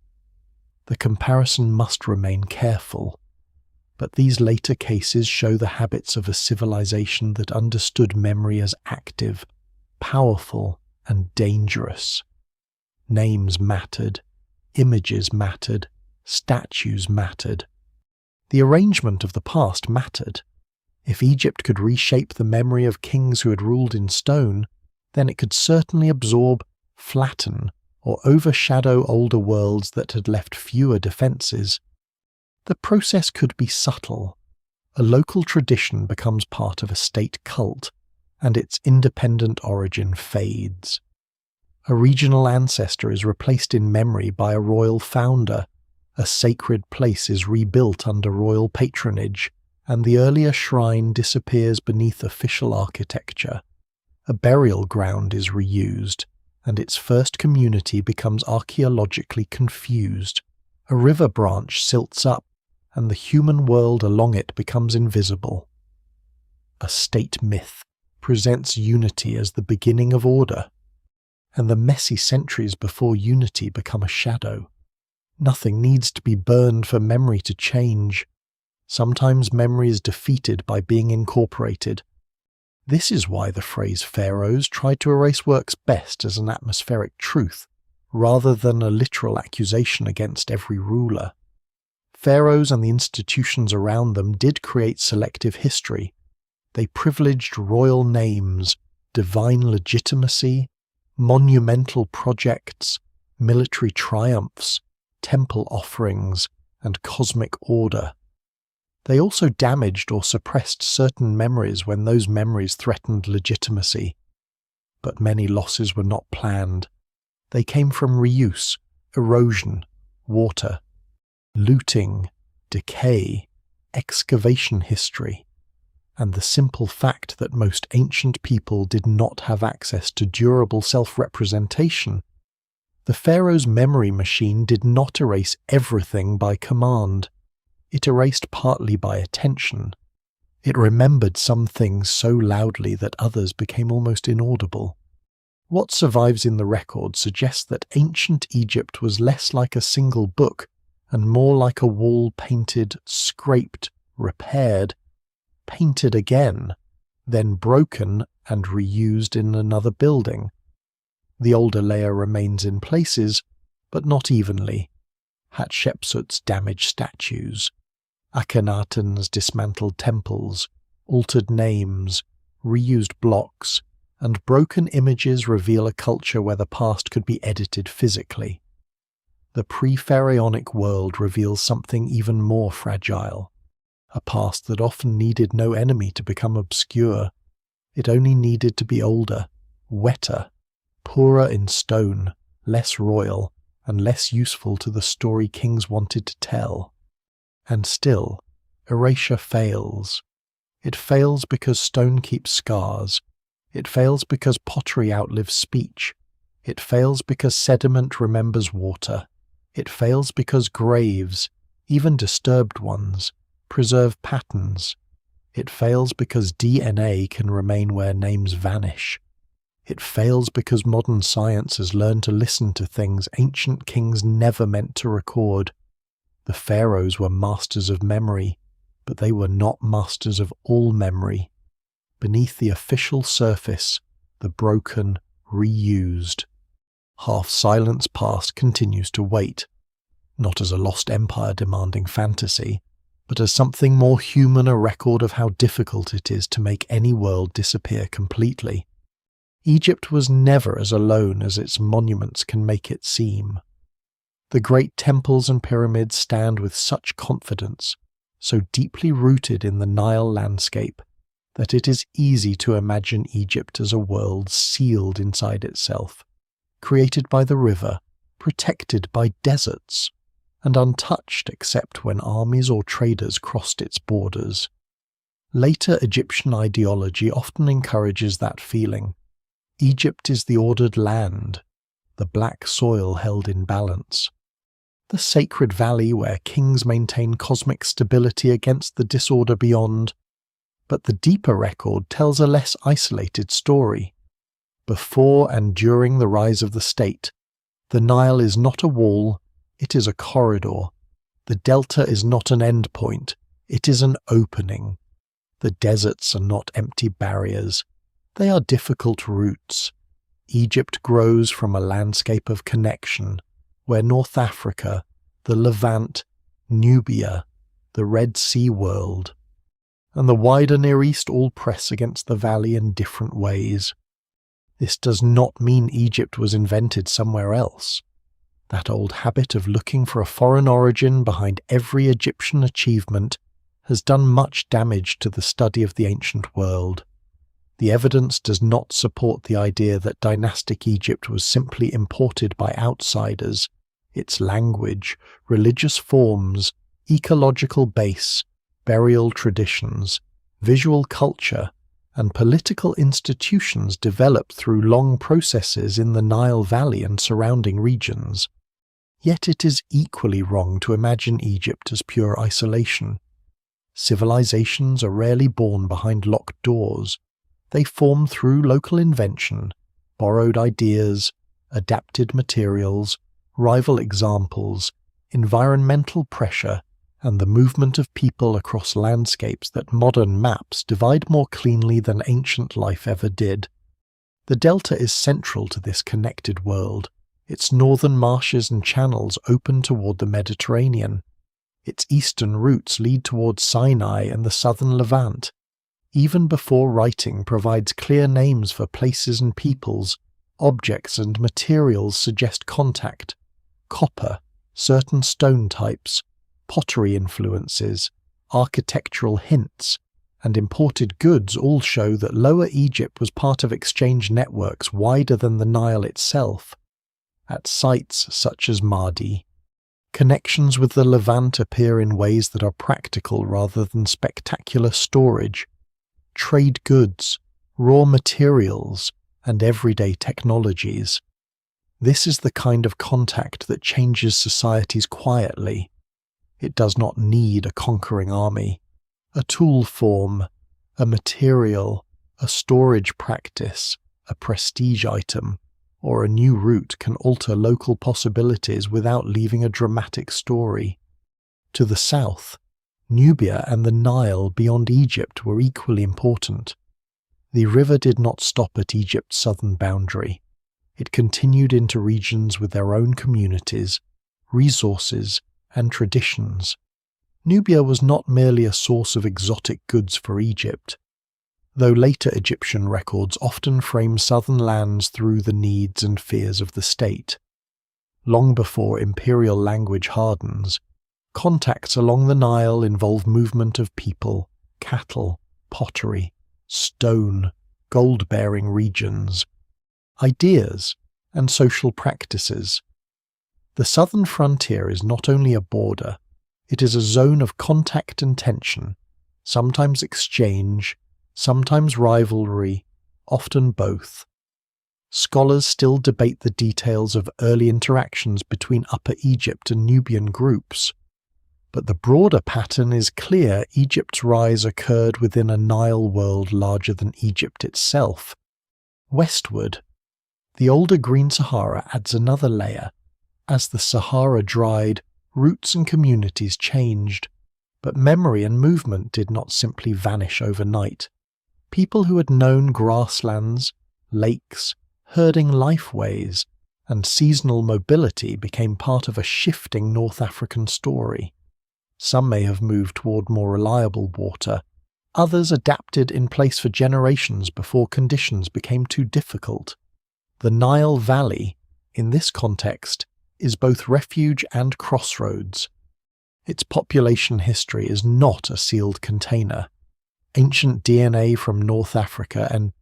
The comparison must remain careful. But these later cases show the habits of a civilization that understood memory as active, powerful, and dangerous. Names mattered, images mattered, statues mattered. The arrangement of the past mattered. If Egypt could reshape the memory of kings who had ruled in stone, then it could certainly absorb, flatten, or overshadow older worlds that had left fewer defences. The process could be subtle. A local tradition becomes part of a state cult, and its independent origin fades. A regional ancestor is replaced in memory by a royal founder, a sacred place is rebuilt under royal patronage, and the earlier shrine disappears beneath official architecture. A burial ground is reused, and its first community becomes archaeologically confused. A river branch silts up, and the human world along it becomes invisible. A state myth presents unity as the beginning of order, and the messy centuries before unity become a shadow. Nothing needs to be burned for memory to change. Sometimes memory is defeated by being incorporated. This is why the phrase pharaohs tried to erase works best as an atmospheric truth, rather than a literal accusation against every ruler. Pharaohs and the institutions around them did create selective history. They privileged royal names, divine legitimacy, monumental projects, military triumphs, temple offerings, and cosmic order. They also damaged or suppressed certain memories when those memories threatened legitimacy. But many losses were not planned. They came from reuse, erosion, water, looting, decay, excavation history, and the simple fact that most ancient people did not have access to durable self-representation. The pharaoh's memory machine did not erase everything by command. It erased partly by attention. It remembered some things so loudly that others became almost inaudible. What survives in the record suggests that ancient Egypt was less like a single book and more like a wall painted, scraped, repaired, painted again, then broken and reused in another building. The older layer remains in places, but not evenly. Hatshepsut's damaged statues, Akhenaten's dismantled temples, altered names, reused blocks, and broken images reveal a culture where the past could be edited physically. The pre-pharaonic world reveals something even more fragile, a past that often needed no enemy to become obscure. It only needed to be older, wetter, poorer in stone, less royal, and less useful to the story kings wanted to tell. And still, erasure fails. It fails because stone keeps scars. It fails because pottery outlives speech. It fails because sediment remembers water. It fails because graves, even disturbed ones, preserve patterns. It fails because DNA can remain where names vanish. It fails because modern science has learned to listen to things ancient kings never meant to record. The pharaohs were masters of memory, but they were not masters of all memory. Beneath the official surface, the broken, reused, half-silenced past continues to wait, not as a lost empire demanding fantasy, but as something more human, a record of how difficult it is to make any world disappear completely. Egypt was never as alone as its monuments can make it seem. The great temples and pyramids stand with such confidence, so deeply rooted in the Nile landscape, that it is easy to imagine Egypt as a world sealed inside itself, created by the river, protected by deserts, and untouched except when armies or traders crossed its borders. Later Egyptian ideology often encourages that feeling. Egypt is the ordered land, the black soil held in balance, the sacred valley where kings maintain cosmic stability against the disorder beyond. But the deeper record tells a less isolated story. Before and during the rise of the state, the Nile is not a wall, it is a corridor. The delta is not an end point, it is an opening. The deserts are not empty barriers, they are difficult routes. Egypt grows from a landscape of connection, where North Africa, the Levant, Nubia, the Red Sea world, and the wider Near East all press against the valley in different ways. This does not mean Egypt was invented somewhere else. That old habit of looking for a foreign origin behind every Egyptian achievement has done much damage to the study of the ancient world. The evidence does not support the idea that dynastic Egypt was simply imported by outsiders. Its language, religious forms, ecological base, burial traditions, visual culture, and political institutions developed through long processes in the Nile Valley and surrounding regions. Yet it is equally wrong to imagine Egypt as pure isolation. Civilizations are rarely born behind locked doors. They form through local invention, borrowed ideas, adapted materials, rival examples, environmental pressure, and the movement of people across landscapes that modern maps divide more cleanly than ancient life ever did. The delta is central to this connected world. Its northern marshes and channels open toward the Mediterranean. Its eastern routes lead towards Sinai and the southern Levant. Even before writing provides clear names for places and peoples, objects and materials suggest contact. Copper, certain stone types, pottery influences, architectural hints, and imported goods all show that Lower Egypt was part of exchange networks wider than the Nile itself. At sites such as Mahdi, connections with the Levant appear in ways that are practical rather than spectacular storage. Trade goods, raw materials, and everyday technologies. This is the kind of contact that changes societies quietly. It does not need a conquering army. A tool form, a material, a storage practice, a prestige item, or a new route can alter local possibilities without leaving a dramatic story. To the south, Nubia and the Nile beyond Egypt were equally important. The river did not stop at Egypt's southern boundary. It continued into regions with their own communities, resources, and traditions. Nubia was not merely a source of exotic goods for Egypt, though later Egyptian records often frame southern lands through the needs and fears of the state. Long before imperial language hardens, contacts along the Nile involve movement of people, cattle, pottery, stone, gold-bearing regions, ideas, and social practices. The southern frontier is not only a border, it is a zone of contact and tension, sometimes exchange, sometimes rivalry, often both. Scholars still debate the details of early interactions between Upper Egypt and Nubian groups, but the broader pattern is clear. Egypt's rise occurred within a Nile world larger than Egypt itself. Westward, the older Green Sahara adds another layer. As the Sahara dried, roots and communities changed, but memory and movement did not simply vanish overnight. People who had known grasslands, lakes, herding lifeways, and seasonal mobility became part of a shifting North African story. Some may have moved toward more reliable water. Others adapted in place for generations before conditions became too difficult. The Nile Valley, in this context, is both refuge and crossroads. Its population history is not a sealed container. Ancient DNA from North Africa and,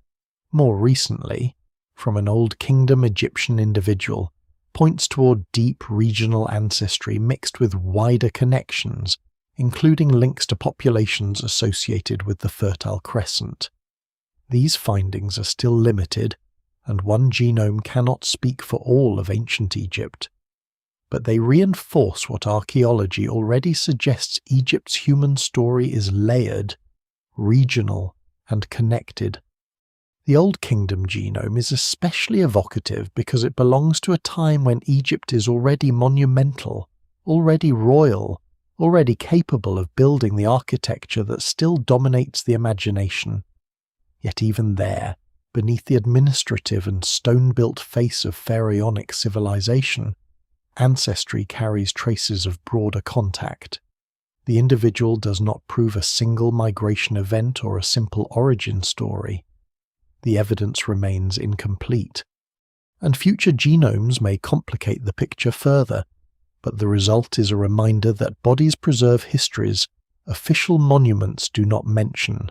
more recently, from an Old Kingdom Egyptian individual points toward deep regional ancestry mixed with wider connections, including links to populations associated with the Fertile Crescent. These findings are still limited, and one genome cannot speak for all of ancient Egypt. But they reinforce what archaeology already suggests: Egypt's human story is layered, regional, and connected. The Old Kingdom genome is especially evocative because it belongs to a time when Egypt is already monumental, already royal, already capable of building the architecture that still dominates the imagination. Yet even there, beneath the administrative and stone-built face of pharaonic civilization, ancestry carries traces of broader contact. The individual does not prove a single migration event or a simple origin story. The evidence remains incomplete, and future genomes may complicate the picture further, but the result is a reminder that bodies preserve histories official monuments do not mention.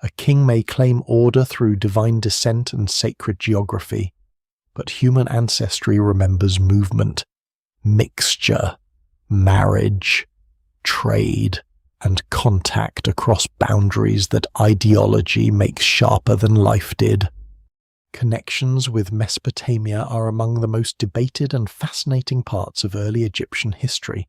A king may claim order through divine descent and sacred geography, but human ancestry remembers movement, mixture, marriage, trade, and contact across boundaries that ideology makes sharper than life did. Connections with Mesopotamia are among the most debated and fascinating parts of early Egyptian history.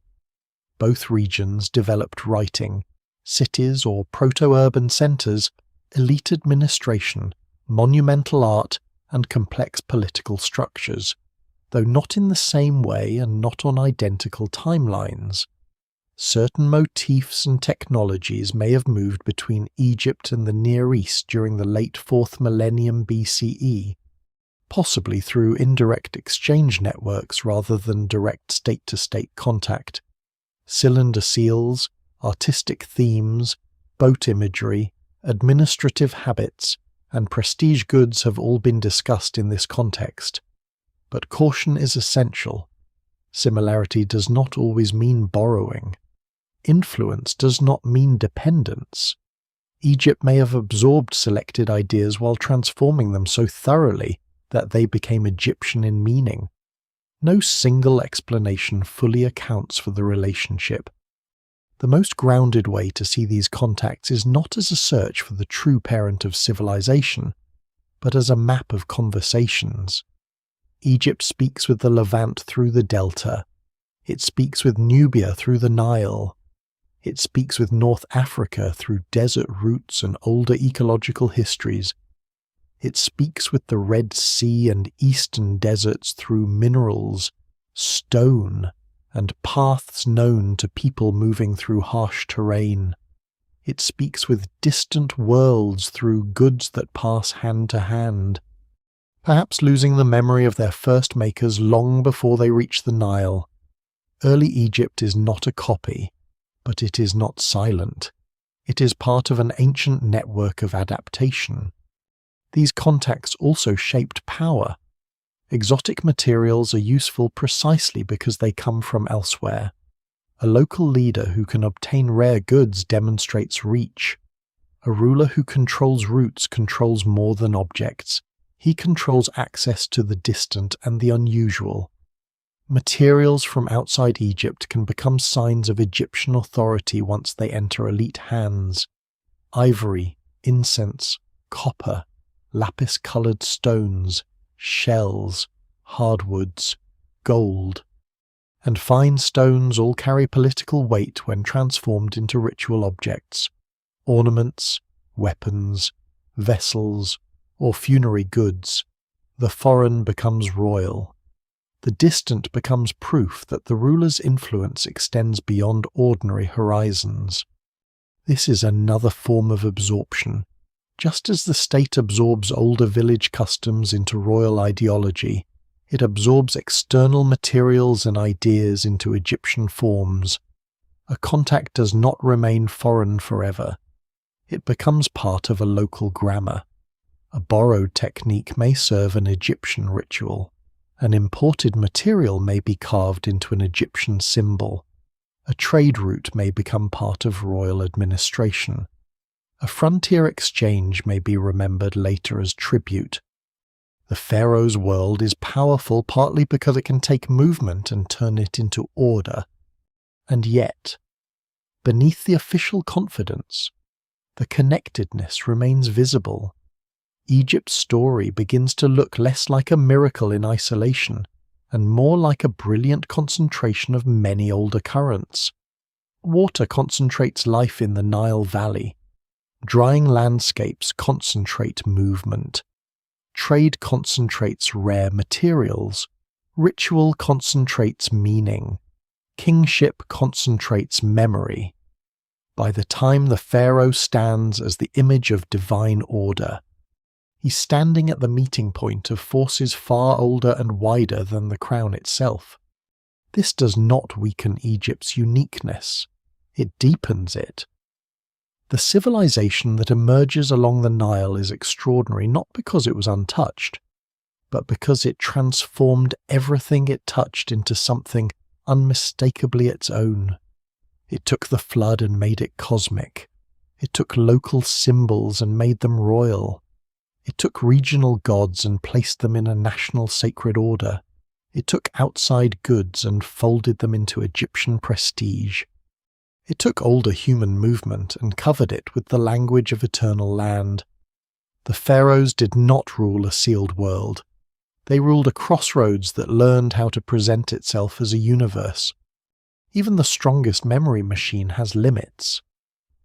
Both regions developed writing, cities or proto-urban centers, elite administration, monumental art, and complex political structures, though not in the same way and not on identical timelines. Certain motifs and technologies may have moved between Egypt and the Near East during the late 4th millennium BCE, possibly through indirect exchange networks rather than direct state-to-state contact. Cylinder seals, artistic themes, boat imagery, administrative habits, and prestige goods have all been discussed in this context. But caution is essential. Similarity does not always mean borrowing. Influence does not mean dependence. Egypt may have absorbed selected ideas while transforming them so thoroughly that they became Egyptian in meaning. No single explanation fully accounts for the relationship. The most grounded way to see these contacts is not as a search for the true parent of civilization, but as a map of conversations. Egypt speaks with the Levant through the Delta. It speaks with Nubia through the Nile. It speaks with North Africa through desert routes and older ecological histories. It speaks with the Red Sea and eastern deserts through minerals, stone, and paths known to people moving through harsh terrain. It speaks with distant worlds through goods that pass hand to hand, perhaps losing the memory of their first makers long before they reach the Nile. Early Egypt is not a copy, but it is not silent. It is part of an ancient network of adaptation. These contacts also shaped power. Exotic materials are useful precisely because they come from elsewhere. A local leader who can obtain rare goods demonstrates reach. A ruler who controls routes controls more than objects. He controls access to the distant and the unusual. Materials from outside Egypt can become signs of Egyptian authority once they enter elite hands. Ivory, incense, copper, lapis-colored stones, shells, hardwoods, gold, and fine stones all carry political weight when transformed into ritual objects. Ornaments, weapons, vessels, or funerary goods. The foreign becomes royal. The distant becomes proof that the ruler's influence extends beyond ordinary horizons. This is another form of absorption. Just as the state absorbs older village customs into royal ideology, it absorbs external materials and ideas into Egyptian forms. A contact does not remain foreign forever. It becomes part of a local grammar. A borrowed technique may serve an Egyptian ritual. An imported material may be carved into an Egyptian symbol. A trade route may become part of royal administration. A frontier exchange may be remembered later as tribute. The pharaoh's world is powerful partly because it can take movement and turn it into order. And yet, beneath the official confidence, the connectedness remains visible. Egypt's story begins to look less like a miracle in isolation and more like a brilliant concentration of many older currents. Water concentrates life in the Nile Valley. Drying landscapes concentrate movement. Trade concentrates rare materials. Ritual concentrates meaning. Kingship concentrates memory. By the time the pharaoh stands as the image of divine order, he's standing at the meeting point of forces far older and wider than the crown itself. This does not weaken Egypt's uniqueness. It deepens it. The civilization that emerges along the Nile is extraordinary not because it was untouched, but because it transformed everything it touched into something unmistakably its own. It took the flood and made it cosmic. It took local symbols and made them royal. It took regional gods and placed them in a national sacred order. It took outside goods and folded them into Egyptian prestige. It took older human movement and covered it with the language of eternal land. The pharaohs did not rule a sealed world. They ruled a crossroads that learned how to present itself as a universe. Even the strongest memory machine has limits.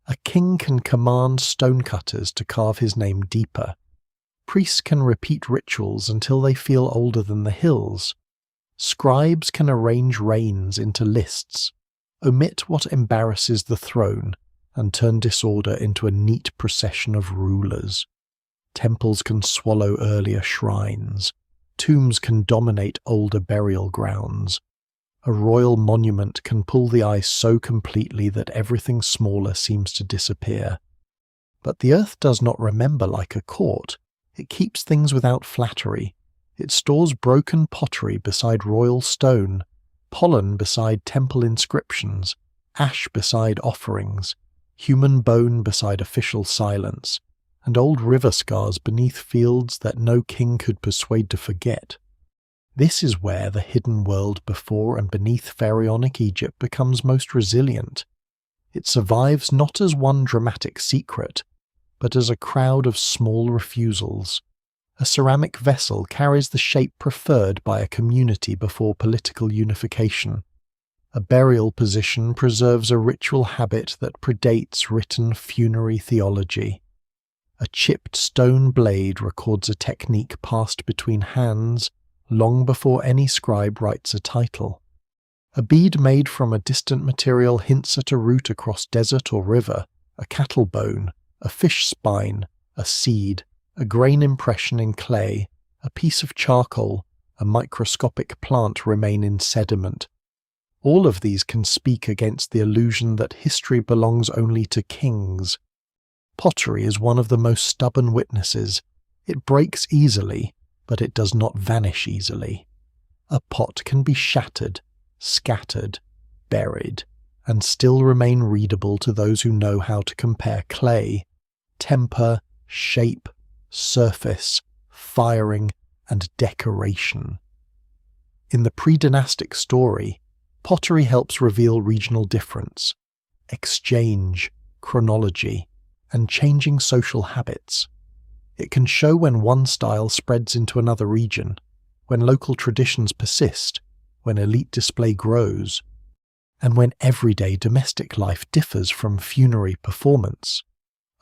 A king can command stonecutters to carve his name deeper. Priests can repeat rituals until they feel older than the hills. Scribes can arrange reigns into lists, omit what embarrasses the throne, and turn disorder into a neat procession of rulers. Temples can swallow earlier shrines. Tombs can dominate older burial grounds. A royal monument can pull the eye so completely that everything smaller seems to disappear. But the earth does not remember like a court. It keeps things without flattery. It stores broken pottery beside royal stone, pollen beside temple inscriptions, ash beside offerings, human bone beside official silence, and old river scars beneath fields that no king could persuade to forget. This is where the hidden world before and beneath pharaonic Egypt becomes most resilient. It survives not as one dramatic secret, but as a crowd of small refusals. A ceramic vessel carries the shape preferred by a community before political unification. A burial position preserves a ritual habit that predates written funerary theology. A chipped stone blade records a technique passed between hands long before any scribe writes a title. A bead made from a distant material hints at a route across desert or river, a cattle bone, a fish spine, a seed, a grain impression in clay, a piece of charcoal, a microscopic plant remain in sediment. All of these can speak against the illusion that history belongs only to kings. Pottery is one of the most stubborn witnesses. It breaks easily, but it does not vanish easily. A pot can be shattered, scattered, buried, and still remain readable to those who know how to compare clay, temper, shape, surface, firing, and decoration. In the pre-dynastic story, pottery helps reveal regional difference, exchange, chronology, and changing social habits. It can show when one style spreads into another region, when local traditions persist, when elite display grows, and when everyday domestic life differs from funerary performance.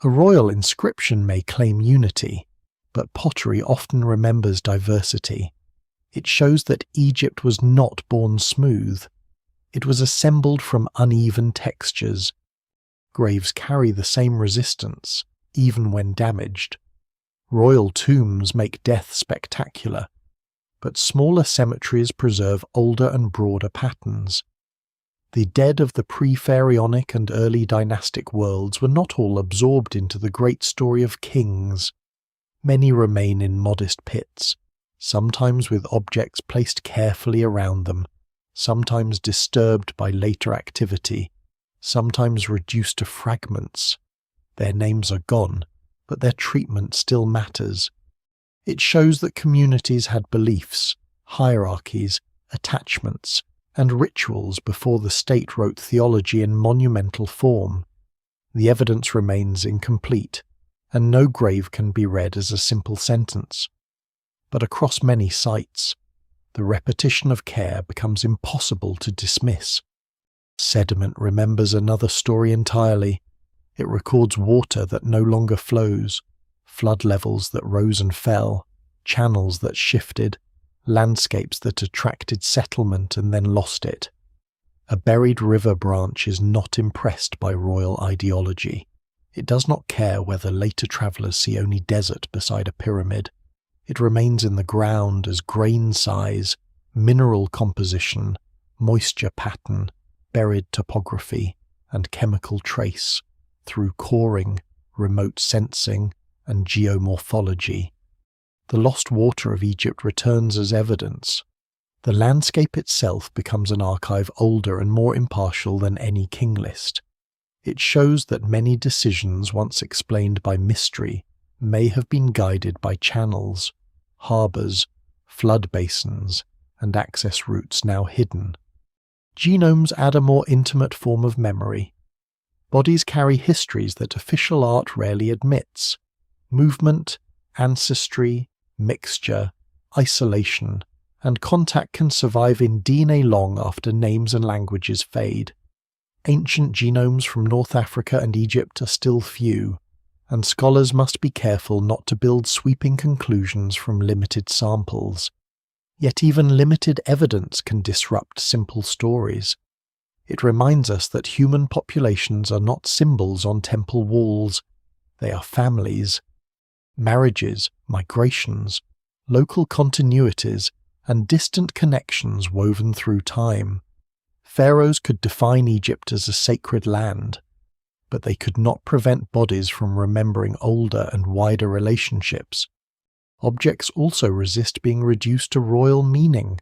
A royal inscription may claim unity, but pottery often remembers diversity. It shows that Egypt was not born smooth. It was assembled from uneven textures. Graves carry the same resistance, even when damaged. Royal tombs make death spectacular, but smaller cemeteries preserve older and broader patterns. The dead of the pre-pharaonic and early dynastic worlds were not all absorbed into the great story of kings. Many remain in modest pits, sometimes with objects placed carefully around them, sometimes disturbed by later activity, sometimes reduced to fragments. Their names are gone, but their treatment still matters. It shows that communities had beliefs, hierarchies, attachments, and rituals before the state wrote theology in monumental form. The evidence remains incomplete, and no grave can be read as a simple sentence. But across many sites, the repetition of care becomes impossible to dismiss. Sediment remembers another story entirely. It records water that no longer flows, flood levels that rose and fell, channels that shifted, landscapes that attracted settlement and then lost it. A buried river branch is not impressed by royal ideology. It does not care whether later travellers see only desert beside a pyramid. It remains in the ground as grain size, mineral composition, moisture pattern, buried topography, and chemical trace, through coring, remote sensing, and geomorphology. The lost water of Egypt returns as evidence. The landscape itself becomes an archive older and more impartial than any king list. It shows that many decisions once explained by mystery may have been guided by channels, harbours, flood basins, and access routes now hidden. Genomes add a more intimate form of memory. Bodies carry histories that official art rarely admits. Movement, ancestry, mixture, isolation, and contact can survive in DNA long after names and languages fade. Ancient genomes from North Africa and Egypt are still few, and scholars must be careful not to build sweeping conclusions from limited samples. Yet even limited evidence can disrupt simple stories. It reminds us that human populations are not symbols on temple walls. They are families. Marriages, migrations, local continuities, and distant connections woven through time. Pharaohs could define Egypt as a sacred land, but they could not prevent bodies from remembering older and wider relationships. Objects also resist being reduced to royal meaning.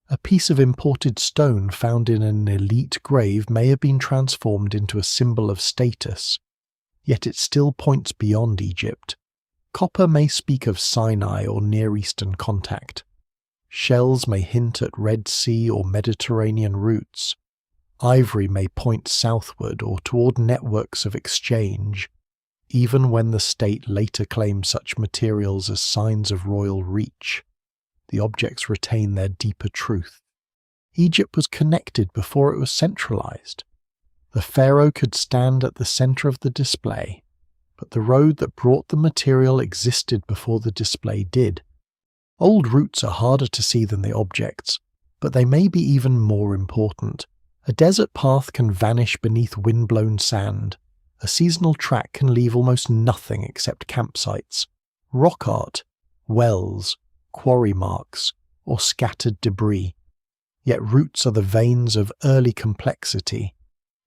A piece of imported stone found in an elite grave may have been transformed into a symbol of status, yet it still points beyond Egypt. Copper may speak of Sinai or Near Eastern contact. Shells may hint at Red Sea or Mediterranean routes. Ivory may point southward or toward networks of exchange, even when the state later claims such materials as signs of royal reach. The objects retain their deeper truth. Egypt was connected before it was centralized. The pharaoh could stand at the center of the display, but the road that brought the material existed before the display did. Old routes are harder to see than the objects, but they may be even more important. A desert path can vanish beneath wind-blown sand. A seasonal track can leave almost nothing except campsites, rock art, wells, quarry marks, or scattered debris. Yet roots are the veins of early complexity.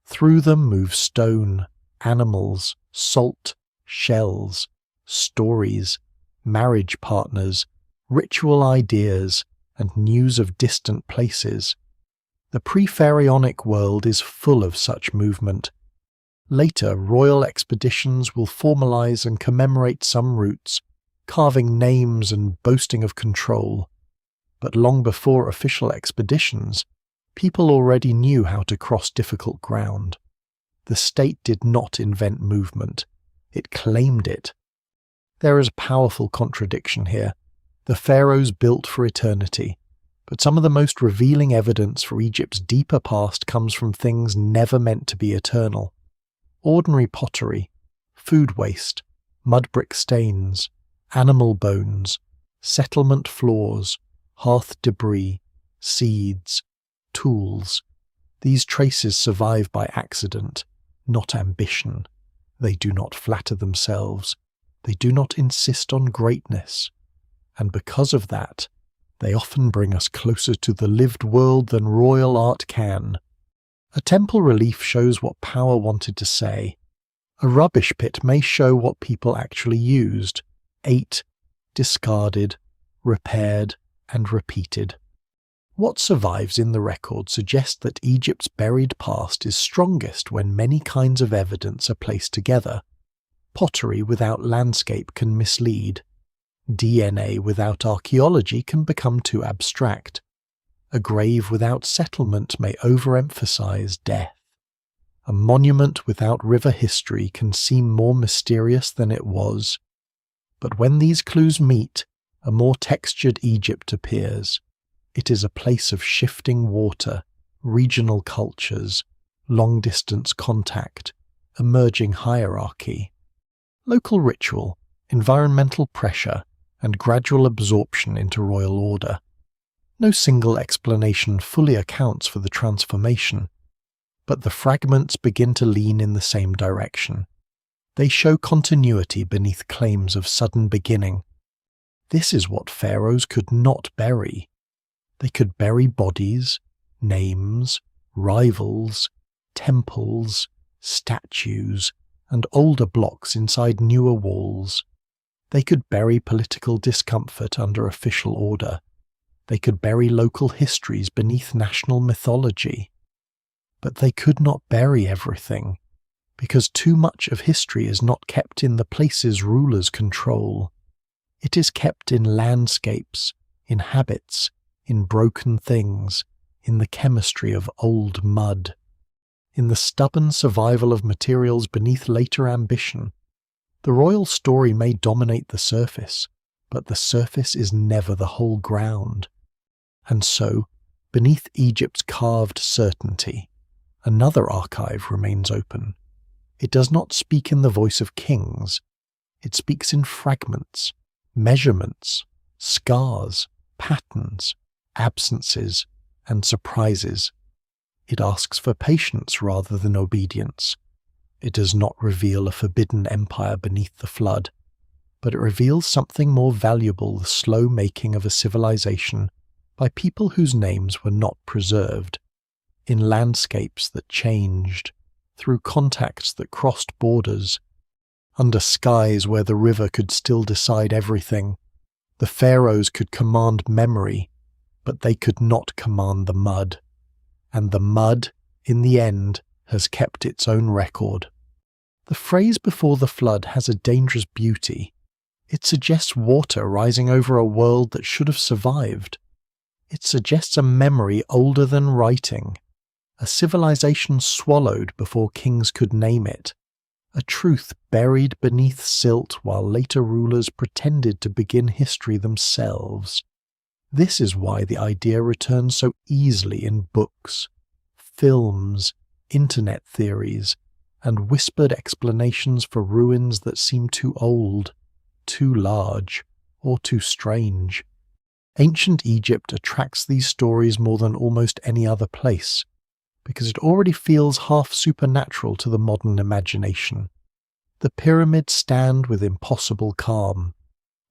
Through them move stone, animals, salt, shells, stories, marriage partners, ritual ideas, and news of distant places. The pre-pharaonic world is full of such movement. Later, royal expeditions will formalize and commemorate some routes, carving names and boasting of control. But long before official expeditions, people already knew how to cross difficult ground. The state did not invent movement. It claimed it. There is a powerful contradiction here. The pharaohs built for eternity, but some of the most revealing evidence for Egypt's deeper past comes from things never meant to be eternal. Ordinary pottery, food waste, mud brick stains, animal bones, settlement floors, hearth debris, seeds, tools. These traces survive by accident, not ambition. They do not flatter themselves. They do not insist on greatness. And because of that, they often bring us closer to the lived world than royal art can. A temple relief shows what power wanted to say. A rubbish pit may show what people actually used, ate, discarded, repaired, and repeated. What survives in the record suggests that Egypt's buried past is strongest when many kinds of evidence are placed together. Pottery without landscape can mislead. DNA without archaeology can become too abstract. A grave without settlement may overemphasize death. A monument without river history can seem more mysterious than it was. But when these clues meet, a more textured Egypt appears. It is a place of shifting water, regional cultures, long-distance contact, emerging hierarchy. Local ritual, environmental pressure, and gradual absorption into royal order. No single explanation fully accounts for the transformation, but the fragments begin to lean in the same direction. They show continuity beneath claims of sudden beginning. This is what pharaohs could not bury. They could bury bodies, names, rivals, temples, statues, and older blocks inside newer walls. They could bury political discomfort under official order. They could bury local histories beneath national mythology. But they could not bury everything, because too much of history is not kept in the places rulers control. It is kept in landscapes, in habits, in broken things, in the chemistry of old mud, in the stubborn survival of materials beneath later ambition. The royal story may dominate the surface, but the surface is never the whole ground. And so, beneath Egypt's carved certainty, another archive remains open. It does not speak in the voice of kings. It speaks in fragments, measurements, scars, patterns, absences, and surprises. It asks for patience rather than obedience. It does not reveal a forbidden empire beneath the flood, but it reveals something more valuable, the slow making of a civilization by people whose names were not preserved, in landscapes that changed, through contacts that crossed borders, under skies where the river could still decide everything. The pharaohs could command memory, but they could not command the mud. And the mud, in the end, has kept its own record. The phrase before the flood has a dangerous beauty. It suggests water rising over a world that should have survived. It suggests a memory older than writing, a civilization swallowed before kings could name it, a truth buried beneath silt while later rulers pretended to begin history themselves. This is why the idea returns so easily in books, films, internet theories, and whispered explanations for ruins that seem too old, too large, or too strange. Ancient Egypt attracts these stories more than almost any other place, because it already feels half supernatural to the modern imagination. The pyramids stand with impossible calm.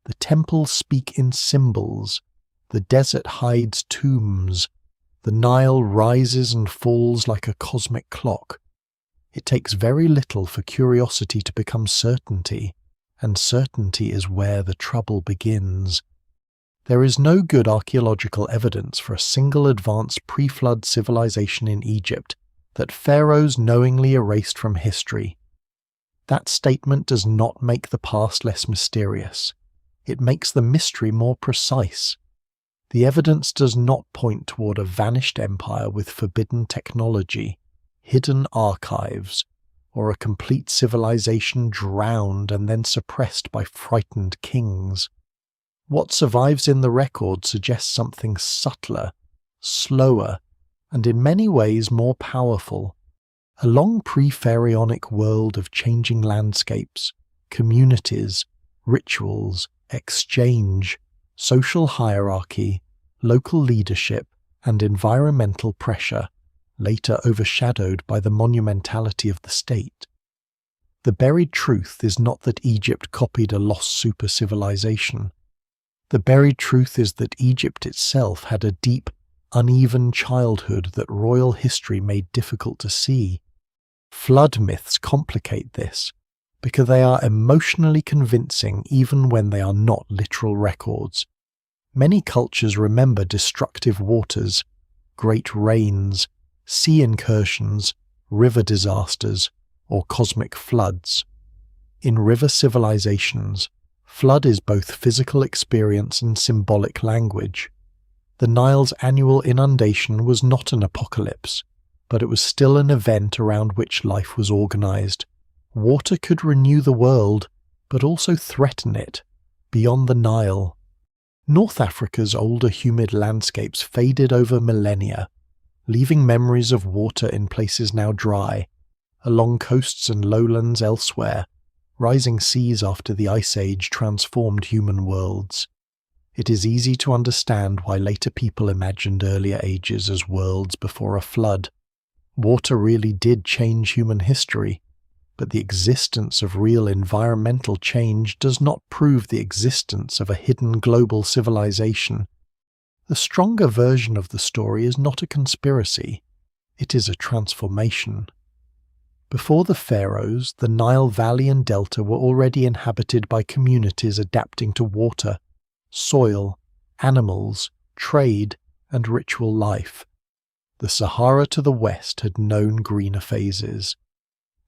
The temples speak in symbols. The desert hides tombs. The Nile rises and falls like a cosmic clock. It takes very little for curiosity to become certainty, and certainty is where the trouble begins. There is no good archaeological evidence for a single advanced pre-flood civilization in Egypt that pharaohs knowingly erased from history. That statement does not make the past less mysterious. It makes the mystery more precise. The evidence does not point toward a vanished empire with forbidden technology, hidden archives, or a complete civilization drowned and then suppressed by frightened kings. What survives in the record suggests something subtler, slower, and in many ways more powerful. A long pre-pharaonic world of changing landscapes, communities, rituals, exchange, social hierarchy, local leadership, and environmental pressure, later overshadowed by the monumentality of the state. The buried truth is not that Egypt copied a lost super-civilization. The buried truth is that Egypt itself had a deep, uneven childhood that royal history made difficult to see. Flood myths complicate this, because they are emotionally convincing even when they are not literal records. Many cultures remember destructive waters, great rains, sea incursions, river disasters, or cosmic floods. In river civilizations, flood is both physical experience and symbolic language. The Nile's annual inundation was not an apocalypse, but it was still an event around which life was organized. Water could renew the world, but also threaten it. Beyond the Nile, North Africa's older humid landscapes faded over millennia, leaving memories of water in places now dry, along coasts and lowlands elsewhere. Rising seas after the Ice Age transformed human worlds. It is easy to understand why later people imagined earlier ages as worlds before a flood. Water really did change human history, but the existence of real environmental change does not prove the existence of a hidden global civilization. The stronger version of the story is not a conspiracy, it is a transformation. Before the pharaohs, the Nile Valley and Delta were already inhabited by communities adapting to water, soil, animals, trade, and ritual life. The Sahara to the west had known greener phases.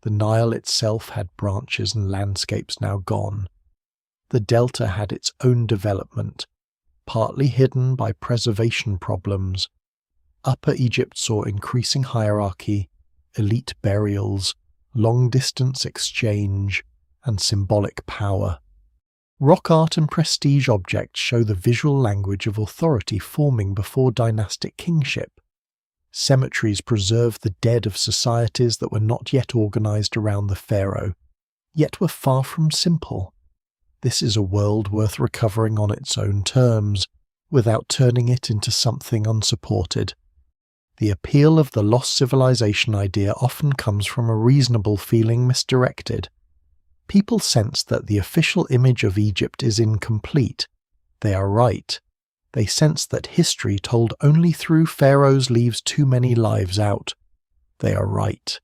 The Nile itself had branches and landscapes now gone. The Delta had its own development, partly hidden by preservation problems. Upper Egypt saw increasing hierarchy, elite burials, long-distance exchange, and symbolic power. Rock art and prestige objects show the visual language of authority forming before dynastic kingship. Cemeteries preserve the dead of societies that were not yet organized around the pharaoh, yet were far from simple. This is a world worth recovering on its own terms, without turning it into something unsupported. The appeal of the lost civilization idea often comes from a reasonable feeling misdirected. People sense that the official image of Egypt is incomplete. They are right. They sense that history told only through pharaohs leaves too many lives out. They are right.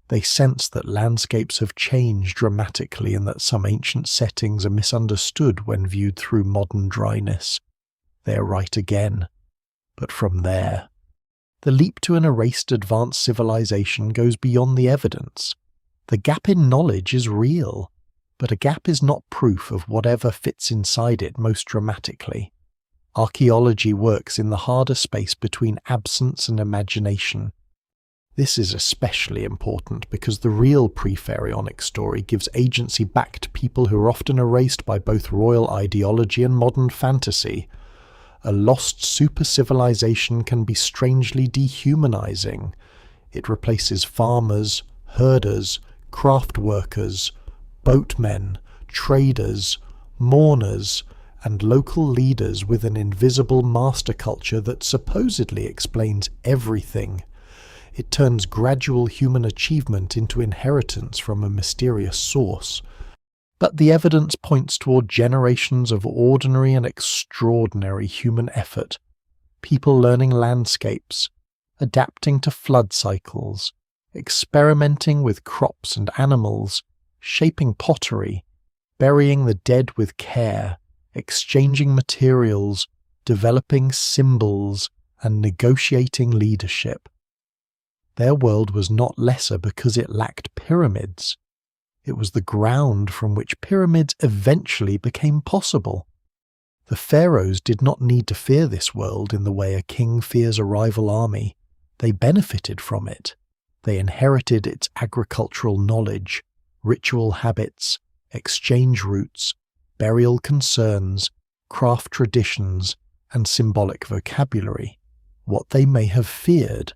They sense that landscapes have changed dramatically and that some ancient settings are misunderstood when viewed through modern dryness. They are right again. But from there, the leap to an erased advanced civilization goes beyond the evidence. The gap in knowledge is real, but a gap is not proof of whatever fits inside it most dramatically. Archaeology works in the harder space between absence and imagination. This is especially important because the real pre-pharaonic story gives agency back to people who are often erased by both royal ideology and modern fantasy. A lost super-civilization can be strangely dehumanizing. It replaces farmers, herders, craft workers, boatmen, traders, mourners, and local leaders with an invisible master culture that supposedly explains everything. It turns gradual human achievement into inheritance from a mysterious source. But the evidence points toward generations of ordinary and extraordinary human effort, people learning landscapes, adapting to flood cycles, experimenting with crops and animals, shaping pottery, burying the dead with care, exchanging materials, developing symbols, and negotiating leadership. Their world was not lesser because it lacked pyramids. It was the ground from which pyramids eventually became possible. The pharaohs did not need to fear this world in the way a king fears a rival army. They benefited from it. They inherited its agricultural knowledge, ritual habits, exchange routes, burial concerns, craft traditions, and symbolic vocabulary. What they may have feared,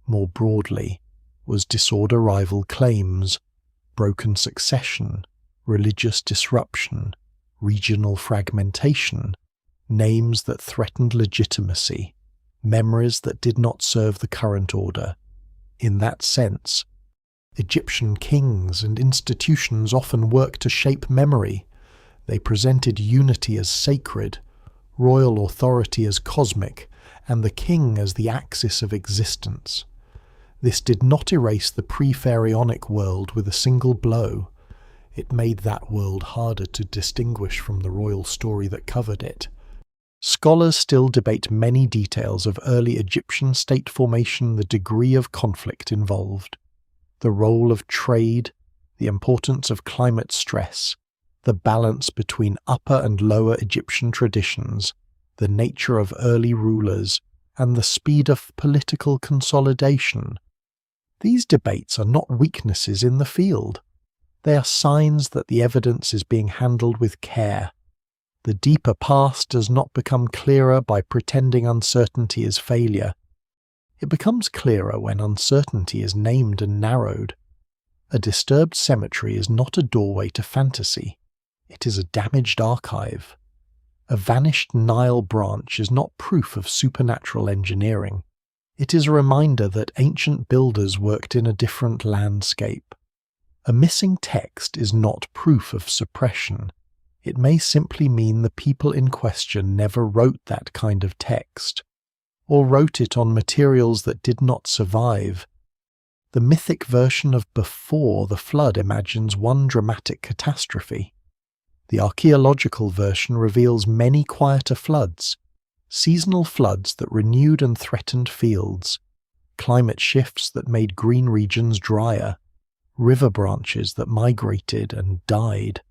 more broadly, was disorder rival claims, broken succession, religious disruption, regional fragmentation, names that threatened legitimacy, memories that did not serve the current order. In that sense, Egyptian kings and institutions often worked to shape memory. They presented unity as sacred, royal authority as cosmic, and the king as the axis of existence. This did not erase the pre-pharaonic world with a single blow. It made that world harder to distinguish from the royal story that covered it. Scholars still debate many details of early Egyptian state formation, the degree of conflict involved, the role of trade, the importance of climate stress, the balance between upper and lower Egyptian traditions, the nature of early rulers, and the speed of political consolidation. These debates are not weaknesses in the field. They are signs that the evidence is being handled with care. The deeper past does not become clearer by pretending uncertainty is failure. It becomes clearer when uncertainty is named and narrowed. A disturbed cemetery is not a doorway to fantasy. It is a damaged archive. A vanished Nile branch is not proof of supernatural engineering. It is a reminder that ancient builders worked in a different landscape. A missing text is not proof of suppression. It may simply mean the people in question never wrote that kind of text, or wrote it on materials that did not survive. The mythic version of before the flood imagines one dramatic catastrophe. The archaeological version reveals many quieter floods, seasonal floods that renewed and threatened fields, climate shifts that made green regions drier, river branches that migrated and died,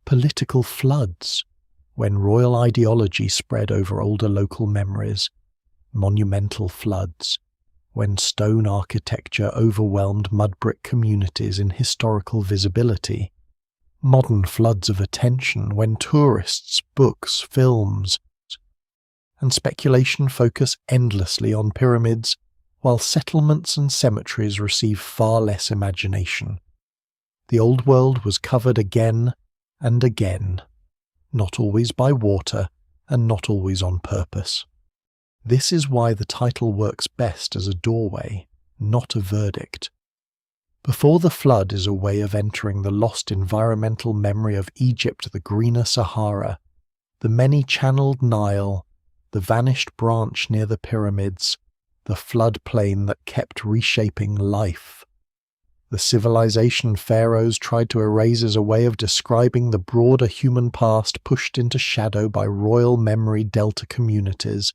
political floods, when royal ideology spread over older local memories, monumental floods, when stone architecture overwhelmed mud-brick communities in historical visibility, modern floods of attention when tourists, books, films, and speculation focus endlessly on pyramids, while settlements and cemeteries receive far less imagination. The old world was covered again and again, not always by water and not always on purpose. This is why the title works best as a doorway, not a verdict. Before the Flood is a way of entering the lost environmental memory of Egypt, the greener Sahara, the many-channeled Nile, the vanished branch near the pyramids, the floodplain that kept reshaping life. The Civilization Pharaohs tried to erase as a way of describing the broader human past pushed into shadow by royal memory delta communities,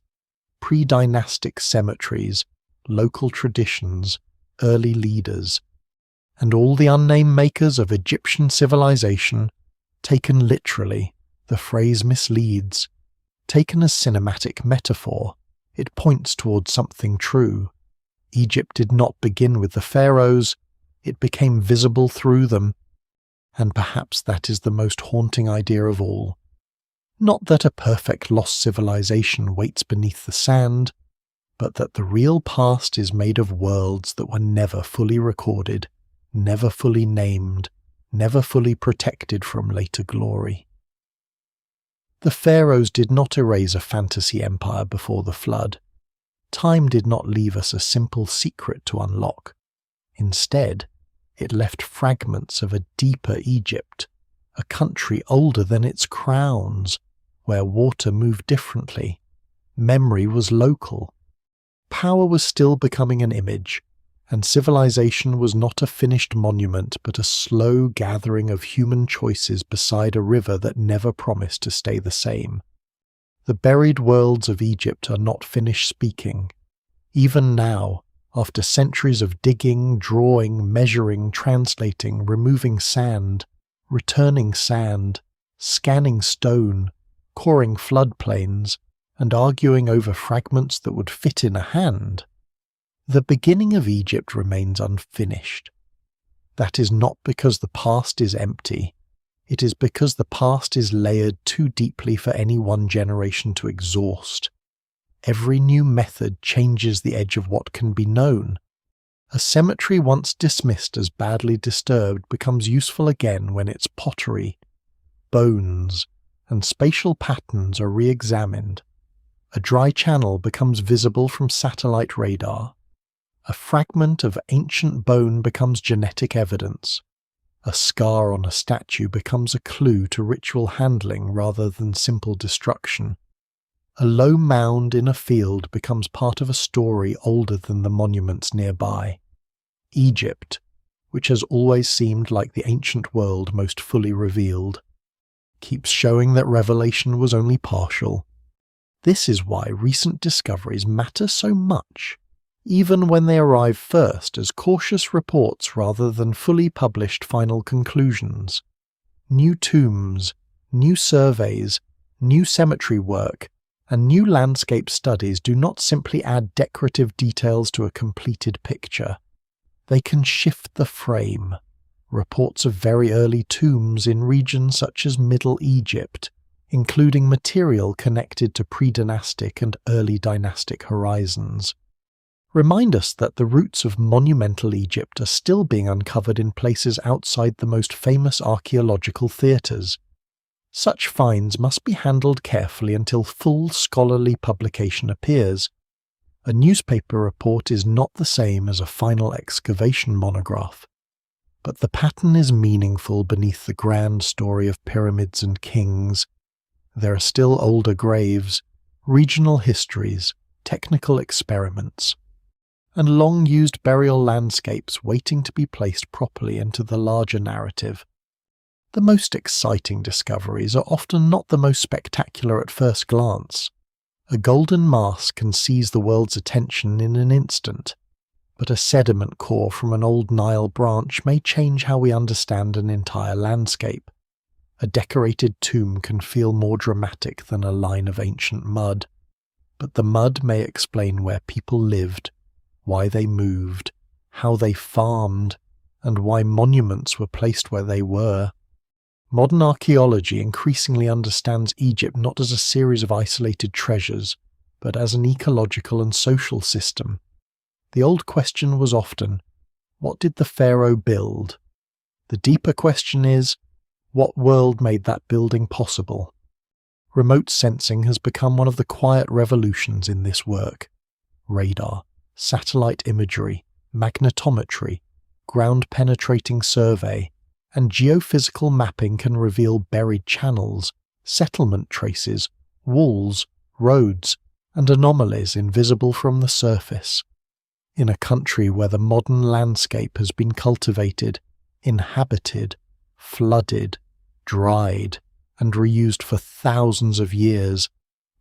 pre-dynastic cemeteries, local traditions, early leaders, and all the unnamed makers of Egyptian civilization. Taken literally, the phrase misleads. Taken as cinematic metaphor, it points towards something true. Egypt did not begin with the pharaohs, it became visible through them, and perhaps that is the most haunting idea of all. Not that a perfect lost civilization waits beneath the sand, but that the real past is made of worlds that were never fully recorded, never fully named, never fully protected from later glory. The pharaohs did not erase a fantasy empire before the flood. Time did not leave us a simple secret to unlock. Instead, it left fragments of a deeper Egypt, a country older than its crowns, where water moved differently, memory was local, power was still becoming an image, and civilization was not a finished monument but a slow gathering of human choices beside a river that never promised to stay the same. The buried worlds of Egypt are not finished speaking. Even now, after centuries of digging, drawing, measuring, translating, removing sand, returning sand, scanning stone, coring floodplains, and arguing over fragments that would fit in a hand, the beginning of Egypt remains unfinished. That is not because the past is empty. It is because the past is layered too deeply for any one generation to exhaust. Every new method changes the edge of what can be known. A cemetery once dismissed as badly disturbed becomes useful again when its pottery, bones, and spatial patterns are re-examined. A dry channel becomes visible from satellite radar. A fragment of ancient bone becomes genetic evidence. A scar on a statue becomes a clue to ritual handling rather than simple destruction. A low mound in a field becomes part of a story older than the monuments nearby. Egypt, which has always seemed like the ancient world most fully revealed, keeps showing that revelation was only partial. This is why recent discoveries matter so much, even when they arrive first as cautious reports rather than fully published final conclusions. New tombs, new surveys, new cemetery work, and new landscape studies do not simply add decorative details to a completed picture. They can shift the frame. Reports of very early tombs in regions such as Middle Egypt, including material connected to pre-dynastic and early dynastic horizons, remind us that the roots of monumental Egypt are still being uncovered in places outside the most famous archaeological theatres. Such finds must be handled carefully until full scholarly publication appears. A newspaper report is not the same as a final excavation monograph, but the pattern is meaningful beneath the grand story of pyramids and kings. There are still older graves, regional histories, technical experiments, and long-used burial landscapes waiting to be placed properly into the larger narrative. The most exciting discoveries are often not the most spectacular at first glance. A golden mask can seize the world's attention in an instant, but a sediment core from an old Nile branch may change how we understand an entire landscape. A decorated tomb can feel more dramatic than a line of ancient mud, but the mud may explain where people lived, why they moved, how they farmed, and why monuments were placed where they were. Modern archaeology increasingly understands Egypt not as a series of isolated treasures, but as an ecological and social system. The old question was often, what did the pharaoh build? The deeper question is, what world made that building possible? Remote sensing has become one of the quiet revolutions in this work. Radar, satellite imagery, magnetometry, ground-penetrating survey, and geophysical mapping can reveal buried channels, settlement traces, walls, roads, and anomalies invisible from the surface. In a country where the modern landscape has been cultivated, inhabited, flooded, dried, and reused for thousands of years,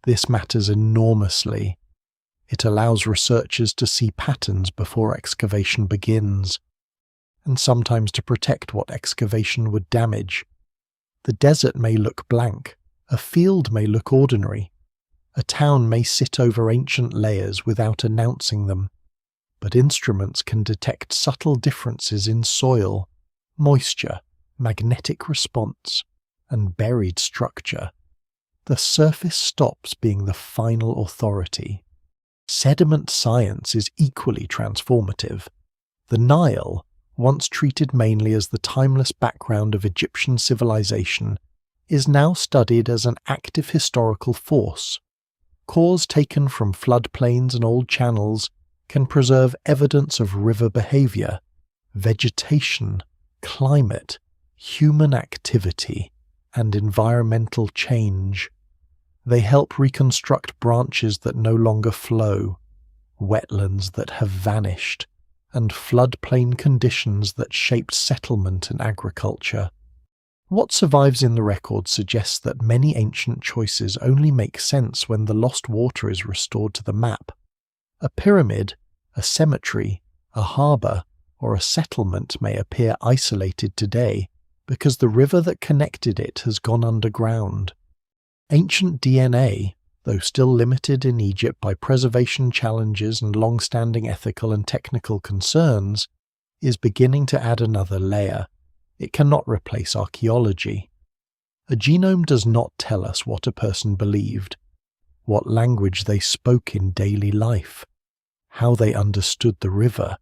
this matters enormously. It allows researchers to see patterns before excavation begins, and sometimes to protect what excavation would damage. The desert may look blank, a field may look ordinary, a town may sit over ancient layers without announcing them, but instruments can detect subtle differences in soil, moisture, magnetic response, and buried structure. The surface stops being the final authority. Sediment science is equally transformative. The Nile, once treated mainly as the timeless background of Egyptian civilization, is now studied as an active historical force. Cores taken from floodplains and old channels can preserve evidence of river behavior, vegetation, climate, human activity, and environmental change. They help reconstruct branches that no longer flow, wetlands that have vanished, and floodplain conditions that shaped settlement and agriculture. What survives in the record suggests that many ancient choices only make sense when the lost water is restored to the map. A pyramid, a cemetery, a harbour, or a settlement may appear isolated today because the river that connected it has gone underground. Ancient DNA, though still limited in Egypt by preservation challenges and long-standing ethical and technical concerns, is beginning to add another layer. It cannot replace archaeology. A genome does not tell us what a person believed, what language they spoke in daily life, how they understood the river,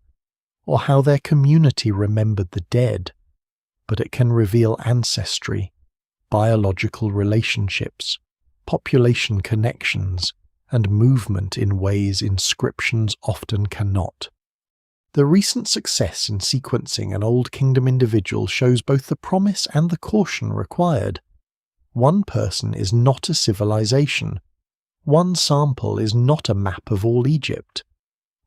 or how their community remembered the dead, but it can reveal ancestry, biological relationships, population connections, and movement in ways inscriptions often cannot. The recent success in sequencing an Old Kingdom individual shows both the promise and the caution required. One person is not a civilization. One sample is not a map of all Egypt,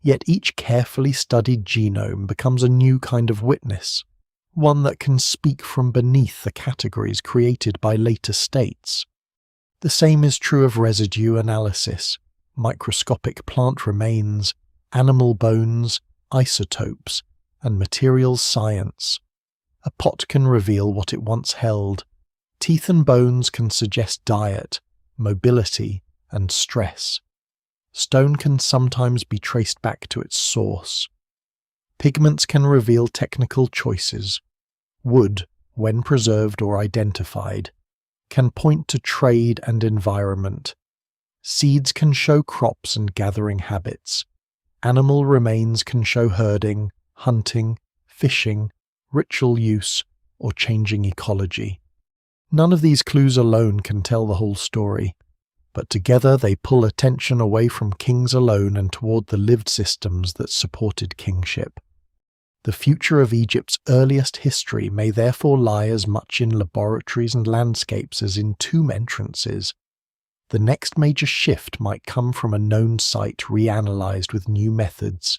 yet each carefully studied genome becomes a new kind of witness, one that can speak from beneath the categories created by later states. The same is true of residue analysis, microscopic plant remains, animal bones, isotopes, and materials science. A pot can reveal what it once held. Teeth and bones can suggest diet, mobility, and stress. Stone can sometimes be traced back to its source. Pigments can reveal technical choices. Wood, when preserved or identified, can point to trade and environment. Seeds can show crops and gathering habits. Animal remains can show herding, hunting, fishing, ritual use, or changing ecology. None of these clues alone can tell the whole story, but together they pull attention away from kings alone and toward the lived systems that supported kingship. The future of Egypt's earliest history may therefore lie as much in laboratories and landscapes as in tomb entrances. The next major shift might come from a known site reanalyzed with new methods.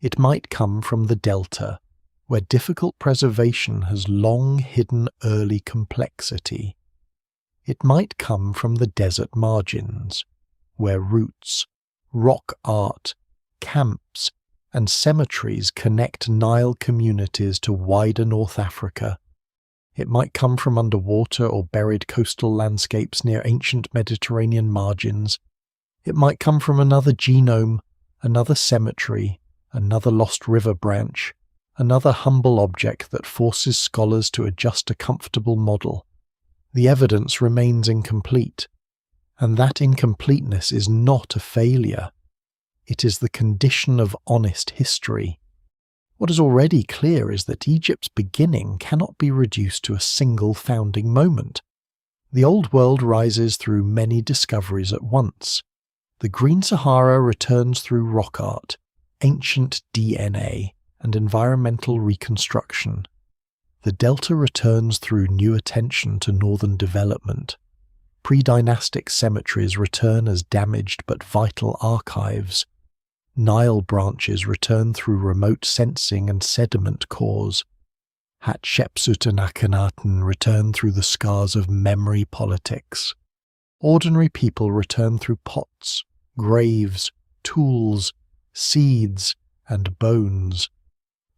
It might come from the Delta, where difficult preservation has long hidden early complexity. It might come from the desert margins, where roots, rock art, camps, and cemeteries connect Nile communities to wider North Africa. It might come from underwater or buried coastal landscapes near ancient Mediterranean margins. It might come from another genome, another cemetery, another lost river branch, another humble object that forces scholars to adjust a comfortable model. The evidence remains incomplete, and that incompleteness is not a failure. It is the condition of honest history. What is already clear is that Egypt's beginning cannot be reduced to a single founding moment. The Old World rises through many discoveries at once. The Green Sahara returns through rock art, ancient DNA, and environmental reconstruction. The Delta returns through new attention to northern development. Pre-dynastic cemeteries return as damaged but vital archives. Nile branches return through remote sensing and sediment cores. Hatshepsut and Akhenaten return through the scars of memory politics. Ordinary people return through pots, graves, tools, seeds, and bones.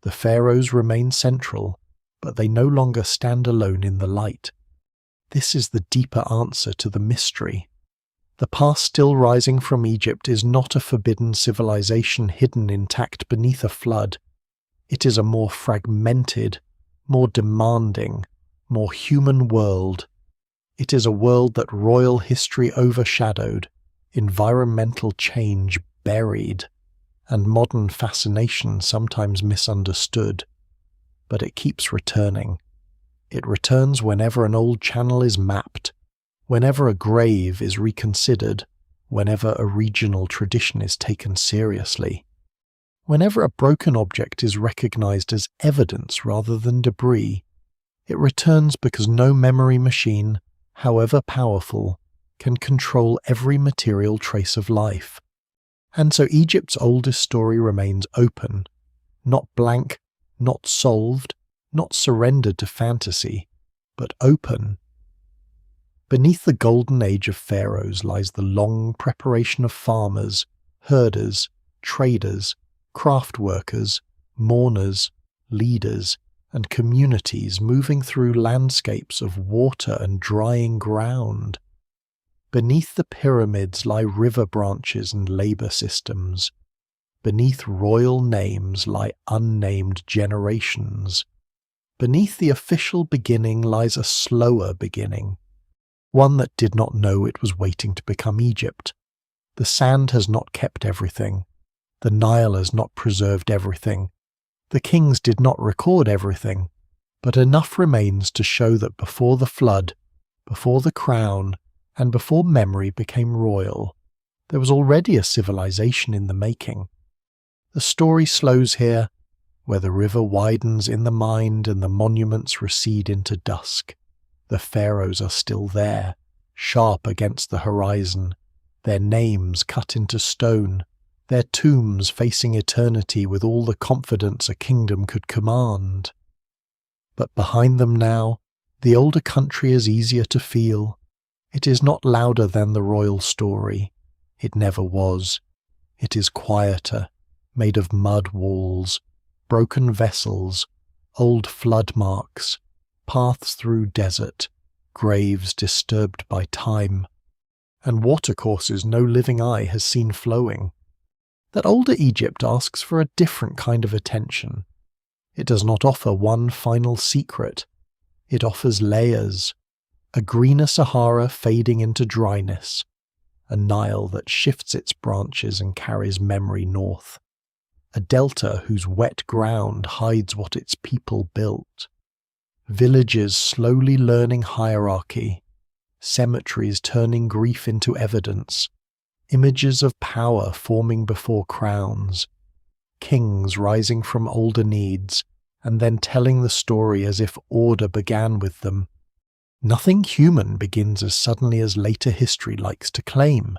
The pharaohs remain central, but they no longer stand alone in the light. This is the deeper answer to the mystery. The past still rising from Egypt is not a forbidden civilization hidden intact beneath a flood. It is a more fragmented, more demanding, more human world. It is a world that royal history overshadowed, environmental change buried, and modern fascination sometimes misunderstood. But it keeps returning. It returns whenever an old channel is mapped, whenever a grave is reconsidered, whenever a regional tradition is taken seriously, whenever a broken object is recognized as evidence rather than debris. It returns because no memory machine, however powerful, can control every material trace of life. And so Egypt's oldest story remains open, not blank, not solved, not surrendered to fantasy, but open. Beneath the golden age of pharaohs lies the long preparation of farmers, herders, traders, craft workers, mourners, leaders, and communities moving through landscapes of water and drying ground. Beneath the pyramids lie river branches and labor systems. Beneath royal names lie unnamed generations. Beneath the official beginning lies a slower beginning, one that did not know it was waiting to become Egypt. The sand has not kept everything. The Nile has not preserved everything. The kings did not record everything, but enough remains to show that before the flood, before the crown, and before memory became royal, there was already a civilization in the making. The story slows here, where the river widens in the mind and the monuments recede into dusk. The pharaohs are still there, sharp against the horizon, their names cut into stone, their tombs facing eternity with all the confidence a kingdom could command. But behind them now, the older country is easier to feel. It is not louder than the royal story. It never was. It is quieter, made of mud walls, broken vessels, old flood marks, paths through desert, graves disturbed by time, and watercourses no living eye has seen flowing. That older Egypt asks for a different kind of attention. It does not offer one final secret. It offers layers, a greener Sahara fading into dryness, a Nile that shifts its branches and carries memory north, a delta whose wet ground hides what its people built, villages slowly learning hierarchy, cemeteries turning grief into evidence, images of power forming before crowns, kings rising from older needs and then telling the story as if order began with them. Nothing human begins as suddenly as later history likes to claim.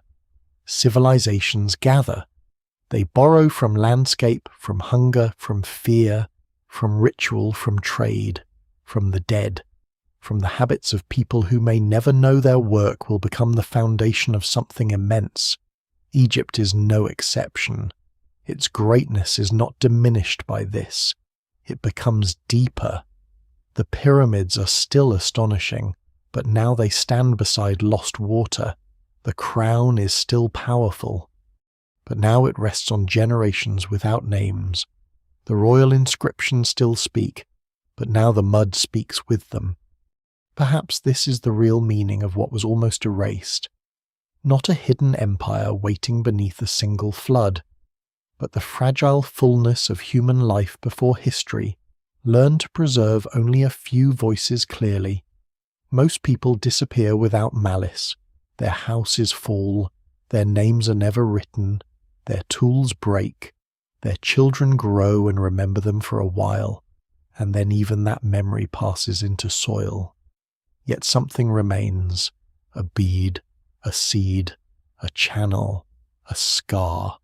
Civilizations gather. They borrow from landscape, from hunger, from fear, from ritual, from trade, from the dead, from the habits of people who may never know their work will become the foundation of something immense. Egypt is no exception. Its greatness is not diminished by this. It becomes deeper. The pyramids are still astonishing, but now they stand beside lost water. The crown is still powerful, but now it rests on generations without names. The royal inscriptions still speak, but now the mud speaks with them. Perhaps this is the real meaning of what was almost erased. Not a hidden empire waiting beneath a single flood, but the fragile fullness of human life before history learn to preserve only a few voices clearly. Most people disappear without malice. Their houses fall, their names are never written, their tools break, their children grow and remember them for a while, and then even that memory passes into soil. Yet something remains, a bead, a seed, a channel, a scar,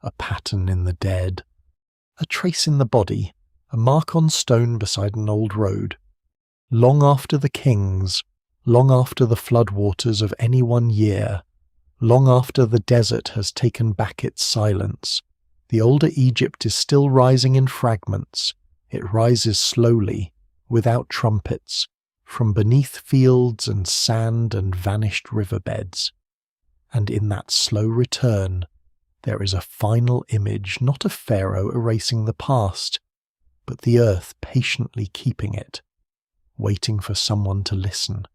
a pattern in the dead, a trace in the body, a mark on stone beside an old road. Long after the kings, long after the floodwaters of any one year, long after the desert has taken back its silence, the older Egypt is still rising in fragments. It rises slowly, without trumpets, from beneath fields and sand and vanished riverbeds. And in that slow return, there is a final image, not of Pharaoh erasing the past, but the earth patiently keeping it, waiting for someone to listen.